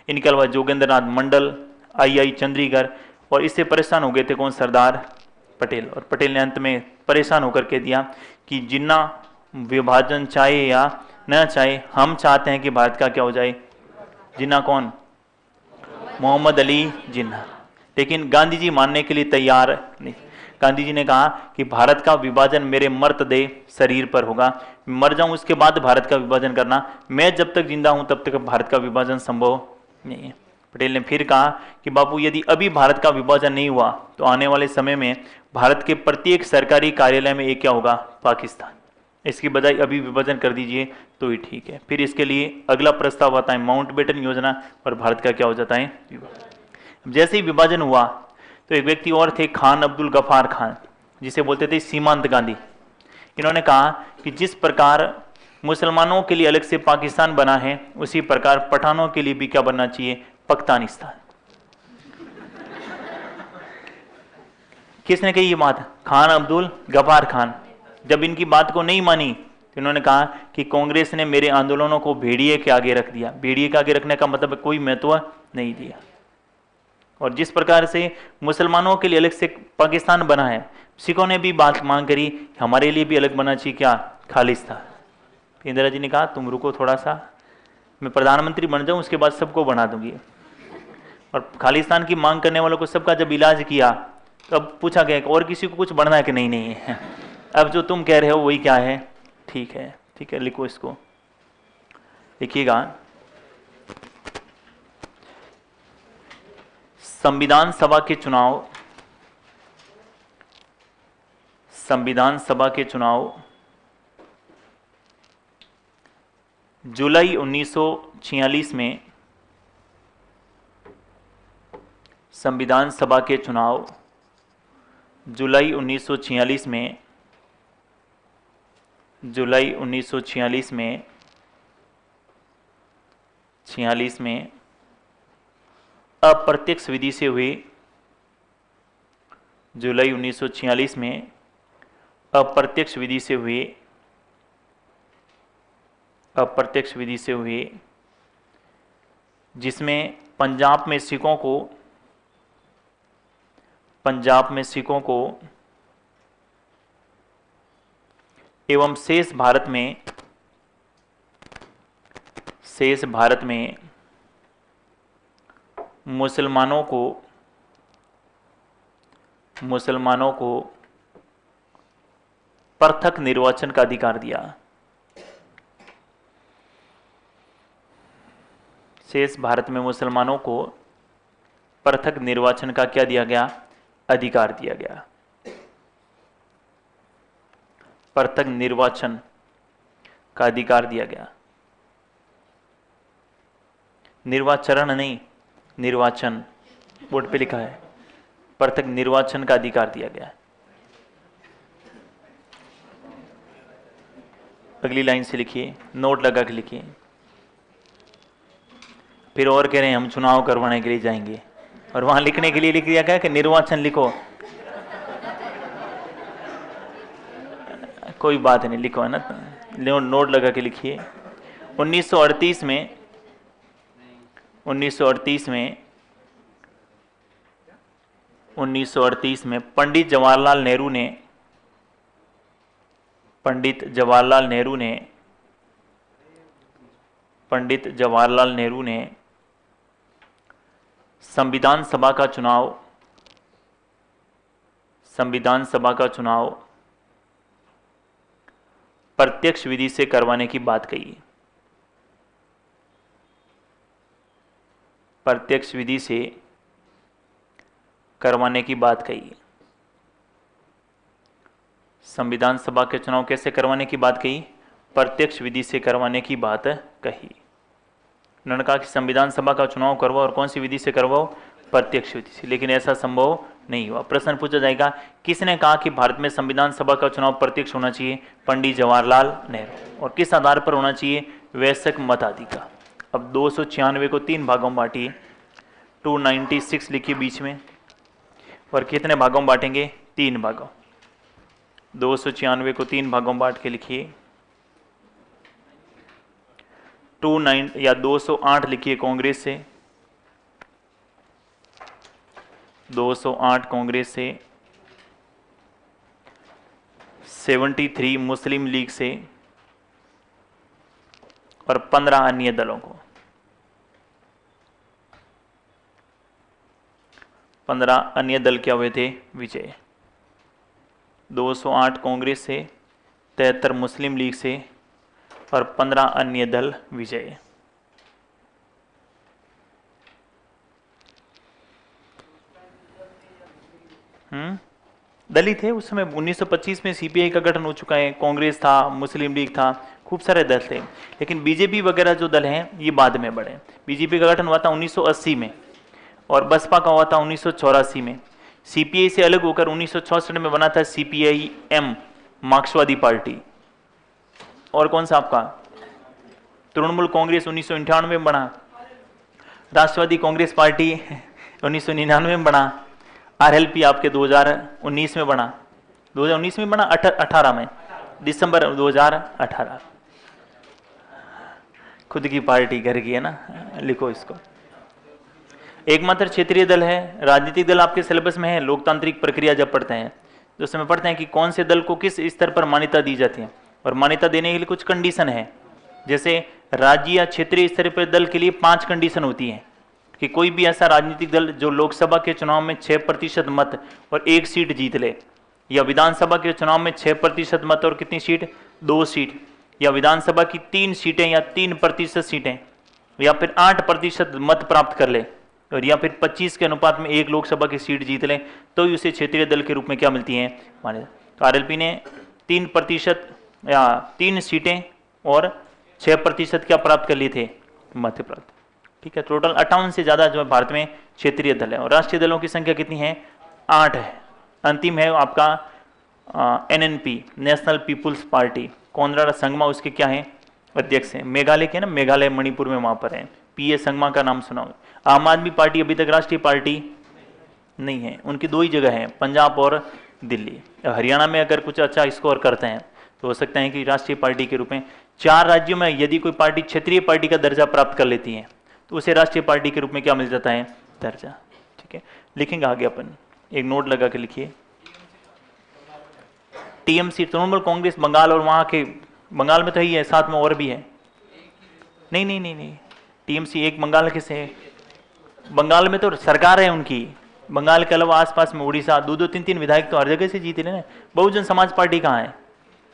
इनके अलावा जोगेंद्रनाथ मंडल, आई चंद्रीगढ़, और इससे परेशान हो गए थे कौन? सरदार पटेल। और पटेल ने अंत में परेशान होकर के दिया कि जिन्ना विभाजन चाहे या न चाहे, हम चाहते हैं कि भारत का क्या हो जाए? जिन्ना कौन? मोहम्मद अली जिन्ना। लेकिन गांधी जी मानने के लिए तैयार नहीं। गांधी जी ने कहा कि भारत का विभाजन मेरे मर्तदेह शरीर पर होगा, मर जाऊं उसके बाद भारत का विभाजन करना, मैं जब तक जिंदा हूं तब तक भारत का विभाजन संभव नहीं है। पटेल ने फिर कहा कि बापू, यदि अभी भारत का विभाजन नहीं हुआ तो आने वाले समय में भारत के प्रत्येक सरकारी कार्यालय में एक क्या होगा? पाकिस्तान। इसकी बजाय अभी विभाजन कर दीजिए तो ही ठीक है। फिर इसके लिए अगला प्रस्ताव आता है माउंटबेटन योजना, और भारत का क्या हो जाता है? विभाजन। जैसे ही विभाजन हुआ तो एक व्यक्ति और थे, खान अब्दुल गफार खान, जिसे बोलते थे सीमांत गांधी। इन्होंने कहा कि जिस प्रकार मुसलमानों के लिए अलग से पाकिस्तान बना है, उसी प्रकार पठानों के लिए भी क्या बनना चाहिए? पाकिस्तान। किसने कही ये बात? खान अब्दुल गफार खान। जब इनकी बात को नहीं मानी तो इन्होंने कहा कि कांग्रेस ने मेरे आंदोलनों को भेड़िए के आगे रख दिया। भेड़िए के आगे रखने का मतलब कोई महत्व नहीं दिया। और जिस प्रकार से मुसलमानों के लिए अलग से पाकिस्तान बना है, सिखों ने भी बात मांग करी हमारे लिए भी अलग बना चाहिए क्या? खालिस्तान। इंदिरा जी ने कहा तुम रुको थोड़ा सा, मैं प्रधानमंत्री बन जाऊं उसके बाद सबको बना दूंगी। और खालिस्तान की मांग करने वालों को सबका जब इलाज किया तो अब पूछा गया और किसी को कुछ बढ़ना है कि नहीं? नहीं है। अब जो तुम कह रहे हो वही क्या है? ठीक है, ठीक है, लिखो इसको, लिखिएगा। संविधान सभा के चुनाव, संविधान सभा के चुनाव जुलाई 1946 में, संविधान सभा के चुनाव जुलाई 1946 में, जुलाई 1946 में 46 में अप्रत्यक्ष विधि से हुए। जुलाई 1946 में अप्रत्यक्ष विधि से हुए, अप्रत्यक्ष विधि से हुए, जिसमें पंजाब में सिखों को, पंजाब में सिखों को एवं शेष भारत में, शेष भारत में मुसलमानों को, मुसलमानों को पृथक निर्वाचन का अधिकार दिया। शेष भारत में मुसलमानों को पृथक निर्वाचन का क्या दिया गया? अधिकार दिया गया। पृथक निर्वाचन का अधिकार दिया गया। निर्वाचरण नहीं, निर्वाचन बोर्ड पे लिखा है। पृथक निर्वाचन का अधिकार दिया गया। अगली लाइन से लिखिए, नोट लगा के लिखिए। फिर और कह रहे हैं हम चुनाव करवाने के लिए जाएंगे, और वहां लिखने के लिए लिख दिया गया कि निर्वाचन लिखो। कोई बात नहीं, लिखो है ना, नोट लगा के लिखिए। 1938 में, 1938 में, 1938 में पंडित जवाहरलाल नेहरू ने, पंडित जवाहरलाल नेहरू ने, पंडित जवाहरलाल नेहरू ने संविधान सभा का चुनाव, संविधान सभा का चुनाव प्रत्यक्ष विधि से करवाने की बात कही। प्रत्यक्ष विधि से करवाने की बात कही। संविधान सभा के चुनाव कैसे करवाने की बात कही? प्रत्यक्ष विधि से करवाने की बात कही। उन्होंने कहा कि संविधान सभा का चुनाव करवाओ और कौन सी विधि से करवाओ? प्रत्यक्ष विधि से। लेकिन ऐसा संभव नहीं हुआ। प्रश्न पूछा जाएगा किसने कहा कि भारत में संविधान सभा का चुनाव प्रत्यक्ष होना चाहिए? पंडित जवाहरलाल नेहरू। और किस आधार पर होना चाहिए? वयस्क मताधिकार। अब 296 को 3 भागों में बांटिए, 296 लिखिए बीच में, और कितने भागों में बांटेंगे? 3 भागों। 296 को 3 भागों में बांट के लिखिए। 208 लिखिए कांग्रेस से, 208 कांग्रेस से, 73 मुस्लिम लीग से और 15 अन्य दलों को। 15 अन्य दल क्या हुए थे? विजय। 208 कांग्रेस से, 73 मुस्लिम लीग से और 15 अन्य दल विजय। दल ही थे उस समय। 1925 में सीपीआई का गठन हो चुका है, कांग्रेस था, मुस्लिम लीग था, खूब सारे दल थे। लेकिन बीजेपी वगैरह जो दल हैं ये बाद में बढ़े। बीजेपी का गठन हुआ था 1980 में और बसपा का हुआ था 1984 में। सीपीआई से अलग होकर 1966 में बना था सीपीआई एम, मार्क्सवादी पार्टी। और कौन सा आपका? तृणमूल कांग्रेस 1998 में बना। राष्ट्रवादी कांग्रेस पार्टी 1999 में बना। आरएलपी आपके 2019 में बना। 2019 में बना, 18 में, दिसंबर 2018। खुद की पार्टी घर की है ना, लिखो इसको। एकमात्र क्षेत्रीय दल है। राजनीतिक दल आपके सिलेबस में है। लोकतांत्रिक प्रक्रिया जब पढ़ते हैं तो उसमें पढ़ते हैं कि कौन से दल को किस स्तर पर मान्यता दी जाती है, और मान्यता देने के लिए कुछ कंडीशन है। जैसे राज्य या क्षेत्रीय स्तर पर दल के लिए 5 कंडीशन होती हैं कि कोई भी ऐसा राजनीतिक दल जो लोकसभा के चुनाव में 6% मत और 1 सीट जीत ले, या विधानसभा के चुनाव में 6% मत और कितनी सीट? 2 सीट, या विधानसभा की 3 सीटें या 3% सीटें, या फिर 8% मत प्राप्त कर ले, और या फिर 25 के अनुपात में 1 लोकसभा की सीट जीत ले, तो ही उसे क्षेत्रीय दल के रूप में क्या मिलती है? मान्यता। तो आरएलपी ने 3% या 3 सीटें और 6% क्या प्राप्त कर लिए थे? मत प्राप्त। ठीक है, टोटल 58 से ज्यादा जो है भारत में क्षेत्रीय दल है। और राष्ट्रीय दलों की संख्या कितनी है? 8 है। अंतिम है आपका एनएनपी, नेशनल पीपुल्स पार्टी। कोनराड संगमा उसके क्या है? अध्यक्ष है। मेघालय के ना, मेघालय मणिपुर में वहां पर है। पीए संगमा का नाम सुना होगा। आम आदमी पार्टी अभी तक राष्ट्रीय पार्टी नहीं है। उनकी 2 ही जगह है, पंजाब और दिल्ली। हरियाणा में अगर कुछ अच्छा स्कोर करते हैं तो हो सकता है कि राष्ट्रीय पार्टी के रूप में। 4 राज्यों में यदि कोई पार्टी क्षेत्रीय पार्टी का दर्जा प्राप्त कर लेती है तो उसे राष्ट्रीय पार्टी के रूप में क्या मिल जाता है? दर्जा। ठीक है, लिखेंगे आगे अपन, एक नोट लगा के लिखिए। टीएमसी तृणमूल कांग्रेस बंगाल, और वहां के बंगाल में तो ही है, साथ में और भी है। नहीं नहीं नहीं नहीं, टीएमसी एक बंगाल के से है। बंगाल में तो सरकार है उनकी। बंगाल के अलावा आसपास में उड़ीसा 2-2, 3-3 विधायक तो हर जगह से जीते ना। बहुजन समाज पार्टी कहाँ है?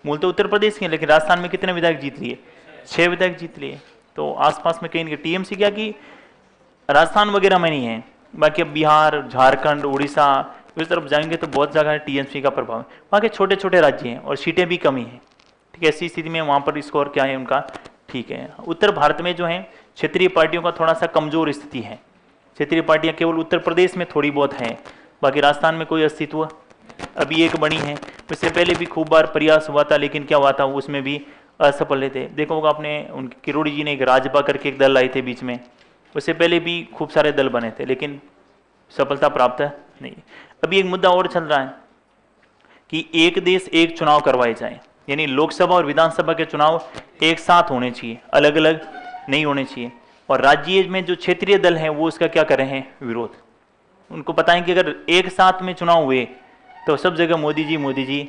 मूल तो उत्तर प्रदेश की है, लेकिन राजस्थान में कितने विधायक जीत लिए? 6 विधायक जीत लिए। तो आसपास में कहीं नहीं। टीएमसी क्या कि राजस्थान वगैरह में नहीं है, बाकी अब बिहार, झारखंड, उड़ीसा इस तरफ जाएंगे तो बहुत जगह टीएमसी का प्रभाव है। वहाँ के छोटे छोटे राज्य हैं और सीटें भी कमी है। ठीक है, ऐसी स्थिति में वहाँ पर स्कोर क्या है उनका? ठीक है। उत्तर भारत में जो है क्षेत्रीय पार्टियों का थोड़ा सा कमजोर स्थिति है। क्षेत्रीय पार्टियां केवल उत्तर प्रदेश में थोड़ी बहुत हैं, बाकी राजस्थान में कोई अस्तित्व अभी एक बनी है। इससे पहले भी खूब बार प्रयास हुआ था, लेकिन क्या हुआ था, उसमें भी असफल थे। देखो होगा आपने, उनके किरोड़ी जी ने एक राजपा करके एक दल लाए थे बीच में। उससे पहले भी खूब सारे दल बने थे, लेकिन सफलता प्राप्त नहीं। अभी एक मुद्दा और चल रहा है कि एक देश एक चुनाव करवाए जाए, यानी लोकसभा और विधानसभा के चुनाव एक साथ होने चाहिए, अलग अलग नहीं होने चाहिए। और राज्य में जो क्षेत्रीय दल हैं वो उसका क्या कर रहे हैं? विरोध। उनको पता है कि अगर एक साथ में चुनाव हुए तो सब जगह मोदी जी मोदी जी।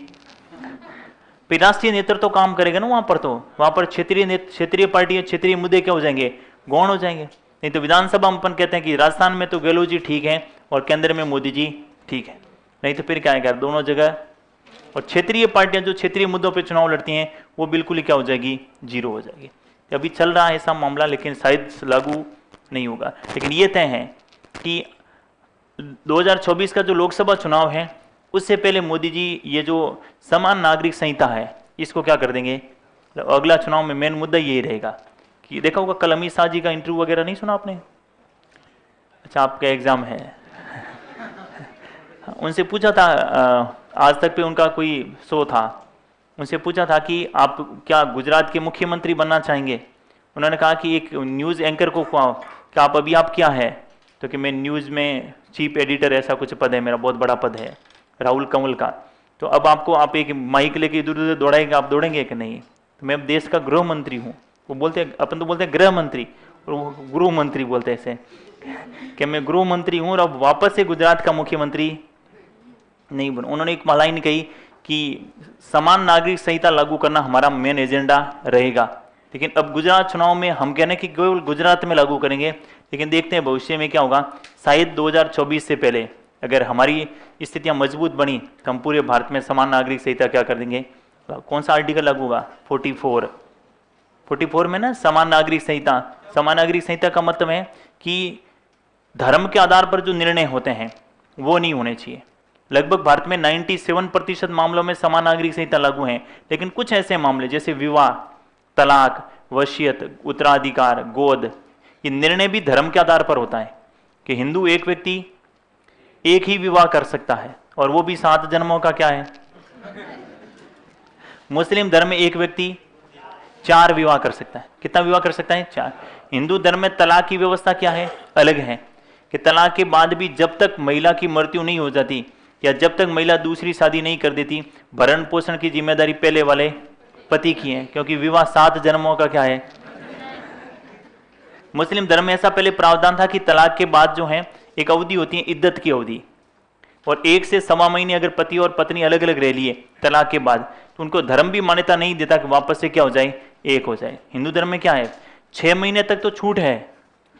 फिर राष्ट्रीय नेतृत्व तो काम करेगा ना वहां पर, तो वहां पर क्षेत्रीय पार्टी, क्षेत्रीय मुद्दे क्या हो जाएंगे? गौण हो जाएंगे। नहीं तो विधानसभा में अपन कहते हैं कि राजस्थान में तो गहलोत जी ठीक है और केंद्र में मोदी जी ठीक है। नहीं तो फिर क्या है, दोनों जगह। और क्षेत्रीय पार्टियां जो क्षेत्रीय मुद्दों पर चुनाव लड़ती हैं वो बिल्कुल ही क्या हो जाएगी? 0 हो जाएगी। अभी चल रहा है ऐसा मामला, लेकिन शायद लागू नहीं होगा। लेकिन ये तय है कि 2024 का जो लोकसभा चुनाव है उससे पहले मोदी जी ये जो समान नागरिक संहिता है इसको क्या कर देंगे। अगला चुनाव में मेन मुद्दा यही रहेगा कि देखा होगा कल अमित शाह जी का इंटरव्यू वगैरह नहीं सुना आपने? अच्छा, आपका एग्जाम है। उनसे पूछा था, आज तक पे उनका कोई शो था, उनसे पूछा था कि आप क्या गुजरात के मुख्यमंत्री बनना चाहेंगे। उन्होंने कहा कि एक न्यूज़ एंकर को क्या आप क्या है, तो कि मैं न्यूज़ में चीफ एडिटर ऐसा कुछ पद है मेरा, बहुत बड़ा पद है राहुल कंवल का। तो अब आप एक माइक लेके इधर उधर दौड़ाएंगे, आप दौड़ेंगे कि नहीं? तो मैं अब देश का गृह मंत्री हूँ। वो बोलते हैं, अपन तो बोलते हैं गृह मंत्री, और वो गृह मंत्री बोलते हैं ऐसे कि मैं गृह मंत्री हूँ और अब वापस से गुजरात का मुख्यमंत्री नहीं बनो। उन्होंने एक लाइन कही कि समान नागरिक संहिता लागू करना हमारा मेन एजेंडा रहेगा। लेकिन अब गुजरात चुनाव में हम कहने कि केवल गुजरात में लागू करेंगे, लेकिन देखते हैं भविष्य में क्या होगा। शायद 2024 से पहले अगर हमारी स्थितियां मजबूत बनी तो हम पूरे भारत में समान नागरिक संहिता क्या कर देंगे। कौन सा आर्टिकल लागू होगा? 44 में ना समान नागरिक संहिता। समान नागरिक संहिता का मतलब है कि धर्म के आधार पर जो निर्णय होते हैं वो नहीं होने चाहिए। लगभग भारत में 97% मामलों में समान नागरिक संहिता लागू है, लेकिन कुछ ऐसे मामले जैसे विवाह, तलाक, वसीयत, उत्तराधिकार, गोद, ये निर्णय भी धर्म के आधार पर होता है कि हिंदू एक व्यक्ति एक ही विवाह कर सकता है और वो भी 7 जन्मों का क्या है। मुस्लिम धर्म में एक व्यक्ति 4 विवाह कर सकता है। कितना विवाह कर सकता है? 4। हिंदू धर्म में तलाक की व्यवस्था क्या है? अलग है कि तलाक के बाद भी जब तक महिला की मृत्यु नहीं हो जाती या जब तक महिला दूसरी शादी नहीं कर देती, भरण पोषण की जिम्मेदारी पहले वाले पति की है, क्योंकि विवाह 7 जन्मों का क्या है। मुस्लिम धर्म में ऐसा पहले प्रावधान था कि तलाक के बाद जो है एक अवधि होती है इद्दत की अवधि, और 1 से 1.25 महीने अगर पति और पत्नी अलग अलग रह लिए तलाक के बाद तो उनको धर्म भी मान्यता नहीं देता कि वापस से क्या हो जाए, एक हो जाए। हिंदू धर्म में क्या है, 6 महीने तक तो छूट है।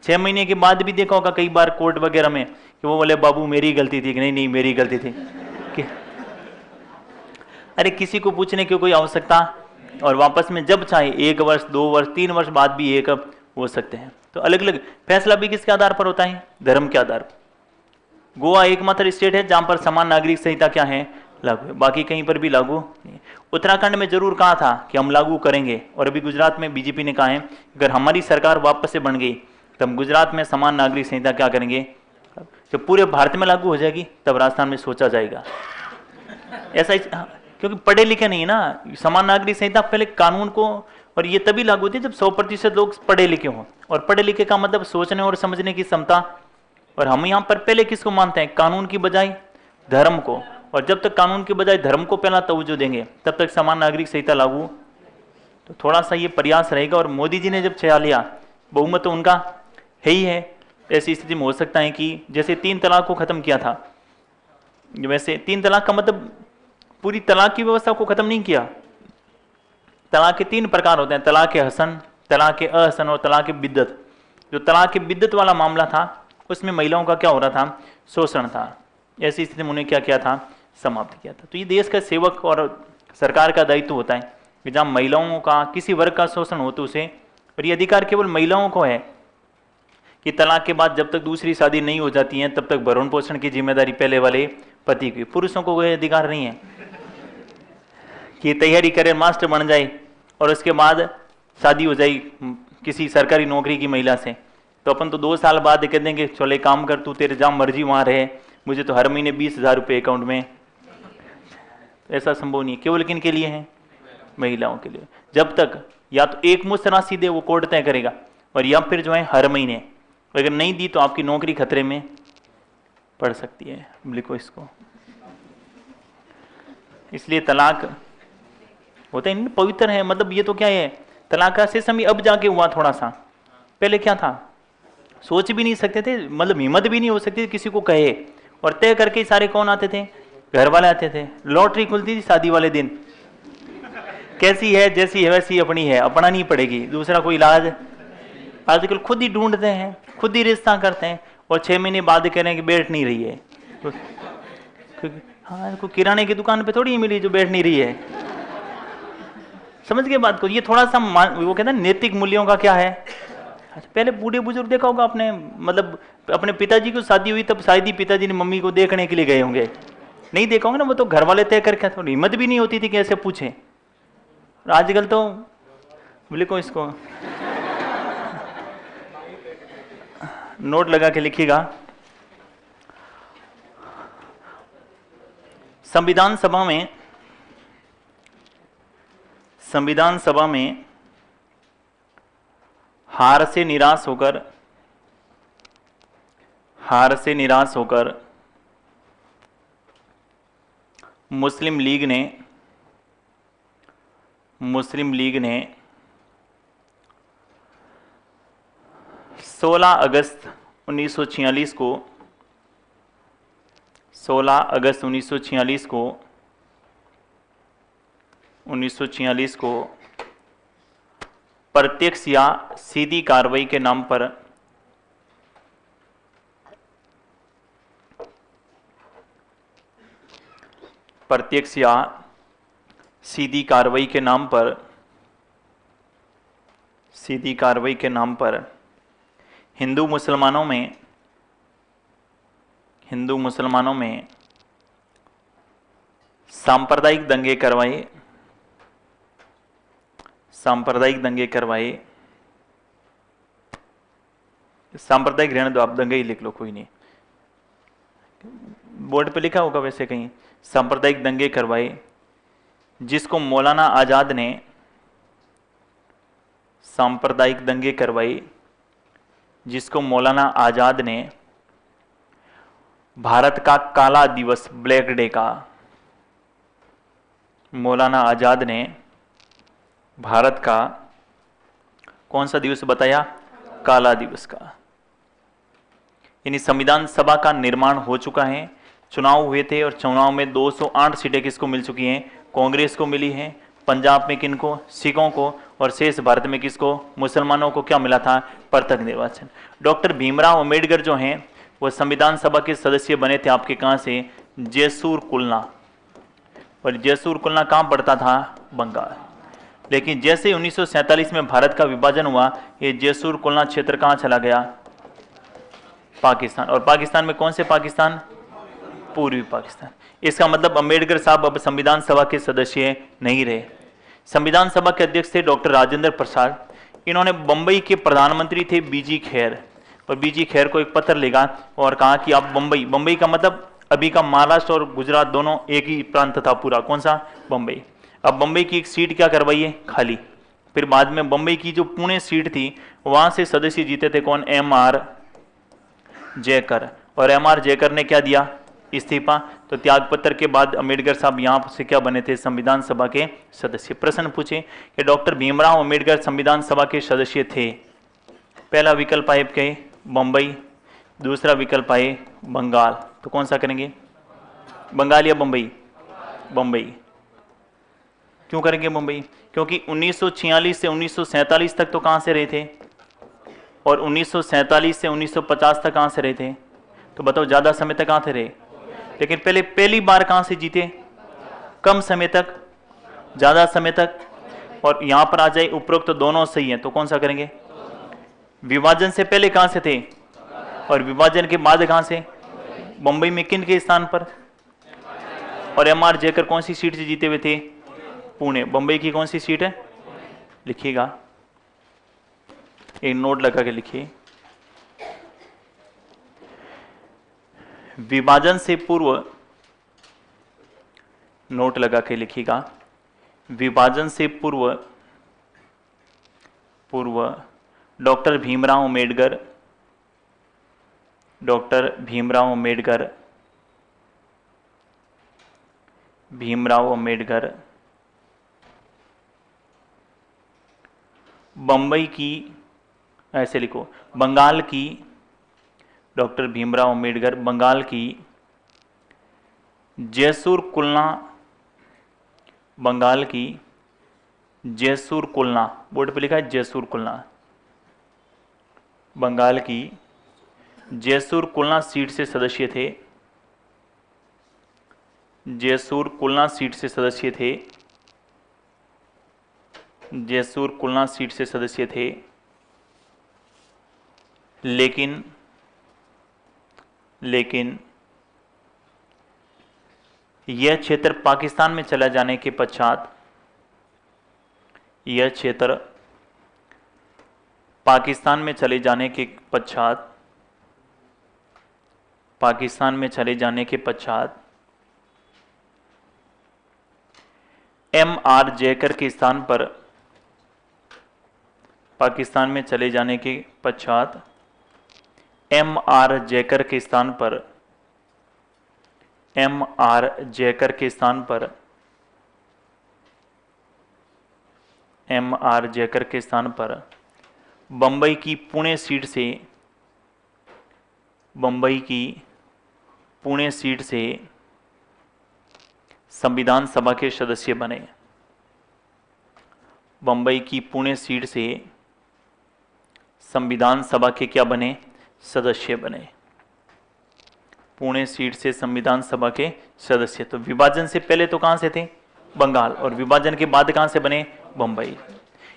6 महीने के बाद भी देखा होगा कई बार कोर्ट वगैरह में कि वो बोले बाबू मेरी गलती थी, कि नहीं नहीं मेरी गलती थी कि अरे किसी को पूछने की कोई आवश्यकता, और वापस में जब चाहे 1 वर्ष 2 वर्ष 3 वर्ष बाद भी एक हो सकते हैं। तो अलग अलग फैसला भी किसके आधार पर होता है? धर्म के आधार पर। गोवा एकमात्र स्टेट है जहां पर समान नागरिक संहिता क्या है, लागू है, बाकी कहीं पर भी लागू नहीं। उत्तराखंड में जरूर कहा था कि हम लागू करेंगे, और अभी गुजरात में बीजेपी ने कहा है अगर हमारी सरकार वापस से बन गई तो हम गुजरात में समान नागरिक संहिता क्या करेंगे। जब पूरे भारत में लागू हो जाएगी तब राजस्थान में सोचा जाएगा। ऐसा क्योंकि पढ़े लिखे नहीं ना, समान नागरिक संहिता पहले कानून को, और ये तभी लागू होती है जब 100% लोग पढ़े लिखे हों, और पढ़े लिखे का मतलब सोचने और समझने की क्षमता। और हम यहाँ पर पहले किसको मानते हैं? कानून की बजाय धर्म को, और जब तक कानून की बजाय धर्म को पहला तवज्जो देंगे तब तक समान नागरिक संहिता लागू। तो थोड़ा सा ये प्रयास रहेगा, और मोदी जी ने जब छा लिया, बहुमत तो उनका है ही है। ऐसी स्थिति में हो सकता है कि जैसे 3 तलाक को खत्म किया था, वैसे 3 तलाक का मतलब पूरी तलाक की व्यवस्था को खत्म नहीं किया। तलाक के 3 प्रकार होते हैं, तलाक के हसन, तलाक के अहसन और तलाक के बिद्दत। जो तलाक के बिद्दत वाला मामला था उसमें महिलाओं का क्या हो रहा था, शोषण था। ऐसी स्थिति में उन्हें क्या किया था, समाप्त किया था। तो ये देश का सेवक और सरकार का दायित्व होता है कि जहाँ महिलाओं का किसी वर्ग का शोषण हो तो उसे, और ये अधिकार केवल महिलाओं को है कि तलाक के बाद जब तक दूसरी शादी नहीं हो जाती है तब तक भरण पोषण की जिम्मेदारी पहले वाले पति की। पुरुषों को कोई अधिकार नहीं है कि तैयारी करे, मास्टर बन जाए और उसके बाद शादी हो जाए किसी सरकारी नौकरी की महिला से, तो अपन तो 2 साल बाद कह देंगे चले काम कर, तू तेरे जहाँ मर्जी वहाँ रहे, मुझे तो हर महीने 20,000 रुपये अकाउंट में। ऐसा संभव नहीं है। केवल किन के लिए है? महिलाओं के लिए। जब तक या तो एक मुश्त राशि दे वो कोर्ट तय करेगा, और या फिर जो है हर महीने, अगर नहीं दी तो आपकी नौकरी खतरे में पड़ सकती है। लिखो इसको। इसलिए तलाक होता है पवित्र है, मतलब ये तो क्या है, तलाक का सिस्टम अब जाके हुआ थोड़ा सा, पहले क्या था, सोच भी नहीं सकते थे, मतलब हिम्मत भी नहीं हो सकती थी किसी को कहे, और तय करके सारे कौन आते थे, घर वाले आते थे। लॉटरी खुलती थी शादी वाले दिन, कैसी है जैसी है वैसी अपनी है, अपना नहीं पड़ेगी, दूसरा कोई इलाज। आजकल खुद ही ढूंढते हैं, खुद ही रिश्ता करते हैं, और 6 महीने बाद कह रहे हैं कि बैठ नहीं रही है। हाँ, को किराने की दुकान पे थोड़ी मिली जो बैठ नहीं रही है। समझ गए बात को। ये थोड़ा सा वो कहते हैं नैतिक मूल्यों का क्या है, अच्छा, पहले बूढ़े बुजुर्ग देखा होगा आपने, मतलब अपने पिताजी की शादी हुई तब शायद ही पिताजी ने मम्मी को देखने के लिए गए होंगे, नहीं देखा होंगे ना, वो तो घर वाले तय करके, तो हिम्मत भी नहीं होती थी कि ऐसे पूछें। आजकल तो लिखो इसको, नोट लगा के लिखिएगा। संविधान सभा में हार से निराश होकर मुस्लिम लीग ने 16 अगस्त 1946 को प्रत्यक्ष या सीधी कार्रवाई के नाम पर हिंदू मुसलमानों में सांप्रदायिक दंगे करवाए। सांप्रदायिक रहने दो, आप दंगे ही लिख लो, कोई नहीं, बोर्ड पे लिखा होगा वैसे कहीं। सांप्रदायिक दंगे करवाए जिसको मौलाना आजाद ने भारत का काला दिवस, ब्लैक डे का, मौलाना आजाद ने भारत का कौन सा दिवस बताया? काला दिवस का। यानी संविधान सभा का निर्माण हो चुका है, चुनाव हुए थे और चुनाव में 208 सीटें किसको मिल चुकी हैं? कांग्रेस को मिली है। पंजाब में किनको? सिखों को। और शेष भारत में किसको? मुसलमानों को क्या मिला था? प्रत्यक्ष निर्वाचन। डॉक्टर भीमराव अंबेडकर जो हैं वो संविधान सभा के सदस्य बने थे आपके कहां से? जैसूर कुलना। और जैसूर कुलना कहां पड़ता था? बंगाल। लेकिन जैसे 1947 में भारत का विभाजन हुआ, ये जैसूर कुलना क्षेत्र कहां चला गया? पाकिस्तान। और पाकिस्तान में कौन से पाकिस्तान? पूर्वी पाकिस्तान। इसका मतलब अंबेडकर साहब अब संविधान सभा के सदस्य नहीं रहे। संविधान सभा के अध्यक्ष थे डॉक्टर राजेंद्र प्रसाद। इन्होंने बंबई के प्रधानमंत्री थे बीजी खैर, और बीजी खैर को एक पत्र लिखा और कहा कि आप बंबई का मतलब अभी का महाराष्ट्र और गुजरात दोनों एक ही प्रांत था पूरा। कौन सा? बंबई। अब बंबई की एक सीट क्या करवाइए? खाली। फिर बाद में बंबई की जो पुणे सीट थी वहां से सदस्य जीते थे कौन? एम.आर. जयकर। और एम.आर. जयकर ने क्या दिया? इस्तीफा। तो त्यागपत्र के बाद अंबेडकर साहब यहां से क्या बने थे? संविधान सभा के सदस्य। प्रश्न पूछे कि डॉक्टर भीमराव अंबेडकर संविधान सभा के सदस्य थे। पहला विकल्प आए क्या? बंबई। दूसरा विकल्प आए बंगाल। तो कौन सा करेंगे? बंगाल या बंबई? बंबई। क्यों करेंगे बंबई? क्योंकि 1946 से 1947 तक तो कहां से रहे थे, और 1947 से 1950 तक कहां से रहे थे? तो बताओ ज्यादा समय तक कहां थे रहे? लेकिन पहली बार कहां से जीते? कम समय तक, ज्यादा समय तक। और यहां पर आ जाए उपरोक्त दोनों सही है, तो कौन सा करेंगे? विभाजन से पहले कहां से थे और विभाजन के बाद कहां से? बंबई में किन के स्थान पर? और एम.आर. जयकर कौन सी सीट से जीते हुए थे? पुणे। बंबई की कौन सी सीट है? लिखिएगा, एक नोट लगा के लिखिए। विभाजन से पूर्व, नोट लगा के लिखिएगा, विभाजन से पूर्व डॉक्टर भीमराव अम्बेडकर बंबई की, ऐसे लिखो, बंगाल की, डॉक्टर भीमराव अम्बेडकर बंगाल की जैसूर कुलना, बंगाल की जैसूर कुलना, बोर्ड पे लिखा है जैसूर कुलना, बंगाल की जैसूर कुलना सीट से सदस्य थे। जैसूर कुलना सीट से सदस्य थे। जैसूर कुलना सीट से सदस्य थे। लेकिन यह क्षेत्र पाकिस्तान में चला जाने के पश्चात, यह क्षेत्र पाकिस्तान में चले जाने के पश्चात, पाकिस्तान में चले जाने के पश्चात M.R. जयकर के स्थान पर, पाकिस्तान में चले जाने के पश्चात M.R. जयकर के स्थान पर, M.R. जयकर के स्थान पर, M.R. जयकर के स्थान पर बंबई की पुणे सीट से, बंबई की पुणे सीट से संविधान सभा के सदस्य बने। बंबई की पुणे सीट से संविधान सभा के क्या बने? सदस्य बने। पुणे सीट से संविधान सभा के सदस्य। तो विभाजन से पहले तो कहां से थे? बंगाल, और विभाजन के बाद कहां से बने? बंबई।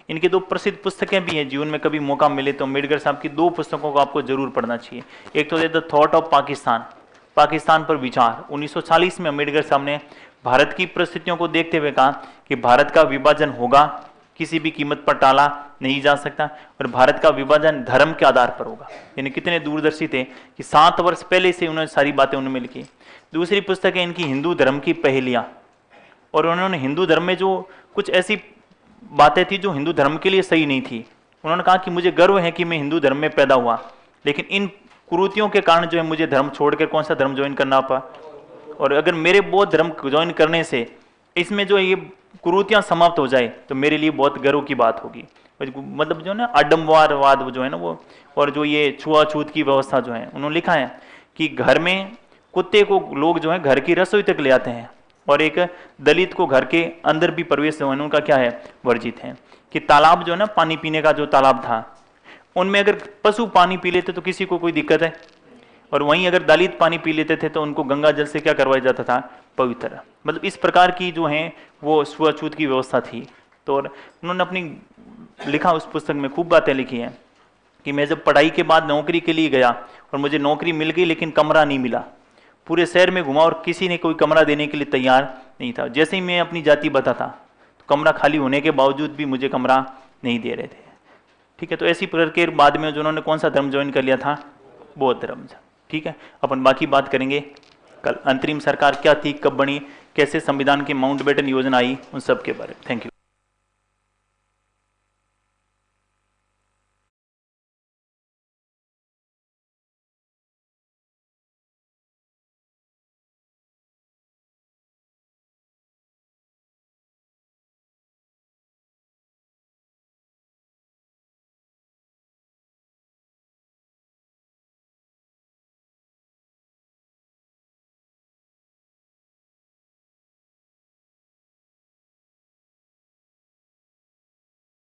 इनकी दो प्रसिद्ध पुस्तकें भी हैं, जीवन में कभी मौका मिले तो अम्बेडकर साहब की दो पुस्तकों को आपको जरूर पढ़ना चाहिए। एक तो the thought of Pakistan, Pakistan पर विचार। 1940 में अम्बेडकर साहब ने भारत की परिस्थितियों को देखते हुए कहा कि भारत का विभाजन होगा, किसी भी कीमत पर टाला नहीं जा सकता, और भारत का विभाजन धर्म के आधार पर होगा। यानी कितने दूरदर्शी थे कि 7 वर्ष पहले से उन्होंने सारी बातें उन्होंने लिखी। दूसरी पुस्तक है इनकी हिंदू धर्म की पहेलियां, और उन्होंने हिंदू धर्म में जो कुछ ऐसी बातें थी जो हिंदू धर्म के लिए सही नहीं थी, उन्होंने कहा कि मुझे गर्व है कि मैं हिंदू धर्म में पैदा हुआ, लेकिन इन कुरीतियों के कारण जो है मुझे धर्म छोड़कर कौन सा धर्म ज्वाइन करना पड़ा, और अगर मेरे बौद्ध धर्म ज्वाइन करने से इसमें जो ये कुरीतियां समाप्त हो जाए तो मेरे लिए बहुत गर्व की बात होगी। मतलब जो ना आडम्बरवाद जो है ना वो, और जो ये छुआछूत की व्यवस्था जो है, उन्होंने लिखा है कि घर में कुत्ते को लोग जो है घर की रसोई तक ले आते हैं, और एक दलित को घर के अंदर भी प्रवेश जो है उनका क्या है? वर्जित है। कि तालाब जो है ना, पानी पीने का जो तालाब था, उनमें अगर पशु पानी पी लेते तो किसी को कोई दिक्कत है, और वहीं अगर दलित पानी पी लेते थे तो उनको गंगा जल से क्या करवाया जाता था? पवित्र। मतलब इस प्रकार की जो है वो छुआछूत की व्यवस्था थी। तो उन्होंने अपनी लिखा उस पुस्तक में खूब बातें लिखी हैं कि मैं जब पढ़ाई के बाद नौकरी के लिए गया और मुझे नौकरी मिल गई लेकिन कमरा नहीं मिला, पूरे शहर में घुमा और किसी ने कोई कमरा देने के लिए तैयार नहीं था। जैसे ही मैं अपनी जाति बताता तो कमरा खाली होने के बावजूद भी मुझे कमरा नहीं दे रहे थे। ठीक है, तो ऐसी प्रकार के बाद में जो उन्होंने कौन सा धर्म ज्वाइन कर लिया था? बौद्ध धर्म। ठीक है, अपन बाकी बात करेंगे कल। अंतरिम सरकार क्या थी, कब बनी, कैसे संविधान की माउंटबेटन योजना आई, उन सब के बारे में। Thank you.